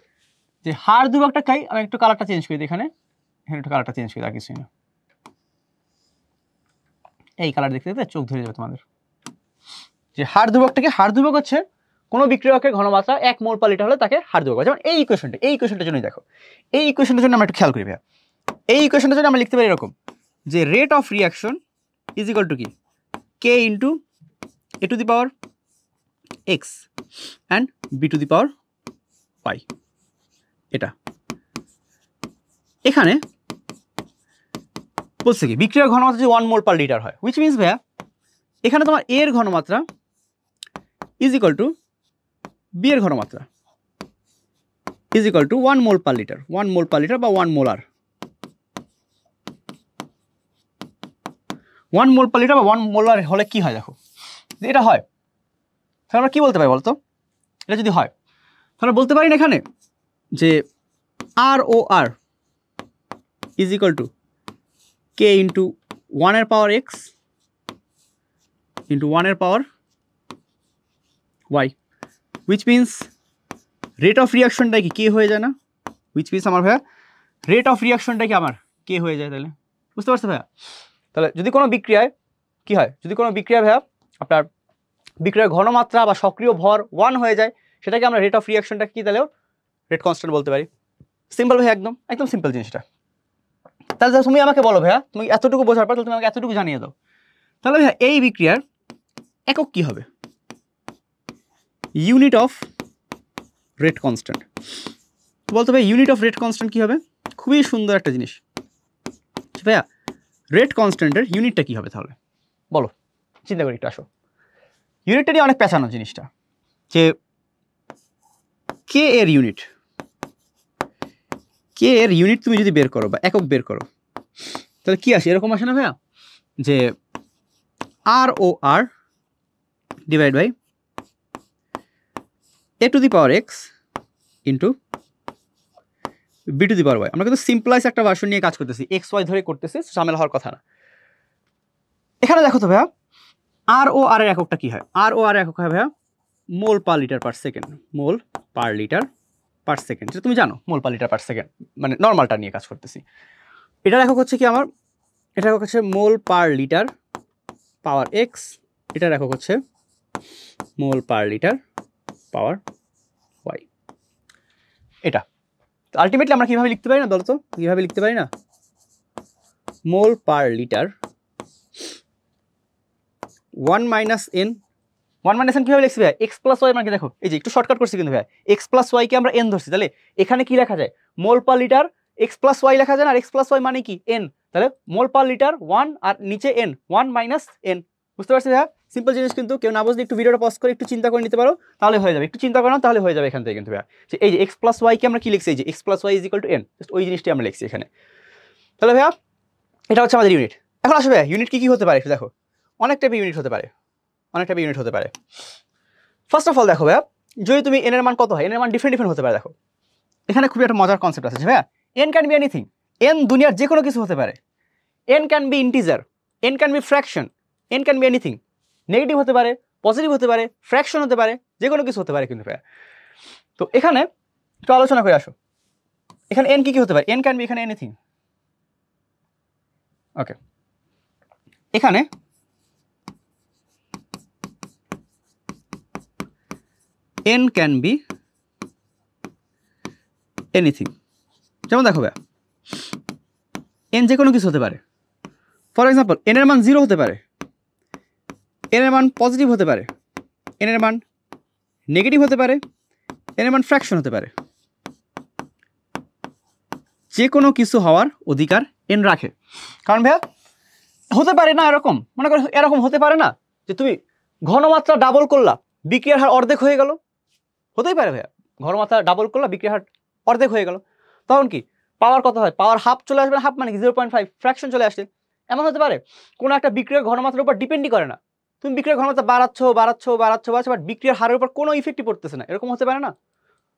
যে হার ধ্রুবকটা খাই। আমি একটু কালারটা চেঞ্জ করি, এখানে একটু কালারটা চেঞ্জ করি, আর কিছুই না। এই কালার দেখতে দেখতে চোখ ধরে যাবে তোমাদের। যে হার ধ্রুবকটাকে, হার ধ্রুবক হচ্ছে কোনো বিক্রিয়কের ঘনমাত্রা 1 মোল পার লিটার হলে তাকে হার ধ্রুবক। যেমন এই ইকুয়েশনটার জন্যই দেখো, এই ইকুয়েশনটার জন্য আমরা একটু খেয়াল করি ভাইয়া। এই ইকুয়েশনটার জন্য আমরা লিখতে পারি এরকম যে rate of reaction is equal to কি? K into A to the power X and B to the power Y. এটা এখানে বলছে কি বিক্রিয়ার ঘনমাত্রা যদি 1 মোল পার লিটার হয়, হুইচ মিনস ভাইয়া এখানে তোমার এ এর ঘনমাত্রা ইজ ইকুয়াল টু বি এর ঘনমাত্রা is equal two 1 mole per litre, 1 mole per litre বা 1 মোলার। 1 মোল পার লিটার বা 1 মোলার হলে কি হয় দেখো, এটা হয় তাহলে আমরা কি বলতে পারি বলতো? এটা যদি হয় তাহলে বলতে পারি না এখানে যে R O R is equal to k into 1 এর পাওয়ার এক্স ইন্টু 1 এর power Y, which means rate of রিয়াকশনটা কি কে হয়ে যায় না, হুইচ মিনস আমার ভাইয়া রেট অফ রিয়াকশনটা কি আমার কে হয়ে যায়, তাহলে বুঝতে পারছো ভাইয়া? তাহলে যদি কোনো বিক্রিয়ায় কি হয়, যদি কোনো বিক্রিয়া ভাইয়া আপনার বিক্রিয়ার ঘনমাত্রা বা সক্রিয় ভর 1 হয়ে যায়, সেটাকে আমরা রেট অফ রিয়াকশনটা কি তাহলে রেট কনস্ট্যান্ট বলতে পারি। সিম্পল ভাইয়া, একদম একদম সিম্পল জিনিসটা। তাহলে তুমি আমাকে বলো ভাইয়া, তুমি এতটুকু বোঝার পর তুমি আমাকে এতটুকু জানিয়ে দাও, তাহলে ভাইয়া এই বিক্রিয়ার একক কি হবে, ইউনিট অফ রেট কনস্ট্যান্ট। বলতে ভাই ইউনিট অফ রেট কনস্ট্যান্ট কী হবে? খুবই সুন্দর একটা জিনিস ভাইয়া, রেট কনস্ট্যান্টের ইউনিটটা কী হবে তাহলে বলো, চিন্তা করি একটু, আসো। ইউনিটটা নিয়ে অনেক পেঁচানো জিনিসটা, যে কে এর ইউনিট, কে এর ইউনিট তুমি যদি বের করো বা একক বের করো, তাহলে কি আসে, এরকম আসে না ভাইয়া, যে R O R divide by A to the power X into B to the power Y. আমরা কিন্তু সিম্পলাইজ একটা ভার্সন নিয়ে কাজ করতেছি, এক্স ওয়াই ধরে করতেছি, ঝামেলা হওয়ার কথা না। এখানে দেখো তো ভাইয়া আর ও আর এর এককটা কি হয়, আর ও আর একক হয় ভাইয়া মোল পার লিটার পার সেকেন্ড, মোল পার লিটার পার সেকেন্ড, যেটা তুমি জানো মোল পার লিটার পার সেকেন্ড, মানে নর্মালটা নিয়ে কাজ করতেছি। এটার একক হচ্ছে কি আমার, এটার একক হচ্ছে mole per litre power x, এটার একক হচ্ছে মোল পার লিটার পাওয়ার ওয়াই। এটা তো আলটিমেটলি আমরা কীভাবে লিখতে পারি না বলো তো, কীভাবে লিখতে পারি না, mole per litre 1 minus N, 1 minus N কীভাবে লিখছি ভাই, এক্স প্লাস ওয়াই, মানে দেখো এই যে একটু শর্টকাট করছি কিন্তু ভাই, এক্স প্লাস ওয়াইকে আমরা এন ধরছি, তাহলে এখানে কি লেখা যায়, mole per litre X plus Y লেখা যায় না, আর এক্স প্লাস ওয়াই মানে কি এন, তাহলে মোল পার লিটার 1 আর নিচে এন, 1 মাইনাস এন। বুঝতে পারছি ভাইয়া, সিম্পল জিনিস, কিন্তু কেউ না বুঝলে একটু ভিডিওটা পজ করে একটু চিন্তা করে নিতে পারো, তাহলে হয়ে যাবে, একটু চিন্তা করো না তাহলে হয়ে যাবে এখান থেকে কিন্তু ভাইয়া, যে এই যে এক্স প্লাস ওয়াইকে আমরা কি লিখছি, এই যে x plus y is equal to n, just ওই জিনিসটি আমরা লিখছি এখানে। তাহলে ভাইয়া এটা হচ্ছে আমাদের ইউনিট। এখন আসবে ইউনিট কী কী হতে পারে, দেখো অনেক টাইপের ইউনিট হতে পারে, অনেক টাইপের ইউনিট হতে পারে। ফার্স্ট অফ অল দেখো ভাইয়া, যদি তুমি এন এর মান কত হয়, এন এর মান ডিফারেন্ট ডিফারেন্ট হতে পারে। দেখো এখানে খুবই একটা মজার কনসেপ্ট আছে ভাইয়া, N can be anything, N দুনিয়ার যে কোনো কিছু হতে পারে, N can be integer, N can be fraction, N can be anything, negative হতে পারে, পজিটিভ হতে পারে, ফ্র্যাকশন হতে পারে, যে কোনো কিছু হতে পারে কিন্তু ভাইয়া। তো এখানে একটু আলোচনা করে আসো, এখানে এন কি হতে পারে, এন ক্যান বি এখানে এনিথিং, ওকে, এখানে n ক্যান বি এনিথিং। যেমন দেখো ভাইয়া n যে কোনো কিছু হতে পারে, ফর এক্সাম্পল n এর মান 0 হতে পারে, n এর মান পজিটিভ হতে পারে, n এর মান নেগেটিভ হতে পারে, n এর মান ফ্র্যাকশন হতে পারে, যে কোনো কিছু হওয়ার অধিকার n রাখে। কারণ ভাইয়া হতে পারে না এরকম, মনে করো এরকম হতে পারে না যে তুমি ঘনমাত্রা ডাবল করলা বিক্রিয়ার হার অর্ধেক হয়ে গেল, হতেই পারে ভাইয়া, ঘনমাত্রা ডাবল করলা বিক্রিয়ার হার অর্ধেক হয়ে গেল, তখন কি পাওয়ার কত হয়, পাওয়ার হাফ চলে আসবে, হাফ মানে কি 0.5 ফ্র্যাকশন চলে আসছে। এমন হতে পারে কোনো একটা বিক্রিয়ার ঘনমাত্রার উপর ডিপেন্ডই করে না, তুমি বিক্রিয়ার ঘনমাত্রা বাড়াচ্ছ, বাট বিক্রিয়ার হারের উপর কোনো ইফেক্টই পড়তেছে না, এরকম হতে পারে না।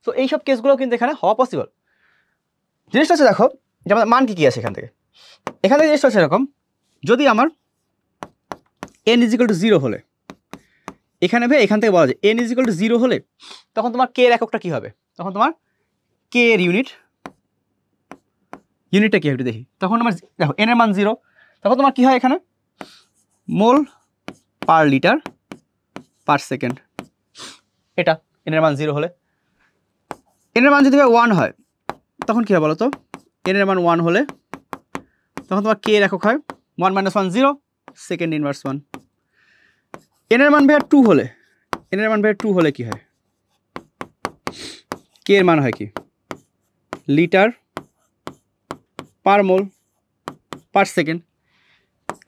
তো এইসব কেসগুলো কিন্তু এখানে হওয়া পসিবল। জিনিসটা হচ্ছে দেখো যেমন মান কি আছে এখান থেকে, এখান থেকে জিনিসটা হচ্ছে এরকম, যদি আমার n = 0 হলে, এখানে ভাই এখান থেকে বলা যায় n = 0 হলে তখন তোমার k এর এককটা কি হবে, তখন তোমার k এর ইউনিটটা কি হবে দেখি, তখন আমার দেখো n এর মান 0, তখন তোমার কি হয় এখানে মোল পার লিটার পার সেকেন্ড, এটা n এর মান 0 হলে। n এর মান যদি 1 হয় তখন কি হয় বলো তো, n এর মান 1 হলে তখন তোমার k এর একক হয় 1 - 1 0 সেকেন্ড ইনভার্স 1। n এর মান ভাইয়া 2 হলে, n এর মান ভাইয়া 2 হলে কি হয়, k এর মান হয় কি litre per mole per second.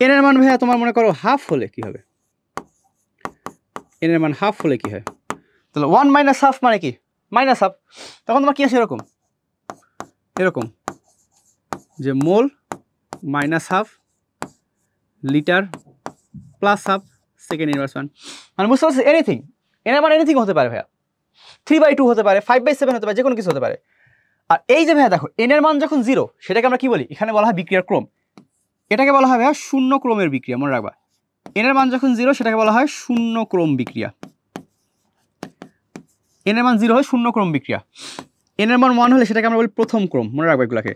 n এর মান ভাইয়া তোমার মনে করো হাফ হলে কি হবে, n এর মান হাফ হলে কি হয়, তাহলে 1 - হাফ মানে কি মাইনাস হাফ, তখন তোমার কি আছে এরকম যে মোল minus half litre plus half second inverse 1, মানে বুঝতে পারছি এনিথিং, n এর মান এনিথিং হতে পারে ভাইয়া, 3/2 হতে পারে, 5/7 হতে পারে, যে কোনো কিছু হতে পারে। আর এই যে ভাইয়া দেখো n এর মান যখন 0 সেটাকে আমরা কি বলি, এখানে বলা হয় বিক্রিয়ার ক্রম, এটাকে বলা হয় ভাইয়া শূন্য ক্রমের বিক্রিয়া, মনে রাখবা n এর মান যখন 0 সেটাকে বলা হয় শূন্য ক্রম বিক্রিয়া। n এর মান 0 হয় শূন্য ক্রম বিক্রিয়া, n এর মান 1 হলে সেটাকে আমরা বলি প্রথম ক্রম। মনে রাখবা এগুলোকে,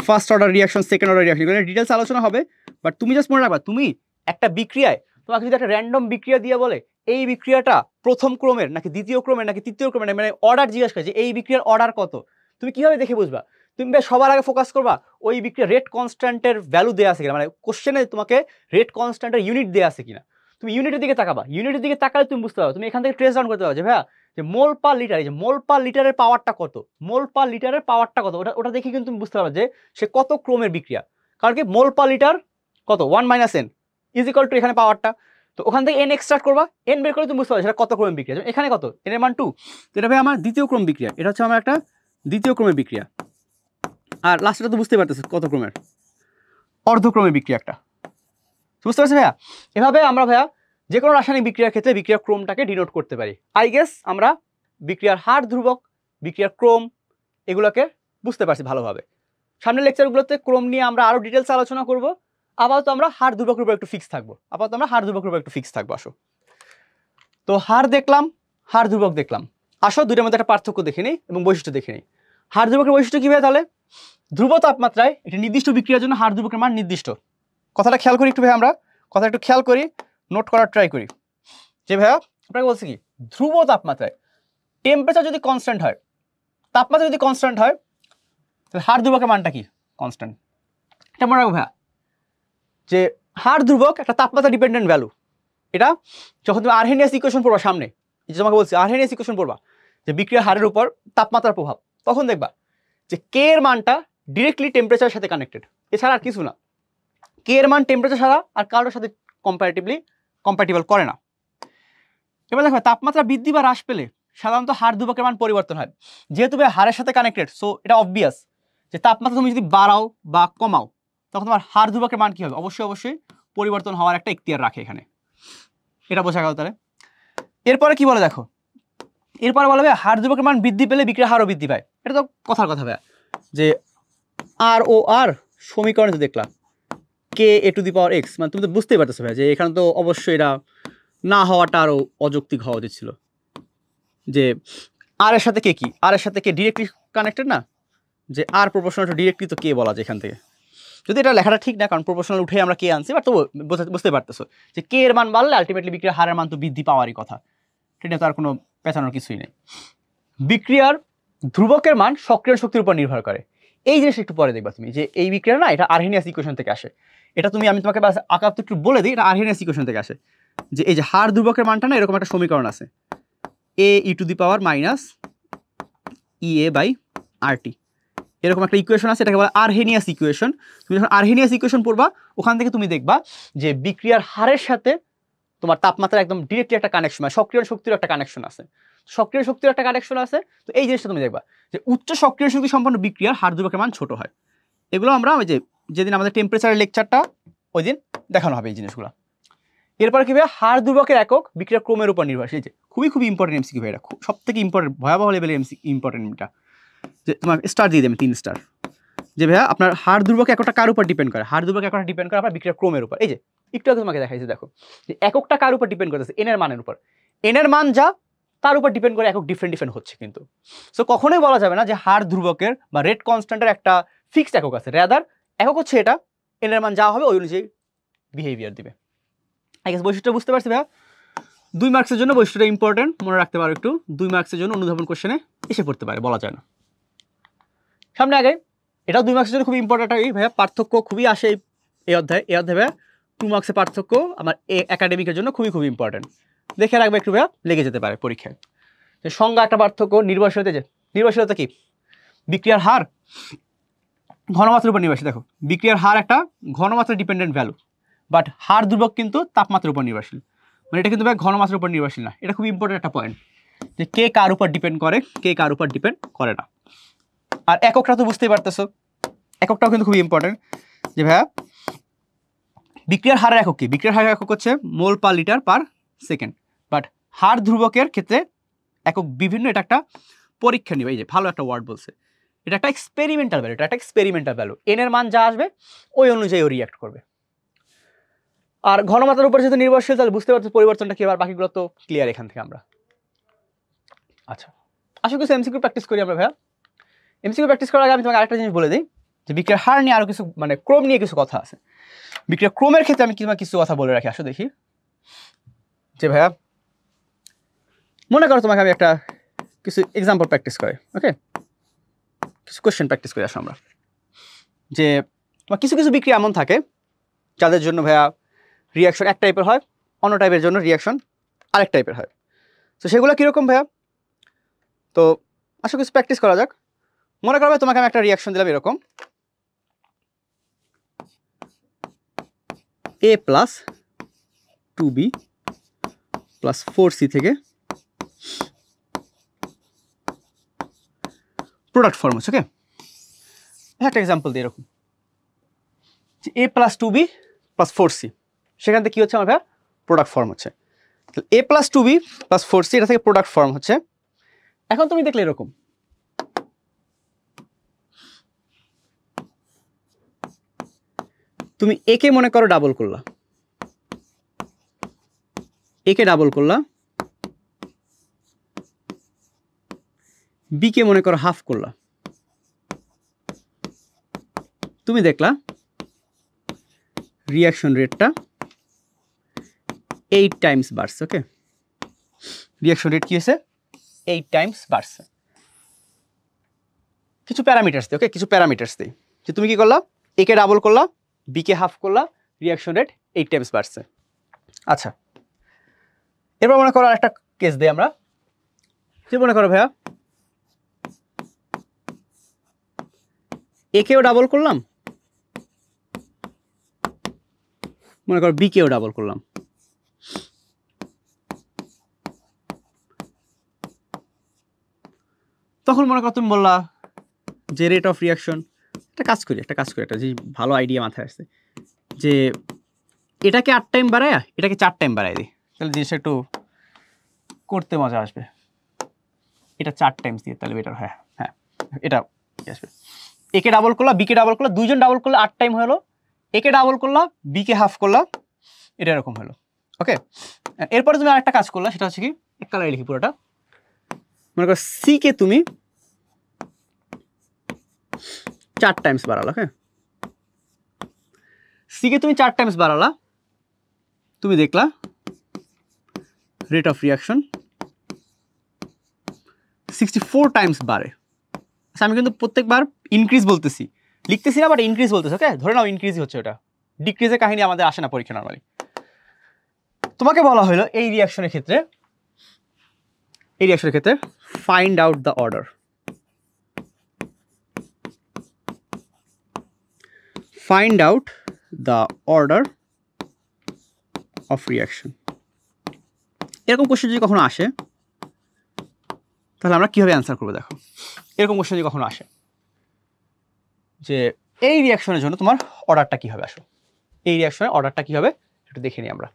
first order reaction, second order reaction, এগুলো ডিটেলস আলোচনা হবে। বাট তুমি জাস্ট মনে রাখবা, তুমি একটা বিক্রিয়ায় তোমাকে যদি একটা র্যান্ডম বিক্রিয়া দিয়ে বলে এই বিক্রিয়াটা প্রথম ক্রমের নাকি দ্বিতীয় ক্রমের নাকি তৃতীয় ক্রমের, মানে অর্ডার জিজ্ঞেস করে যে এই বিক্রিয়ার অর্ডার কত, তুমি কিভাবে দেখে বুঝবা? তুমি সবার আগে ফোকাস করবা ওই বিক্রিয়া রেট কনস্ট্যান্টের ভ্যালু দেওয়া আছে কিনা, মানে কোশ্চেনে তোমাকে রেট কনস্ট্যান্টের ইউনিট দেওয়া আছে কিনা, তুমি ইউনিটের দিকে তাকাবা। ইউনিটের দিকে তাকালে তুমি বুঝতে পারো, তুমি এখান থেকে ট্রেস ডাউন করতে পারো যে ভাইয়া যে মোল পার লিটার, এই যে মোল পার লিটারের পাওয়ারটা কত, মোল পার লিটারের পাওয়ারটা কত, ওটা দেখে কিন্তু তুমি বুঝতে পারবে যে সে কত ক্রমের বিক্রিয়া। কারণ কি মোল পার লিটার কত 1 - n ইজ ইকুয়াল টু এখানে পাওয়ারটা, তো ওখান থেকে n এক্সট্রাক্ট করবা, n বের করে তুমি বুঝতে পারবে সেটা কত ক্রমের বিক্রিয়া। এখানে কত, n এর মান 2, তো এটা ভাই আমার দ্বিতীয় ক্রম বিক্রিয়া, এটা হচ্ছে আমার একটা দ্বিতীয় ক্রমের বিক্রিয়া। আর লাস্টটা তো বুঝতে পারতেছে কত ক্রমের, অর্ধক্রমের বিক্রিয়া একটা, বুঝতে পারছি ভাইয়া? এভাবে আমরা ভাইয়া যে কোনো রাসায়নিক বিক্রিয়ার ক্ষেত্রে বিক্রিয়ার ক্রমটাকে ডিনোট করতে পারি। আই গেস আমরা বিক্রিয়ার হার ধ্রুবক, বিক্রিয়ার ক্রম এগুলোকে বুঝতে পারছি ভালোভাবে। সামনের লেকচারগুলোতে ক্রম নিয়ে আমরা আরও ডিটেলস আলোচনা করব। আপাতত আমরা হার ধ্রুবকের উপর একটু ফিক্স থাকবো, আসো। তো হার দেখলাম, হার ধ্রুবক দেখলাম, আসো দুইটার মধ্যে একটা পার্থক্য দেখে নিই এবং বৈশিষ্ট্য দেখে নিই। হার ধ্রুবকের বৈশিষ্ট্য কী ভাই? তাহলে ধ্রুব তাপমাত্রায় একটি নির্দিষ্ট বিক্রিয়ার জন্য হার ধ্রুবকের মান নির্দিষ্ট। কথাটা খেয়াল করি একটু ভাই, আমরা কথা একটু খেয়াল করি, নোট করার ট্রাই করি যে ভাইয়া আপনাকে বলছি কি, ধ্রুব তাপমাত্রায় টেম্পারেচার যদি কনস্ট্যান্ট হয়, তাপমাত্রা যদি কনস্ট্যান্ট হয়, তাহলে হার ধ্রুবকের মানটা কি? কনস্ট্যান্ট। এটা মনে রাখবো ভাইয়া যে হার ধ্রুবক একটা তাপমাত্রা ডিপেন্ডেন্ট ভ্যালু। এটা যখন তুমি আর্হেনিয়াস ইকুয়েশন পড়বা সামনে, এই যে তোমাকে বলছি আর্হেনিয়াস ইকুয়েশন পড়বা যে বিক্রিয়ার হারের উপর তাপমাত্রার প্রভাব, তখন দেখবা যে কে এর মানটা ডিরেক্টলি টেম্পারেচারের সাথে কানেক্টেড, এছাড়া আর কিছু না। কে এর মান টেম্পারেচার ছাড়া আর কারোর সাথে কম্প্যাটিবল করে না। এবার দেখো তাপমাত্রা বৃদ্ধি বা হ্রাস পেলে সাধারণত হার ধ্রুবকের মান পরিবর্তন হয়। যেহেতু হারের সাথে কানেক্টেড, সো এটা অবভিয়াস যে তাপমাত্রা তুমি যদি বাড়াও বা কমাও তখন তোমার হার ধ্রুবকের মান কি হবে? অবশ্যই পরিবর্তন হওয়ার একটা ইখতিয়ার রাখে এখানে। এটা বোঝা গেল তাহলে। এরপরে কি বলে দেখো, এরপরে বলা হবে হার ধ্রুবকের মান বৃদ্ধি পেলে বিক্রিয়ার হারও বৃদ্ধি পায়। এটা তো কথার কথা ভাইয়া যে আর ও আর সমীকরণে তো দেখলাম কে এ টু দি পাওয়ার এক্স, মানে তুমি তো বুঝতেই পারতেছো ভাই যে এখানে তো অবশ্যই এটা না হওয়াটা আরও অযৌক্তিক হওয়া উচিত ছিল। যে আর এর সাথে কে কি, আর এর সাথে কে ডিরেক্টলি কানেক্টেড না, যে আর প্রপোর্শনাল টু ডিরেক্টলি তো কে বলা যায় এখান থেকে। যদি এটা লেখাটা ঠিক না, কারণ প্রপোর্শনাল উঠে আমরা কে আনছি, বাট তো বুঝতে পারতেছো যে কে এর মান বাড়লে আলটিমেটলি বিক্রিয়ার হারের মান তো বৃদ্ধি পাওয়ারই কথা, এটা তো আর কোনো পেছানোর কিছুই নেই। বিক্রিয়ার ধ্রুবকের মান সক্রিয় শক্তির উপর নির্ভর করে। এই জিনিস একটু পরে দেখবা তুমি যে এই বিক্রিয়া না, এটা আর্হেনিয়াস ইকুয়েশন থেকে আসে। এটা আমি তোমাকে আঁকাতে একটু বলে দিই, এটা আর্হেনিয়াস ইকুয়েশন থেকে আসে। যে এই যে হার ধ্রুবকের মানটা না, এরকম একটা সমীকরণ আছে, A E to the power minus E A by R T, এরকম একটা ইকুয়েশন আছে, এটাকে বলে আর্হেনিয়াস ইকুয়েশন। তুমি যখন আর্হেনিয়াস ইকুয়েশন পড়বা ওখান থেকে তুমি দেখবা যে বিক্রিয়ার হারের সাথে তোমার তাপমাত্রার একদম ডিরেক্টলি একটা কানেকশন, মানে সক্রিয় শক্তির একটা কানেকশন আছে, তো এই জিনিসটা তুমি দেখবা যে উচ্চ সক্রিয় শক্তি সম্পন্ন বিক্রিয়ার হার ধ্রুবকের মান ছোট হয়। এগুলো আমরা ওই যে যেদিন আমাদের টেম্পারেচারের লেকচারটা ওই দিন দেখানো হবে এই জিনিসগুলো। এরপর কি ভাই, হার ধ্রুবকের একক বিক্রিয়ার ক্রমের উপর নির্ভরশীল। যে খুবই ইম্পর্টেন্ট এমসিকিউ ভাই, এটা সব থেকে ইম্পর্টেন্ট, ভয়াবহ লেভেলের ইম্পর্টেন্ট। এটা যে তোমার স্টার দিয়ে দেবে 3 স্টার। যে ভাইয়া আপনার হার ধ্রুবক এককটা কার উপর ডিপেন্ড করে? হার ধ্রুবক এককটা ডিপেন্ড করে আপনার বিক্রিয়ার ক্রমের উপর। এই যে একটু আগে তোমাকে দেখাইছি, দেখো যে এককটা কার উপর ডিপেন্ড করতেছে? এন এর মানের উপর। এন এর মান যা তার উপর ডিপেন্ড করে একক ডিফারেন্ট হচ্ছে কিন্তু। সো কখনোই বলা যাবে না যে হার ধ্রুবকের বা রেট কনস্ট্যান্টের একটা ফিক্সড একক আছে, রাদার একক হচ্ছে এটা, এন এর মান যা হবে ওই অনুযায়ী বিহেভিয়ার দিবে। আই গেস বৈশিষ্ট্য বুঝতে পারছি ভাইয়া। 2 মার্কসের জন্য বৈশিষ্ট্যটা ইম্পর্টেন্ট, মনে রাখতে পারো একটু। 2 মার্কসের জন্য অনুধাবন কোশ্চেনে এসে পড়তে পারে, বলা যায় না। সামনে আগে এটাও 2 মার্কসের জন্য খুবই ইম্পর্টেন্ট একটা ভাইয়া, পার্থক্য খুবই আসে এই অধ্যায়ে ভাইয়া 2 মার্কসের পার্থক্য আমার একাডেমিকের জন্য খুবই ইম্পর্টেন্ট। দেখে রাখবে একটু ভাইয়া, লেগে যেতে পারে পরীক্ষায়। যে সংজ্ঞা একটা পার্থক্য, নির্ভরশীলতা। যে নির্ভরশীলতা কি? বিক্রিয়ার হার ঘনমাত্রার উপর নির্ভরশীল। দেখো বিক্রিয়ার হার একটা ঘনমাত্রা ডিপেন্ডেন্ট ভ্যালু, বাট হার ধ্রুবক কিন্তু তাপমাত্রার উপর নির্ভরশীল। মানে এটা কিন্তু ভাই ঘনমাত্রার উপর নির্ভরশীল না। এটা খুব ইম্পর্টেন্ট একটা পয়েন্ট, যে কে কার উপর ডিপেন্ড করে, কে কার উপর ডিপেন্ড করে না। আর এককটা তো বুঝতেই পারতেছো, এককটাও কিন্তু খুবই ইম্পর্টেন্ট। যে ভাইয়া বিক্রিয়ার হারের একক কি? বিক্রিয়ার হারের একক হচ্ছে mole per litre per second, but হার ধ্রুবকের ক্ষেত্রে একক বিভিন্ন। এটা একটা পরীক্ষা নিবে, এই যে ভালো একটা ওয়ার্ড বলছে, এটা একটা এক্সপেরিমেন্টাল ভ্যালু, এন এর মান যা আসবে ওই অনুযায়ী ও রিঅ্যাক্ট করবে। আর ঘনমাত্রার উপর যেহেতু নির্ভরশীল, তাহলে বুঝতে পারছো পরিবর্তনটা কি। আবার বাকিগুলো তো ক্লিয়ার এখান থেকে আমরা। আচ্ছা আসলে কিছু এমসিকিউ প্র্যাকটিস করি আমরা ভাইয়া। এমসিকিউ প্র্যাকটিস করার আগে আমি তোমাকে আরেকটা জিনিস বলে দিই যে বিক্রিয়ার হার নিয়ে আরও কিছু মানে ক্রম নিয়ে কিছু কথা আছে। বিক্রিয়ার ক্রমের ক্ষেত্রে আমি কিছু কথা বলে রাখি। আসো দেখি যে ভাইয়া মনে করো তোমাকে আমি একটা কিছু এক্সাম্পল প্র্যাকটিস করি, ওকে, কিছু কোয়েশ্চেন প্র্যাকটিস করে আসো আমরা, যে তোমার কিছু কিছু বিক্রিয়া এমন থাকে যাদের জন্য ভাইয়া রিয়াকশন এক টাইপের হয়, অন্য টাইপের জন্য রিয়াকশন আরেক টাইপের হয়। তো সেগুলো কীরকম ভাইয়া? তো আসলে কিছু প্র্যাকটিস করা যাক। মনে করবে তোমাকে আমি একটা রিয়াকশন দিলাম এরকম, a plus 2b plus 4c থেকে প্রোডাক্ট ফর্ম হচ্ছে, ওকে। একটা এক্সাম্পল দিই এরকম, যে a plus 2b plus 4c, সেখান থেকে কী হচ্ছে আমার ভাইয়া? প্রোডাক্ট ফর্ম হচ্ছে। a plus 2b plus 4c এটা থেকে প্রোডাক্ট ফর্ম হচ্ছে। এখন তুমি দেখলে এরকম, তুমি একে মনে করো ডাবল করলা, একে ডাবল করলা, বি কে মনে করো হাফ করলা, তুমি দেখলা রিয়াকশন রেটটা 8 টাইমস বাড়ছে, ওকে। রিয়াকশন রেট কি হয়েছে? 8 টাইমস বাড়ছে। কিছু প্যারামিটার্স দিই, ওকে, কিছু প্যারামিটার্স দিই, যে তুমি কি করলা, একে ডাবল করলা, বি কে হাফ করলা, রিয়াকশন রেট 8 টাইমস বাড়ছে। আচ্ছা, এরপর মনে করো একটা কেস দিই আমরা, যে মনে করো ভাইয়া একেও ডাবল করলাম, মনে করো বি কেও ডাবল করলাম, তখন মনে করো তুমি বললা যে রেট অফ রিয়াকশন, একটা কাজ করি একটা যে ভালো আইডিয়া মাথায় আসছে, যে এটাকে 8 টাইম বাড়ায় এটাকে 4 টাইম বাড়াই দিই, তাহলে জিনিসটা একটু করতে মজা আসবে। এটা 4 টাইমস দিয়ে তাহলে বেটার হয়। হ্যাঁ, এটা আসবে, একে ডাবল করলা, বিকে ডাবল করলা, দুইজন ডাবল করলে 8 টাইম হলো, একে ডাবল করলা, বিকে হাফ করলা, এটা এরকম হলো, ওকে। এরপরে তুমি আরেকটা কাজ করলা, সেটা হচ্ছে কি, এক কালারে লিখি পুরোটা, মনে করো সি কে তুমি 4 টাইমস বাড়ালা, হ্যাঁ, সি কে তুমি 4 টাইমস বাড়ালা, তুমি দেখলা রেট অফ রিয়াকশন 64 টাইমস বাড়ে। আচ্ছা, আমি কিন্তু প্রত্যেকবার ইনক্রিজ বলতেছি, লিখতেছি না, বাট ইনক্রিজ বলতেছি, ওকে। ধরে নাও ইনক্রিজই হচ্ছে, ওটা ডিক্রিজের কাহিনী আমাদের আসে না পরীক্ষা নরমালি। তোমাকে বলা হলো এই রিয়াকশনের ক্ষেত্রে find out the order, find out the order of reaction. এরকম কোশ্চেন যদি কখনো আসে তাহলে আমরা কীভাবে অ্যান্সার করবো? দেখো, এরকম কোশ্চেন যদি কখনো আসে যে এই রিয়াকশনের জন্য তোমার অর্ডারটা কী হবে, আসো এই রিয়াকশনের অর্ডারটা কী হবে একটু দেখে নিই আমরা।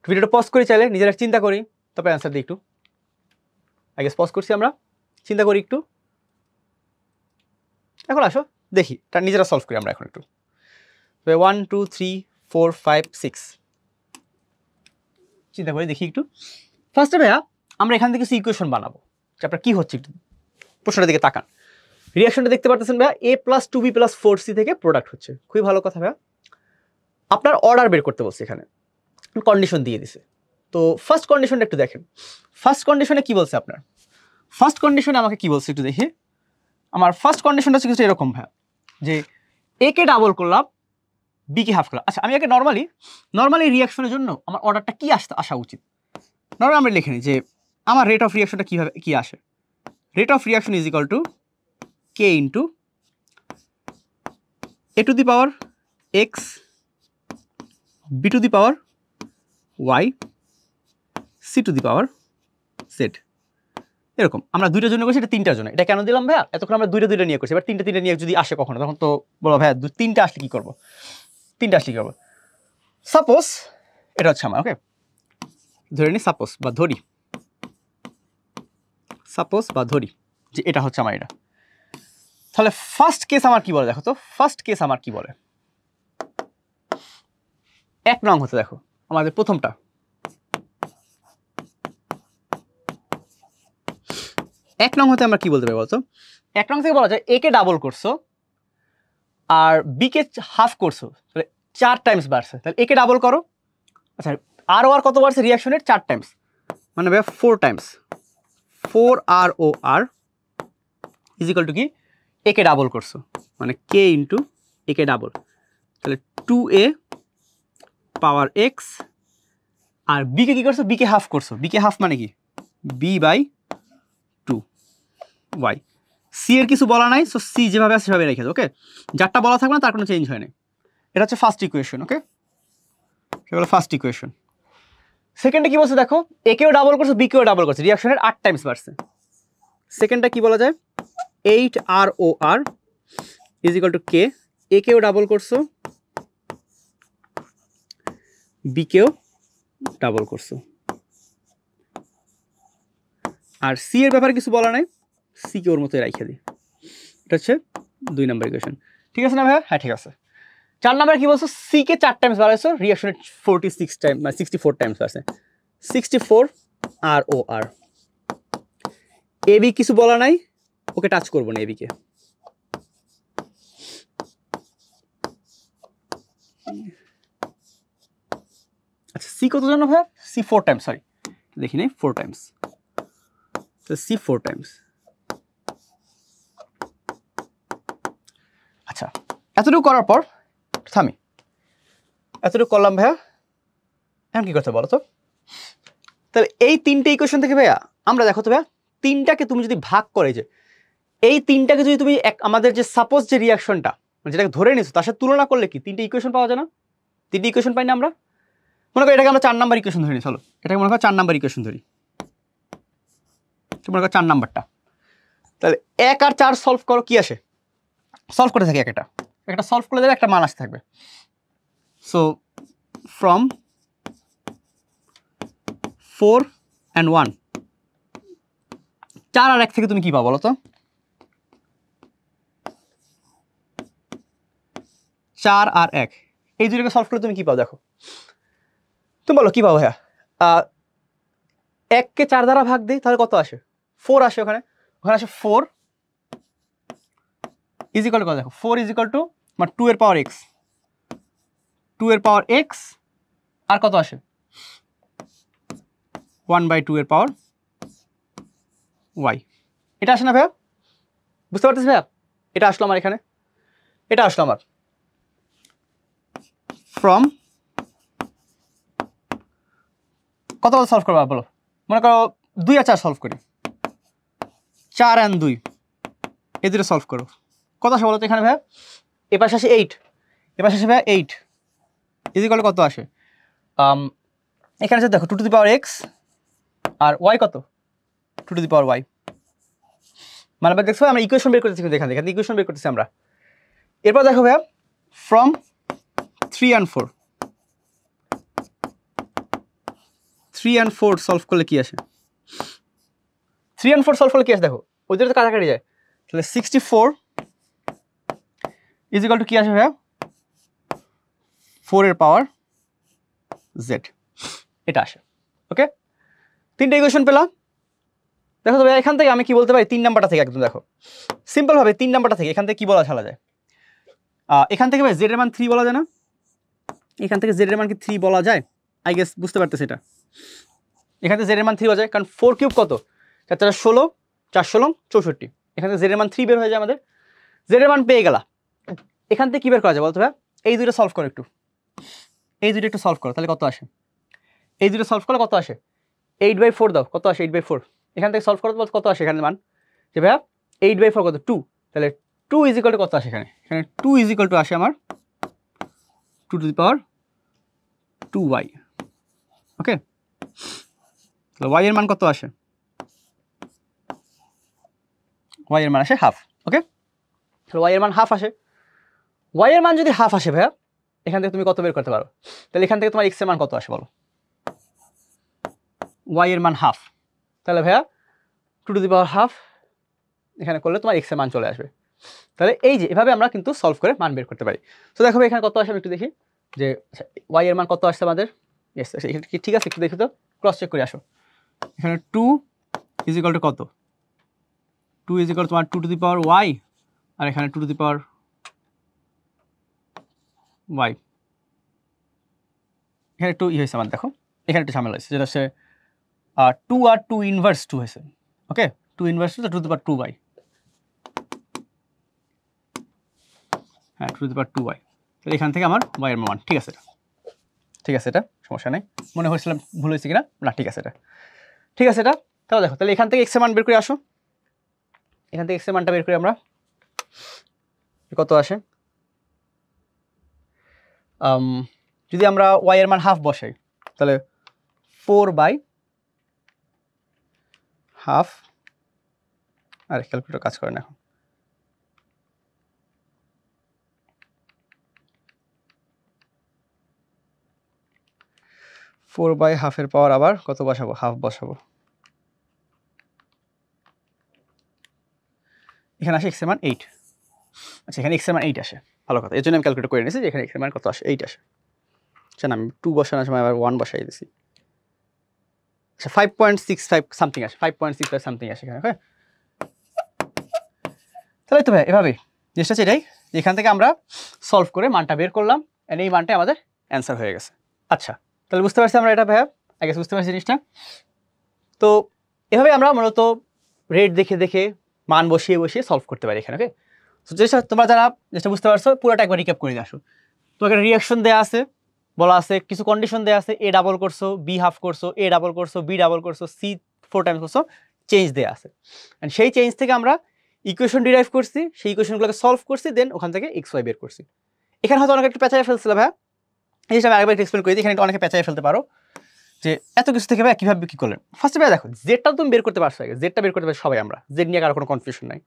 ভিডিওটা পজ করে চাইলে নিজেরা চিন্তা করি, তারপরে অ্যান্সার দিই একটু। আগে পজ করছি, আমরা চিন্তা করি একটু, এখন আসো দেখি তার নিজেরা সলভ করি আমরা এখন একটু। 1 2 3 4 5 6 চিন্তা করে দেখি একটু। ফার্স্টে ভাইয়া আমরা এখান থেকে কিছু ইকুয়েশন বানাবো, যে আপনার কী হচ্ছে একটু প্রশ্নটার দিকে তাকান। রিয়াকশনটা দেখতে পারতেছেন ভাইয়া, a plus 2b plus 4c থেকে প্রোডাক্ট হচ্ছে, খুবই ভালো কথা ভাইয়া। আপনার অর্ডার বের করতে বলছে, এখানে কন্ডিশন দিয়ে দিছে। তো ফার্স্ট কন্ডিশনটা একটু দেখেন, ফার্স্ট কন্ডিশনে কি বলছে আপনার, ফার্স্ট কন্ডিশনে আমাকে কি বলছে একটু দেখি। আমার ফার্স্ট কন্ডিশনটা হচ্ছে কিছু এরকম ভাইয়া, যে এ কে ডাবল করলাম, বি কে হাফ করলাম। আচ্ছা, আমি আগে নর্মালি রিয়াকশনের জন্য আমার অর্ডারটা কি আসা উচিত, নর্মালি আমরা লিখে নিই যে আমার রেট অফ রিয়াকশনটা কীভাবে কি আসে, rate of reaction is equal to k into A to the power x B to the power y C to the power z. এরকম আমরা দুইটার জন্য করছি, এটা তিনটার জন্য। এটা কেন দিলাম ভাইয়া, এতক্ষণ আমরা দুইটা নিয়ে করছি, এবার তিনটা নিয়ে যদি আসে কখনো, তখন তো বলো ভাইয়া তিনটা আসলে কী করবো, তিনটা আসলে কী করবো। সাপোজ এটা হচ্ছে আমার, ওকে, ধরে নিই সাপোজ বা ধরি যে এটা হচ্ছে আমার এটা। তাহলে ফার্স্ট কেস আমার কি বলে দেখো তো, ফার্স্ট কেস আমার কি বলে, 1 নং হতে দেখো আমাদের প্রথমটা, 1 নং হতে আমরা কি বলতে পারি বলতো? 1 নং থেকে বলা যায় a কে ডাবল করছো আর b কে হাফ করছো, তাহলে 4 টাইমস বাড়ছে, তাহলে a কে ডাবল করো। আচ্ছা আর ও আর কত বাড়ছে রিঅ্যাকশনের 4 টাইমস, মানে ভাই 4 টাইমস, 4 আর ও আর ইজ ইকুয়াল টু কি a কে ডাবল করছো মানে k ইনটু a কে ডাবল, তাহলে 2a পাওয়ার x, আর b কে কি করছো, b কে হাফ করছো, b কে হাফ মানে কি b বাই 2 y। c এর কিছু বলা নাই, সো c যেভাবে আছে সেভাবে রেখে দাও, ওকে, যারটা বলা থাকবে না তার কোনো চেঞ্জ হয় না। এটা হচ্ছে ফার্স্ট ইকুয়েশন, ওকে, সেগুলো ফার্স্ট ইকুয়েশন। সেকেন্ডে কি বলছে দেখো, a কেও ডাবল করছে, b কেও ডাবল করছে, রিঅ্যাকশনের 8 টাইমস বাড়ছে। সেকেন্ডটা কি বলা যায়, 8 R O R is equal to k, a কেও ডাবল করছো, b কেও ডাবল করছো, আর c এর ব্যাপারে কিছু বলা নাই, c কে ওর মতোই রাইখে দিই। এটা হচ্ছে 2 নম্বর ইকুয়েশন, ঠিক আছে না ভাইয়া? হ্যাঁ ঠিক আছে। 4 নম্বরে কি বলছো, c কে 4 টাইমস বাড়াইছো, রিঅ্যাকশনের 46 টাইম মানে 64 টাইমস বাড়ছে, 64 আর ও আর। এ বি কিছু বলা নাই, ওকে টাচ করবো না, এ বি কে। আচ্ছা সি কত জানো ভাইয়া, সি 4 টাইমস, সরি দেখি নাই, 4 টাইমস, তো সি 4 টাইমস। আচ্ছা এতটুকু করার পর থামি, এতটুকু করলাম ভাইয়া, এখন কি করতে বলো তো? তাহলে এই 3টে ইকুয়েশন থেকে ভাইয়া আমরা দেখো তো ভাইয়া, 3টাকে তুমি যদি ভাগ করে, যে এই 3টাকে যদি তুমি আমাদের যে সাপোজ যে রিঅ্যাকশনটা যেটাকে ধরে নিছো তার সাথে তুলনা করলে কি 3টে ইকুয়েশন পাওয়া যায় না? 3টে ইকুয়েশন পাই না আমরা? মনে করো এটাকে আমরা 4 নাম্বার ইকুয়েশন ধরি, চলো এটাকে মনে করো 4 নাম্বার ইকুয়েশন ধরি, মনে করো 4 নাম্বারটা। তাহলে 1 আর 4 সলভ করো, কি আসে? সলভ করে থাকি একটা সলভ করে দেবে, একটা মান আসতে থাকবে। সো ফ্রম 4 and 1, 4 আর 1 থেকে তুমি কি পাও বলো তো? 4 আর 1 এই দুটোকে সলভ করলে তুমি কি পাও দেখো, তুমি বলো কি পাও ভাইয়া? 1 কে 4 দ্বারা ভাগ দিই তাহলে কত আসে? 4 আসে, ওখানে আসে 4 ইজ ইকুয়াল টু কত দেখো, 4 ইজ ইকুয়াল টু মানে 2 এর পাওয়ার x, 2 এর পাওয়ার x আর কত আসে 1/2 এর পাওয়ার y। এটা আসে না ভাইয়া? বুঝতে পারতেছি ভাইয়া? এটা আসলো আমার এখানে, এটা আসলো আমার ফ্রম কত সলভ করবা বলো? মনে করো 2 আর 4 সলভ করি, 4 and 2 এই দুটো সলভ করো, কত আসে বলো তো এখানে ভাইয়া? এ পাশে আসে 8, এ পাশে আসে ভাইয়া 8 ইজ ইকুয়াল কত আসে? এখানে আছে দেখো 2 টু দি পাওয়ার x আর y কত 2 টু দি পাওয়ার y, মানে দেখছো আমরা ইকুয়েশন বের করতেছি, এখান থেকে ইকুয়েশন বের করতেছি আমরা। এরপর দেখো ভাইয়া ফ্রম 3 and 4, 3 and 4 সলভ করলে কি আসে? 3 and 4 সলভ করলে কি আসে দেখো, ওই দুটো তো কাটাকাটি যায়, তাহলে 64 ইজ ইকুয়াল টু কি আসে ভাইয়া? 4 এর পাওয়ার z, এটা আসে। ওকে, 3টে ইকুয়েশন পেলাম। দেখো তো ভাই এখান থেকে আমি কি বলতে পারি, 3 নাম্বারটা থেকে একদম দেখো সিম্পল ভাবে 3 নাম্বারটা থেকে এখান থেকে কি বলা ছাড়া যায়? এখান থেকে ভাই z এর মান 3 বলা যায় না? এখান থেকে z এর মান কি 3 বলা যায়? আই গেস বুঝতে পারতেছি এটা। এখান থেকে z এর মান 3 বলা যায়, কারণ 4 কিউব কত 4 4 16, 4 16 64, এখান থেকে z এর মান 3 বের হয়ে যায় আমাদের। z এর মান পেয়ে গেলা, এখান থেকে কি বের করা যায় বলতো ভাই? এই দুটো সলভ করো একটু, এই দুটো একটু সলভ করো, তাহলে কত আসে? এই দুটো সলভ করলে কত আসে? 8/4 দাও, কত আসে 8/4? এখান থেকে সলভ করো কত আসে এখানে মান, যে ভাইয়া 8/4 কত 2, তাহলে 2 ইজ ইকুয়াল টু কত আসে এখানে? এখানে 2 ইজ ইকুয়াল টু আসে আমার 2 টু দি পাওয়ার 2y। ওকে, তাহলে y এর মান কত আসে? y এর মান আসে হাফ। ওকে, তাহলে y এর মান হাফ আসে। y এর মান যদি হাফ আসে ভাইয়া, এখান থেকে তুমি কত বের করতে পারো? তাহলে এখান থেকে তোমার x এর মান কত আসে বলো? y এর মান হাফ, তাহলে ভাইয়া 2 টু দি পাওয়ার হাফ এখানে করলে তোমার x এর মান চলে আসবে। তাহলে এই যে এভাবে আমরা কিন্তু সলভ করে মান বের করতে পারি। তো দেখো এখানে কত আসে আমি একটু দেখি, যে y এর মান কত আসছে আমাদের। ইয়েস, ঠিক আছে একটু দেখি তো, ক্রস চেক করে আসো। এখানে 2 ইজ ইকুয়াল টু কত? 2 ইজ ইকুয়াল তোমার 2 টু দি পাওয়ার ওয়াই, আর এখানে 2 টু দি পাওয়ার ওয়াই। এখানে একটু ই হয়েছে আমার, দেখো এখানে একটু ঝামেলা হয়েছে, যেটা হচ্ছে 2 আর 2 ইনভার্স 2 হয়েছে। Okay, 2 inverse 2 to the power 2 y. হ্যাঁ, 2 টু দি পাওয়ার 2 ওয়াই। তাহলে এখান থেকে আমার ওয়াই এর মান ঠিক আছে, এটা ঠিক আছে, এটা সমস্যা নেই। মনে হয়েছিলাম ভুল হয়েছে কিনা, না ঠিক আছে, এটা ঠিক আছে। এটা তাহলে দেখো, তাহলে এখান থেকে এক্স এর মান বের করে আসো। এখান থেকে এক্স এর মানটা বের করি আমরা, কত আসে। যদি আমরা ওয়াই এর মান হাফ বসাই, তাহলে 4/হাফ, আর ক্যালকুলেটর কাজ করে না এখন, 4/হাফ এর পাওয়ার আবার কত বসাবো, হাফ বসাবো। এখানে আসে এক্স এর মান 8। আচ্ছা, এখানে এক্স এর মান 8 আসে, ভালো কথা। এর জন্য আমি ক্যালকুলেট করে নিয়েছি যে এখানে এক্স এর মান কত আসে, 8 আসে। আচ্ছা, না আমি 2 বসানোর সময় আবার 1 বসাই দিয়েছি। আচ্ছা, 5.65 সামথিং আসে, 5.65 সামথিং আসে এখানে। হ্যাঁ, তাহলে তো ভাই এভাবে জিনিসটা হচ্ছে এটাই, এখান থেকে আমরা সলভ করে মানটা বের করলাম, এন্ড এই মানটা আমাদের অ্যান্সার হয়ে গেছে। আচ্ছা, তাহলে বুঝতে পারছি আমরা এটা ভাইয়া, আই গেস বুঝতে পারছি জিনিসটা। তো এভাবে আমরা মূলত রেট দেখে দেখে মান বসিয়ে বসিয়ে সলভ করতে পারি এখানে। ওকে, তো যেটা তোমরা যারা যেটা বুঝতে পারছো, পুরোটা একবার রিক্যাপ করে দিয়ে আসো। তোমাকে রিয়াকশন দেওয়া আছে, বলা আছে কিছু কন্ডিশন দেওয়া আছে, এ ডাবল করছো, বি হাফ করছো, এ ডাবল করছো, বি ডাবল করছো, সি 4 টাইমস করছো, চেঞ্জ দেওয়া আছে। অ্যান্ড সেই চেঞ্জ থেকে আমরা ইকুয়েশন ডিরাইভ করছি, সেই ইকুয়েশনগুলোকে সলভ করছি, দেন ওখান থেকে এক্স ওয়াই বের করছি। এখানে হয়তো অনেকে একটু পেঁচায় ফেলছিল ভাইয়া, এই জিনিসটা আমি আরেকবার এক্সপ্লেন করে দিই। এখানে অনেকে পেঁচায় ফেলতে পারো যে এত কিছু থেকে ভাই কীভাবে কী করলেন। ফার্স্টে ভাই দেখো, জেডটা তুমি বের করতে পারছো, আগে জেডটা বের করতে পারছি সবাই আমরা, জেড নিয়ে কারো কোনো কনফিউশন নাই।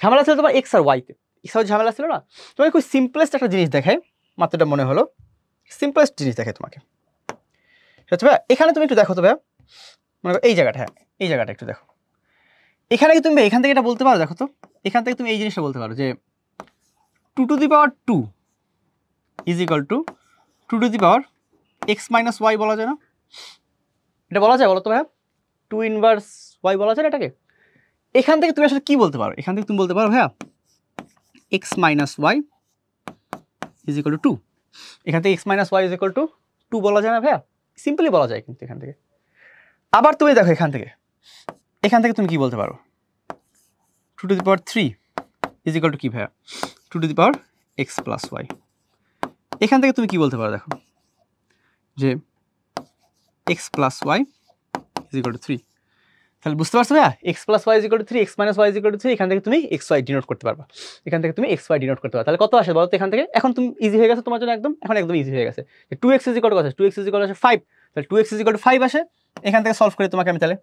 ঝামেলা ছিল তোমার এক্স আর ওয়াইতে, এক্স আর ঝামেলা ছিল না। তোমাকে খুব সিম্পলেস্ট একটা জিনিস দেখায়, মাত্র এটা মনে হলো সিম্পলেস্ট জিনিস দেখে তোমাকে। আচ্ছা ভাইয়া, এখানে তুমি একটু দেখো তো ভাইয়া, মনে করো এই জায়গাটা, হ্যাঁ এই জায়গাটা একটু দেখো। এখানে কি তুমি এখান থেকে এটা বলতে পারো, দেখো তো এখান থেকে তুমি এই জিনিসটা বলতে পারো যে 2 to the power 2 is equal to 2 to the power x minus y বলা যায় না? এটা বলা যায়, বলো তো ভাইয়া? 2 ইনভার্স ওয়াই বলা যায় না এটাকে? এখান থেকে তুমি আসলে কি বলতে পারো? এখান থেকে তুমি বলতে পারো ভাইয়া x minus y is equal to 2। এখান থেকে x minus y is equal to 2 বলা যায় না ভাইয়া? সিম্পলি বলা যায় কিন্তু এখান থেকে। আবার তুমি দেখো এখান থেকে তুমি কি বলতে পারো? 2 to the power 3 is equal to কি ভাইয়া? 2 to the power x plus y. এখান থেকে তুমি কি বলতে পারো? দেখো যে x plus y is equal to 3। তাহলে বুঝতে পারছো ভাইয়া, x plus y is equal to 3, x minus y is equal to 3। এখান থেকে তুমি এক্স ওয়াই ডিনোট করতে পারবা, এখান থেকে তুমি এক্স ওয়াই ডিনোট করতে পারবা। তাহলে কত আসে বলো তো এখান থেকে? এখন তুমি ইজি হয়ে গেছে তোমার জন্য, একদম এখন একদম ইজি হয়ে গেছে। 2x ইজ ইকুয়াল টু কত? 2x is equal two 5। তাহলে 2x ইজ ইকুয়াল টু 5 আসে। এখান থেকে সলভ করে তোমাকে আমি তাহলে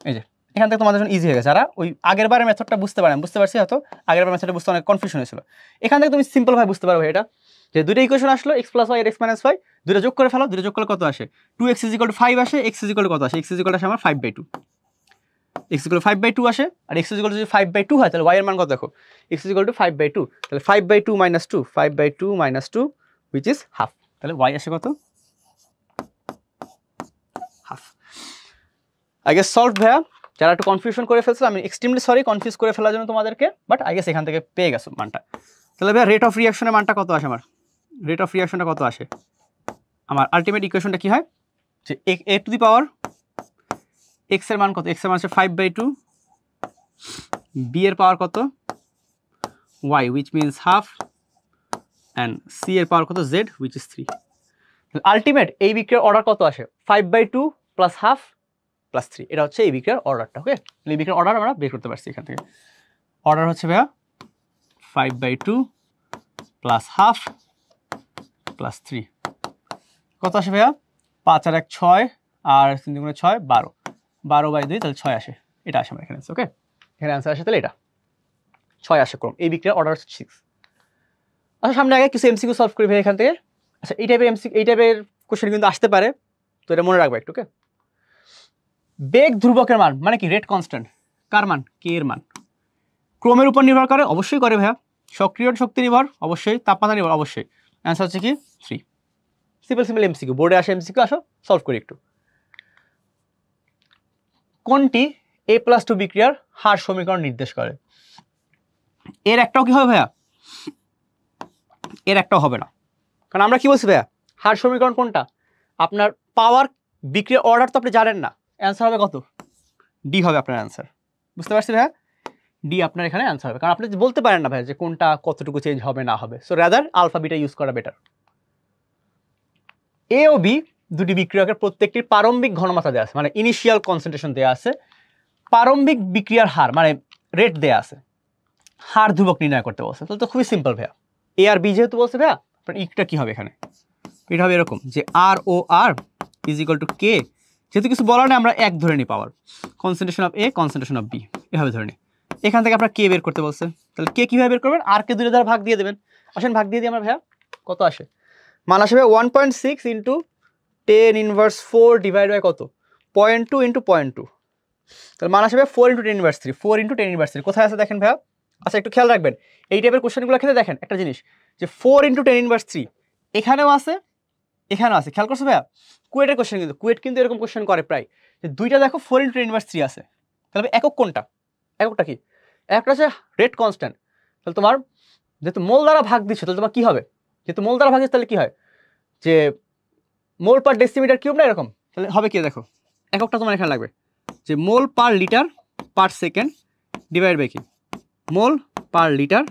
এই যে এখান থেকে তোমাদের জন্য ইজি হয়ে গেছে। আর ওই আগের বারের মেথডটা বুঝতে পারেন, বুঝতে পারছি হয়তো আগের বার মেথডটা বুঝতে অনেক কনফিউশন হয়েছিল। এখান থেকে তুমি সিম্পল ভাবে বুঝতে পারো এটা, যে দুটো ইকুয়েশন আসলো এক্স প্লাস ওয়াই আর এক্স মাইনাস ওয়াই, দুটো যোগ করে ফেলো, দুটো যোগ করলে কত আসে? 2x ইজ ইকুয়াল টু 5 আসে, x ইজ ইকুয়াল টু কত আসে? x ইজ ইকুয়াল টু আসে আমার 5/2। x ইজ ইকুয়াল টু 5/2 আসে, আর x ইজ ইকুয়াল টু যদি 5/2 হয় তাহলে y এর মান কত দেখো? x ইজ ইকুয়াল টু 5/2, তাহলে 5/2 minus 2, 5/2 minus 2 which is half. তাহলে y আসে কত? হাফ। আই গেস সলভ ভাইয়া। যারা একটু কনফিউশন করে ফেলছিল, আমি এক্সট্রিমলি সরি কনফিউজ করে ফেলার জন্য তোমাদেরকে, বাট আই গেস এখান থেকে পেয়ে গেছো মানটা। তাহলে ভাইয়া রেট অফ রিয়াকশনের মানটা কত আসে আমার? রেট অফ রিয়াকশনটা কত আসে আমার? আলটিমেট ইকুয়েশনটা কি হয় যে এ টু দি পাওয়ার এক্স এর মান কত? এক্স এর মান হচ্ছে 5/2, বি এর পাওয়ার কত? Y which means half, and C এর পাওয়ার কত? Z which is 3। আলটিমেট এই বিক্রিয়ার অর্ডার কত আসে? 5/2 প্লাস হাফ প্লাস 3। এটা হচ্ছে এই বিক্রিয়ার অর্ডারটা। ওকে, এই বিক্রিয়ার অর্ডার আমরা বের করতে পারছি এখান থেকে। অর্ডার হচ্ছে ভাইয়া 5/2 প্লাস হাফ প্লাস 3। কত আসে ভাইয়া? 5 আর 1 6, আর 3 দুগুণে 6 12, 12/2 তাহলে 6 আসে। এটা আসে আমার এখানে। ওকে, এখানে অ্যান্সার আসে তাহলে এটা 6 আসে ক্রম। এই বিক্রিয়ার অর্ডার হচ্ছে 6। আচ্ছা, সামনে আগে কিছু এমসিকিউ সলভ করি ভাই এখান থেকে। আচ্ছা, এই টাইপের কোশ্চেন কিন্তু আসতে পারে, তো এটা মনে রাখবা একটু। ওকে, বেগ ধ্রুবকের মান মানে কি? Rate constant. কার মান? কে এর মান। ক্রমের উপর নির্ভর করে? অবশ্যই করে ভাইয়া। সক্রিয় শক্তি নির্ভর? অবশ্যই। তাপমাত্রা নির্ভর? অবশ্যই। অ্যান্সার হচ্ছে কি 3। সিম্পল এমসিকিউ, বোর্ডে আসে এমসিকিউ, আসো সলভ করি একটু। কোনটি A+2 বিক্রিয়ার হার সমীকরণ নির্দেশ করে। এর একটাও কি হবে ভাইয়া? এর একটাও হবে না, কারণ আমরা কি বলছি ভাইয়া, হার সমীকরণ কোনটা? আপনার পাওয়ার বিক্রিয়ার অর্ডার তো আপনি জানেন না, অ্যান্সার হবে কত? ডি হবে আপনার অ্যান্সার। বুঝতে পারছি ভাইয়া? ডি আপনার এখানে অ্যান্সার হবে, কারণ আপনি বলতে পারেন না ভাইয়া যে কোনটা কতটুকু চেঞ্জ হবে না হবে। So rather alpha beta use করা বেটার। এ ও বি দুটি বিক্রিয়কের প্রত্যেকটির প্রারম্ভিক ঘনমাত্রা দেওয়া আছে, মানে ইনিশিয়াল কনসেন্ট্রেশন দেওয়া আছে, প্রারম্ভিক বিক্রিয়ার হার মানে রেট দেওয়া আছে, হার ধ্রুবক নির্ণয় করতে বলছে। তাহলে তো খুবই সিম্পল ভাইয়া। এ আর বি যেহেতু বলছে ভাইয়া, আপনার ইকটা কি হবে এখানে? এটা হবে এরকম যে R O R is equal to k, যেহেতু কিছু বলার নেই আমরা এক ধরে নিই power, concentration of A concentration of B এভাবে ধরে নিই। এখান থেকে আপনার কে বের করতে বলছে, তাহলে কে কীভাবে বের করবেন? আর কে 2 দ্বারা ভাগ দিয়ে দেবেন। আসেন ভাগ দিয়ে দিই আমরা ভাইয়া, কত আসে? মান আসবে 1.6 ইন্টু 10⁻4 ডিভাইড বাই কত? 0.2 ইন্টু 0.2, তাহলে মান আসবে 4 ইন্টু 10⁻3, 4 ইন্টু 10⁻3 কোথায় আছে দেখেন ভাইয়া। আচ্ছা একটু খেয়াল রাখবেন এই টাইপের কোশ্চেনগুলো ক্ষেত্রে দেখেন একটা জিনিস, যে 4 ইন্টু 10⁻3 এখানেও আছে এখানেও আছে, খেয়াল করছো ভাইয়া? কুয়েটের কোশ্চেন কিন্তু, কুয়েট কিন্তু এরকম কোশ্চেন করে প্রায়, যে দুইটা দেখো 4 ইন্টু 10⁻3 আছে, তাহলে একক কোনটা? এককটা কি? একটা হচ্ছে রেট কনস্ট্যান্ট, তাহলে তোমার যেহেতু মোল দ্বারা ভাগ দিচ্ছে তাহলে তোমার কি হবে? যেহেতু মোল দ্বারা ভাগ দিচ্ছে তাহলে কি হয়, যে মোল পার ডেসিমিটার কিউব না এরকম, তাহলে হবে কি দেখো, এককটা তোমার এখানে লাগবে যে mole per litre per second divide by কি mole per litre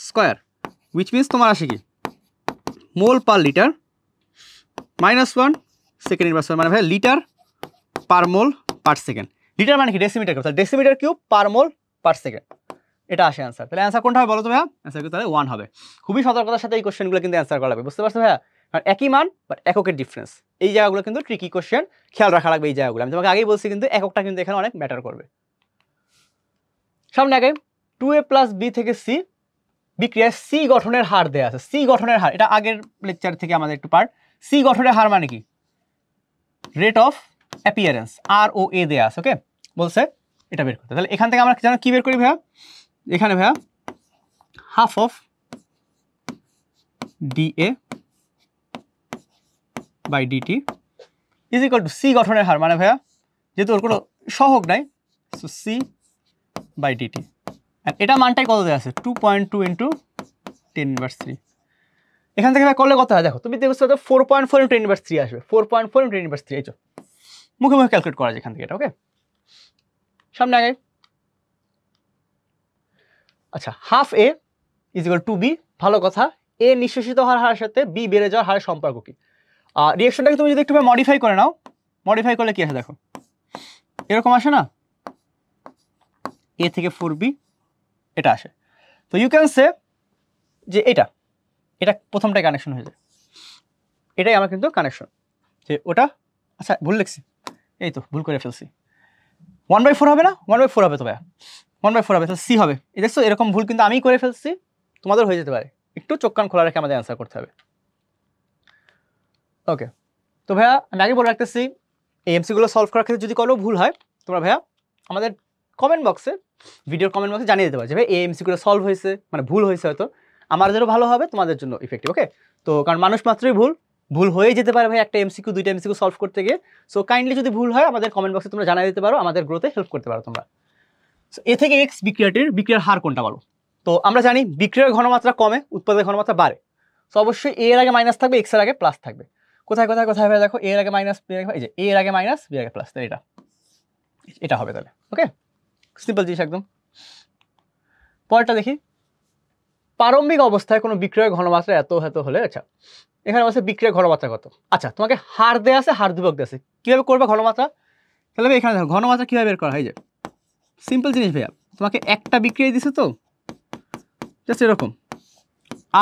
square, which means তোমার আসে কি mole per litre -1 second inverse, মানে ভাই litre per mole per second. Litre মানে কি ডেসিমিটার কিউব, তাহলে decimetre cube per mole per second, এটা আসে অ্যান্সার। তাহলে অ্যান্সার কোনটা হবে বলো তো ভাইয়া? অ্যান্সার কিন্তু তাহলে 1 হবে। খুবই সতর্কতার সাথে এই কোশ্চেনগুলো কিন্তু অ্যান্সার করা লাগবে, বুঝতে পারছো ভাইয়া? কারণ একই মান বাট এককের ডিফারেন্স, এই জায়গাগুলো কিন্তু ট্রিকি কোশ্চেন, খেয়াল রাখা লাগবে এই জায়গাগুলো। আমি তোমাকে আগেই বলছি কিন্তু এককটা কিন্তু এখানে অনেক ম্যাটার করবে। সামনে আগে 2a প্লাস বি থেকে সি বিক্রিয়ায় সি গঠনের হার দেওয়া আছে। সি গঠনের হার, এটা আগের লেকচার থেকে আমাদের একটু পার্ট। সি গঠনের হার মানে কি? রেট অফ অ্যাপিয়ারেন্স, আর ও এ দেওয়া আছে, ওকে বলছে এটা বের করতে। তাহলে এখান থেকে আমরা জানো কি বের করি ভাইয়া? এখানে ভাইয়া half of dA by dt is equal to C গঠনের হার, মানে ভাইয়া যেহেতু ওর কোনো সহগ নাই, সো সি বাই ডিটি, এটা মানটাই কত দেওয়া আছে? 2.2 ইন্টু 10⁻3। এখান থেকে করলে কত হয় দেখো, তুমি দেখছো 4.4 ইন্টু 10⁻3 আসবে, 4.4 ইন্টু 10⁻3, এই তো মুখে মুখে ক্যালকুলেট করা যায় এখান থেকে এটা, ওকে। সামনে আগে আচ্ছা half A is equal to B, ভালো কথা। এ নিঃশেষিত হওয়ার হারের সাথে বি বেড়ে যাওয়ার হারের সম্পর্ক কি? রিয়েকশনটাকে তুমি যদি একটু মডিফাই করে নাও, মডিফাই করলে কি আসে দেখো, এরকম আসে না, এ থেকে 4b এটা আসে। তো ইউ ক্যান সে যে এটা প্রথমটাই কানেকশন হয়ে যায়, এটাই আমার কিন্তু কানেকশন, যে ওটা আচ্ছা ভুল লিখছি, এই তো ভুল করে ফেলছি, 1/4 হবে না, 1/4 হবে তো ভাইয়া, 1/4 হবে, তাহলে সি হবে। এই দেখছো এরকম ভুল কিন্তু আমি করে ফেলছি, তোমাদের হয়ে যেতে পারে, একটু চোখ কান খোলা রেখে আমাদের অ্যান্সার করতে হবে, ওকে। তো ভাইয়া আমি আগে বলে রাখতেছি এই এমসিগুলো সলভ করার ক্ষেত্রে যদি কোনো ভুল হয় তোমরা ভাইয়া আমাদের কমেন্ট বক্সে, ভিডিওর কমেন্ট বক্সে জানিয়ে দিতে পারো যে ভাই এই এমসিগুলো সলভ হয়েছে, মানে ভুল হয়েছে হয়তো, আমাদেরও ভালো হবে, তোমাদের জন্য ইফেক্টিভ, ওকে। তো কারণ মানুষ মাত্রই ভুল হয়ে যেতে পারে ভাই একটা এমসিকিউ দুইটা এমসিকিউ সলভ করতে গিয়ে। সো কাইন্ডলি যদি ভুল হয় আমাদের কমেন্ট বক্সে তোমরা জানিয়ে দিতে পারো, আমাদের গ্রোথে হেল্প করতে পারো তোমরা। সো এ থেকে এক্স বিক্রিয়ার হার কোনটা বলো? তো আমরা জানি বিক্রিয়ার ঘনমাত্রা কমে, উৎপাদনের ঘনমাত্রা বাড়ে। সো অবশ্যই এর আগে মাইনাস থাকবে, এক্স এর আগে প্লাস থাকবে। কোথায় ভাই দেখো, এর আগে মাইনাস, এই যে এর আগে মাইনাস, বি এর আগে প্লাস, তাহলে এটা হবে তাহলে, ওকে সিম্পল জিনিস একদম। পরেরটা দেখি, প্রারম্ভিক অবস্থায় কোনো বিক্রিয়ার ঘনমাত্রা এত হলে, আচ্ছা এখানে বলছে বিক্রিয়ার ঘনমাত্রা কত, আচ্ছা তোমাকে হার দেওয়া আছে, হার ধ্রুবক দেওয়া আছে, কীভাবে করবে ঘনমাত্রা? তাহলে এখানে দেখো ঘনমাত্রা কীভাবে বের করা হয়, যে সিম্পল জিনিস ভাইয়া, তোমাকে একটা বিক্রিয়া দিছে তো জাস্ট এরকম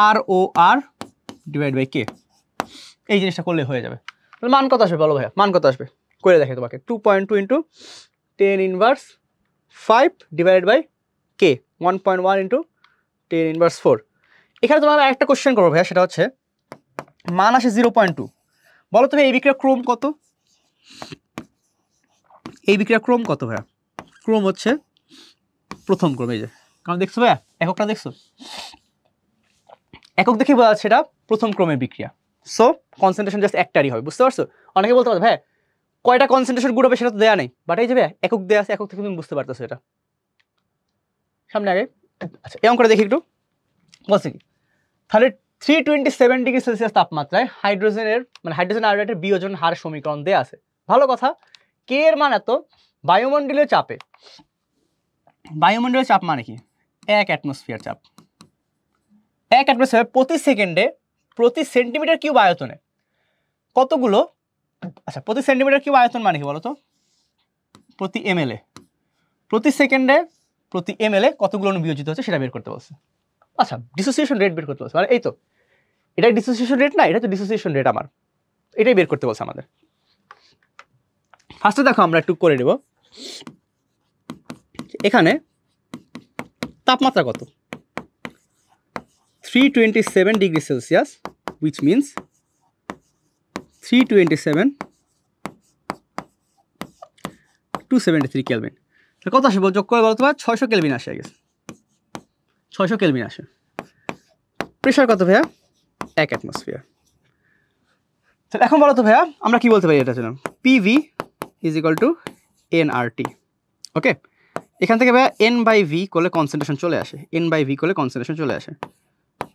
আর ও আর ডিভাইড বাই কে, এই জিনিসটা করলে হয়ে যাবে। তাহলে মান কত আসবে বলো ভাইয়া, মান কত আসবে করে দেখে তোমাকে, 2.2 into 10⁻5 divide by k, 1.1 into 10⁻4। এখানে তোমার একটা কোশ্চেন করবো ভাইয়া, সেটা হচ্ছে মান আসে 0.2, বলো তো ভাই এই বিক্রিয়ার ক্রম কত? এই বিক্রিয়ার ক্রম কত ভাইয়া? ক্রম হচ্ছে প্রথম ক্রম, এই যে কারণ দেখছো ভাইয়া এককটা দেখছো, একক দেখে বোঝা যাচ্ছে এটা প্রথম ক্রমের বিক্রিয়া। সো কনসেন্ট্রেশন জাস্ট একটারই হবে, বুঝতে পারছো? অনেকে বলতে পারো ভাই কয়টা কনসেন্ট্রেশন গ্রুপ হবে সেটা তো দেওয়া নেই, বাট এই যে একক দেওয়া আছে, একক থেকে তুমি বুঝতে পারতেছো এটা। সামনে আগে আচ্ছা এমন করে দেখি একটু, বলছে কি তাহলে 327 ডিগ্রি সেলসিয়াস তাপমাত্রায় হাইড্রোজেনের মানে হাইড্রোজেন আয়োডাইডের বিয়োজন হার সমীকরণ দেওয়া আছে। ভালো কথা, কে এর মান এত, বায়ুমণ্ডলীয় চাপে, বায়ুমণ্ডলীয় চাপ মানে কি 1 অ্যাটমসফিয়ার চাপ, 1 অ্যাটমসফিয়ার প্রতি সেকেন্ডে প্রতি সেন্টিমিটার কিউব আয়তনে কতগুলো, আচ্ছা প্রতি সেন্টিমিটার কিউব আয়তন মানে কি বলতো, প্রতি এমএলএ, প্রতি সেকেন্ডে প্রতি এমএলএ কতগুলো অণু বিয়োজিত হচ্ছে সেটা বের করতে বলছে। আচ্ছা ডিসোসিয়েশন রেট বের করতে বলছে, মানে এই তো এটাই ডিসোসিয়েশন রেট না, এটা তো ডিসোসিয়েশন রেট আমার, এটাই বের করতে বলছে আমাদের। ফার্স্টে দেখো আমরা একটু করে দেব, এখানে তাপমাত্রা কত 327 degree Celsius, which means 327 273 kelvin. কত আসে যোগ করে বলতো 600 কেলভিন আসে, গেছে 600 কেলভিন আসে। প্রেশার কত ভাইয়া 1 অ্যাটমসফিয়ার। তাহলে এখন বলো তো ভাইয়া আমরা কি বলতে পারি এটা জন্য, PV is equal to NRT. Okay, এখান থেকে ভাইয়া এন বাই ভি করলে কনসেন্ট্রেশন চলে আসে, এন বাই ভি করলে কনসেন্ট্রেশন চলে আসে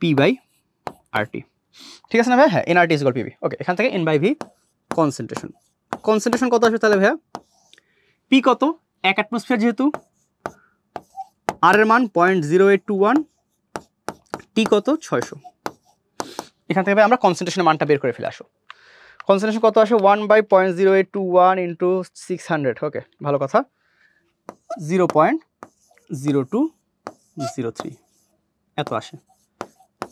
পি বাই আরটি, ঠিক আছে না ভাইয়া? হ্যাঁ, NRT is equal to. Okay, এখান থেকে n by V concentration, concentration কত আসবে তাহলে ভাইয়া, পি কত 1 অ্যাটমসফিয়ার, যেহেতু আর এর মান 0.0821, টি কত 600। এখান থেকে আমরা কনসেন্ট্রেশনের মানটা বের করে ফেলে আসো। কনসেন্ট্রেশন কত আসে 1/0.0821 ইন্টু 600। ওকে, ভালো কথা, 0.0203 এত আসে,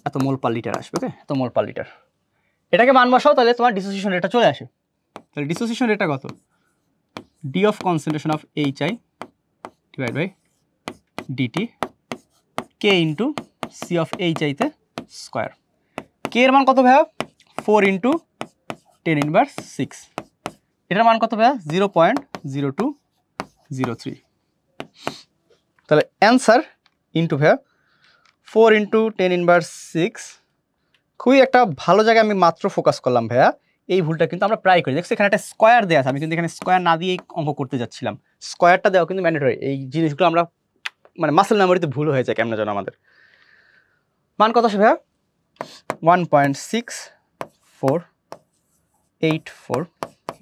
এত মোল পার লিটার আসবে। ওকে, এত মোল পার লিটার। এটাকে মান বসাও তাহলে তোমার ডিসোসিয়েশন রেটটা চলে আসে। তাহলে ডিসোসিয়েশন রেটটা কত, D of concentration of HI divide by DT k into C of এইচআইতে স্কোয়ার। কে এর মান কত ভাইয়া 4 ইন্টু 10⁻⁶। এটার মান কত ভাইয়া 0.0203। তাহলে অ্যান্সার ইন্টু ভাইয়া 4 ইন্টু 10⁻⁶। খুবই একটা ভালো জায়গায় আমি মাত্র ফোকাস করলাম ভাইয়া, এই ভুলটা কিন্তু আমরা প্রায় করি। দেখছি এখানে একটা স্কোয়ার দেওয়া আছে, আমি কিন্তু এখানে স্কোয়ার না দিয়েই অঙ্ক করতে যাচ্ছিলাম। স্কোয়ারটা দেওয়া কিন্তু ম্যান্ডেটরি, এই জিনিসগুলো আমরা মানে মাসেল মেমোরিতে ভুল হয়ে যায় কেমন যেন আমাদের। মান কত আসে ভাইয়া 1.6484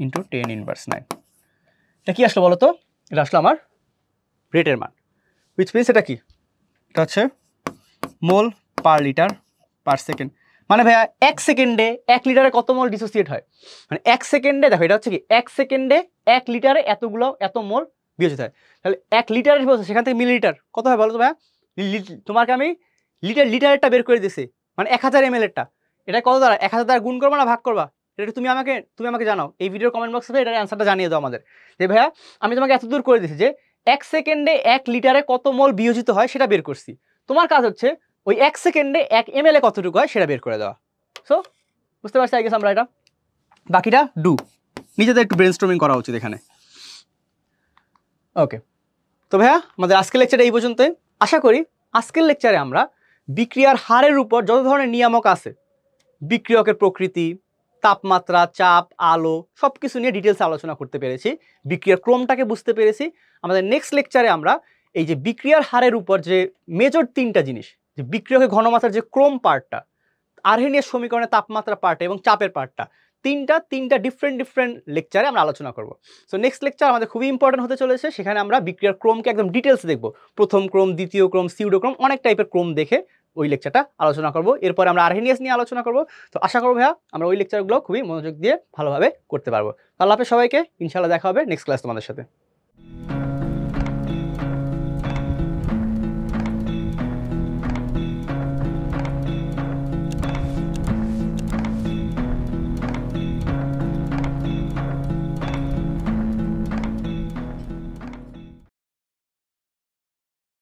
ইন্টু 10⁻⁹। এটা কি আসলো বলো তো, এটা আসলো আমার রেটের মান, হুইচ মিনস এটা কি, এটা হচ্ছে mole per litre per second. মানে ভাইয়া 1 সেকেন্ডে 1 লিটারে কত মোল ডিসোসিয়েট হয়, মানে 1 সেকেন্ডে দেখো এটা হচ্ছে কি 1 সেকেন্ডে 1 লিটারে এতগুলো এত মোল বিয়োজিত হয়। তাহলে 1 লিটারের বলছে, সেখান থেকে মিলিলিটার কত হয় বলো তো ভাইয়া, তোমাকে আমি লিটারেরটা বের করে দিছি, মানে 1000 ml এরটা, এটা কত দ্বারা 1000 দ্বারা গুণ করবা না ভাগ করবা, এটা তুমি আমাকে জানাও এই ভিডিওর কমেন্ট বক্সে, এটার অ্যান্সারটা জানিয়ে দাও আমাদের। যে ভাইয়া আমি তোমাকে এত দূর করে দিছি যে 1 সেকেন্ডে 1 লিটারে কত মোল বিয়োজিত হয় সেটা বের করছি, তোমার কাজ হচ্ছে ওই 1 সেকেন্ডে 1 ml এ কতটুকু হয় সেটা বের করে দেওয়া। সো বুঝতে পারছি আই গেস আমরা এটা, বাকিটা ডু নিজেদের একটু ব্রেনস্টর্মিং করা উচিত এখানে। ওকে, তো ভাইয়া আমাদের আজকের লেকচারটা এই পর্যন্তই। আশা করি আজকের লেকচারে আমরা বিক্রিয়ার হারের উপর যত ধরনের নিয়ামক আছে, বিক্রিয়কের প্রকৃতি, তাপমাত্রা, চাপ, আলো সব কিছু নিয়ে ডিটেলসে আলোচনা করতে পেরেছি, বিক্রিয়ার ক্রমটাকে বুঝতে পেরেছি। আমাদের নেক্সট লেকচারে আমরা এই যে বিক্রিয়ার হারের উপর যে মেজর 3টা জিনিস, যে বিক্রিয়কের ঘনমাত্রার যে ক্রম পার্টটা, আর্হেনিয়াস সমীকরণের তাপমাত্রা পার্টটা এবং চাপের পার্টটা, তিনটা ডিফারেন্ট লেকচারে আমরা আলোচনা করব। সো নেক্সট লেকচার আমাদের খুবই ইম্পর্টেন্ট হতে চলেছে, সেখানে আমরা বিক্রিয়ার ক্রমকে একদম ডিটেলস দেখব, প্রথম ক্রম, দ্বিতীয় ক্রম, সিউডোক্রম, অনেক টাইপের ক্রম দেখে ওই লেকচারটা আলোচনা করব। এরপরে আমরা আর্হেনিয়াস নিয়ে আলোচনা করব। তো আশা করব ভাইয়া আমরা ওই লেকচারগুলো খুবই মনোযোগ দিয়ে ভালোভাবে করতে পারবো। আল্লাহ হাফেজ সবাইকে, ইনশাআল্লাহ দেখা হবে নেক্সট ক্লাস তোমাদের সাথে।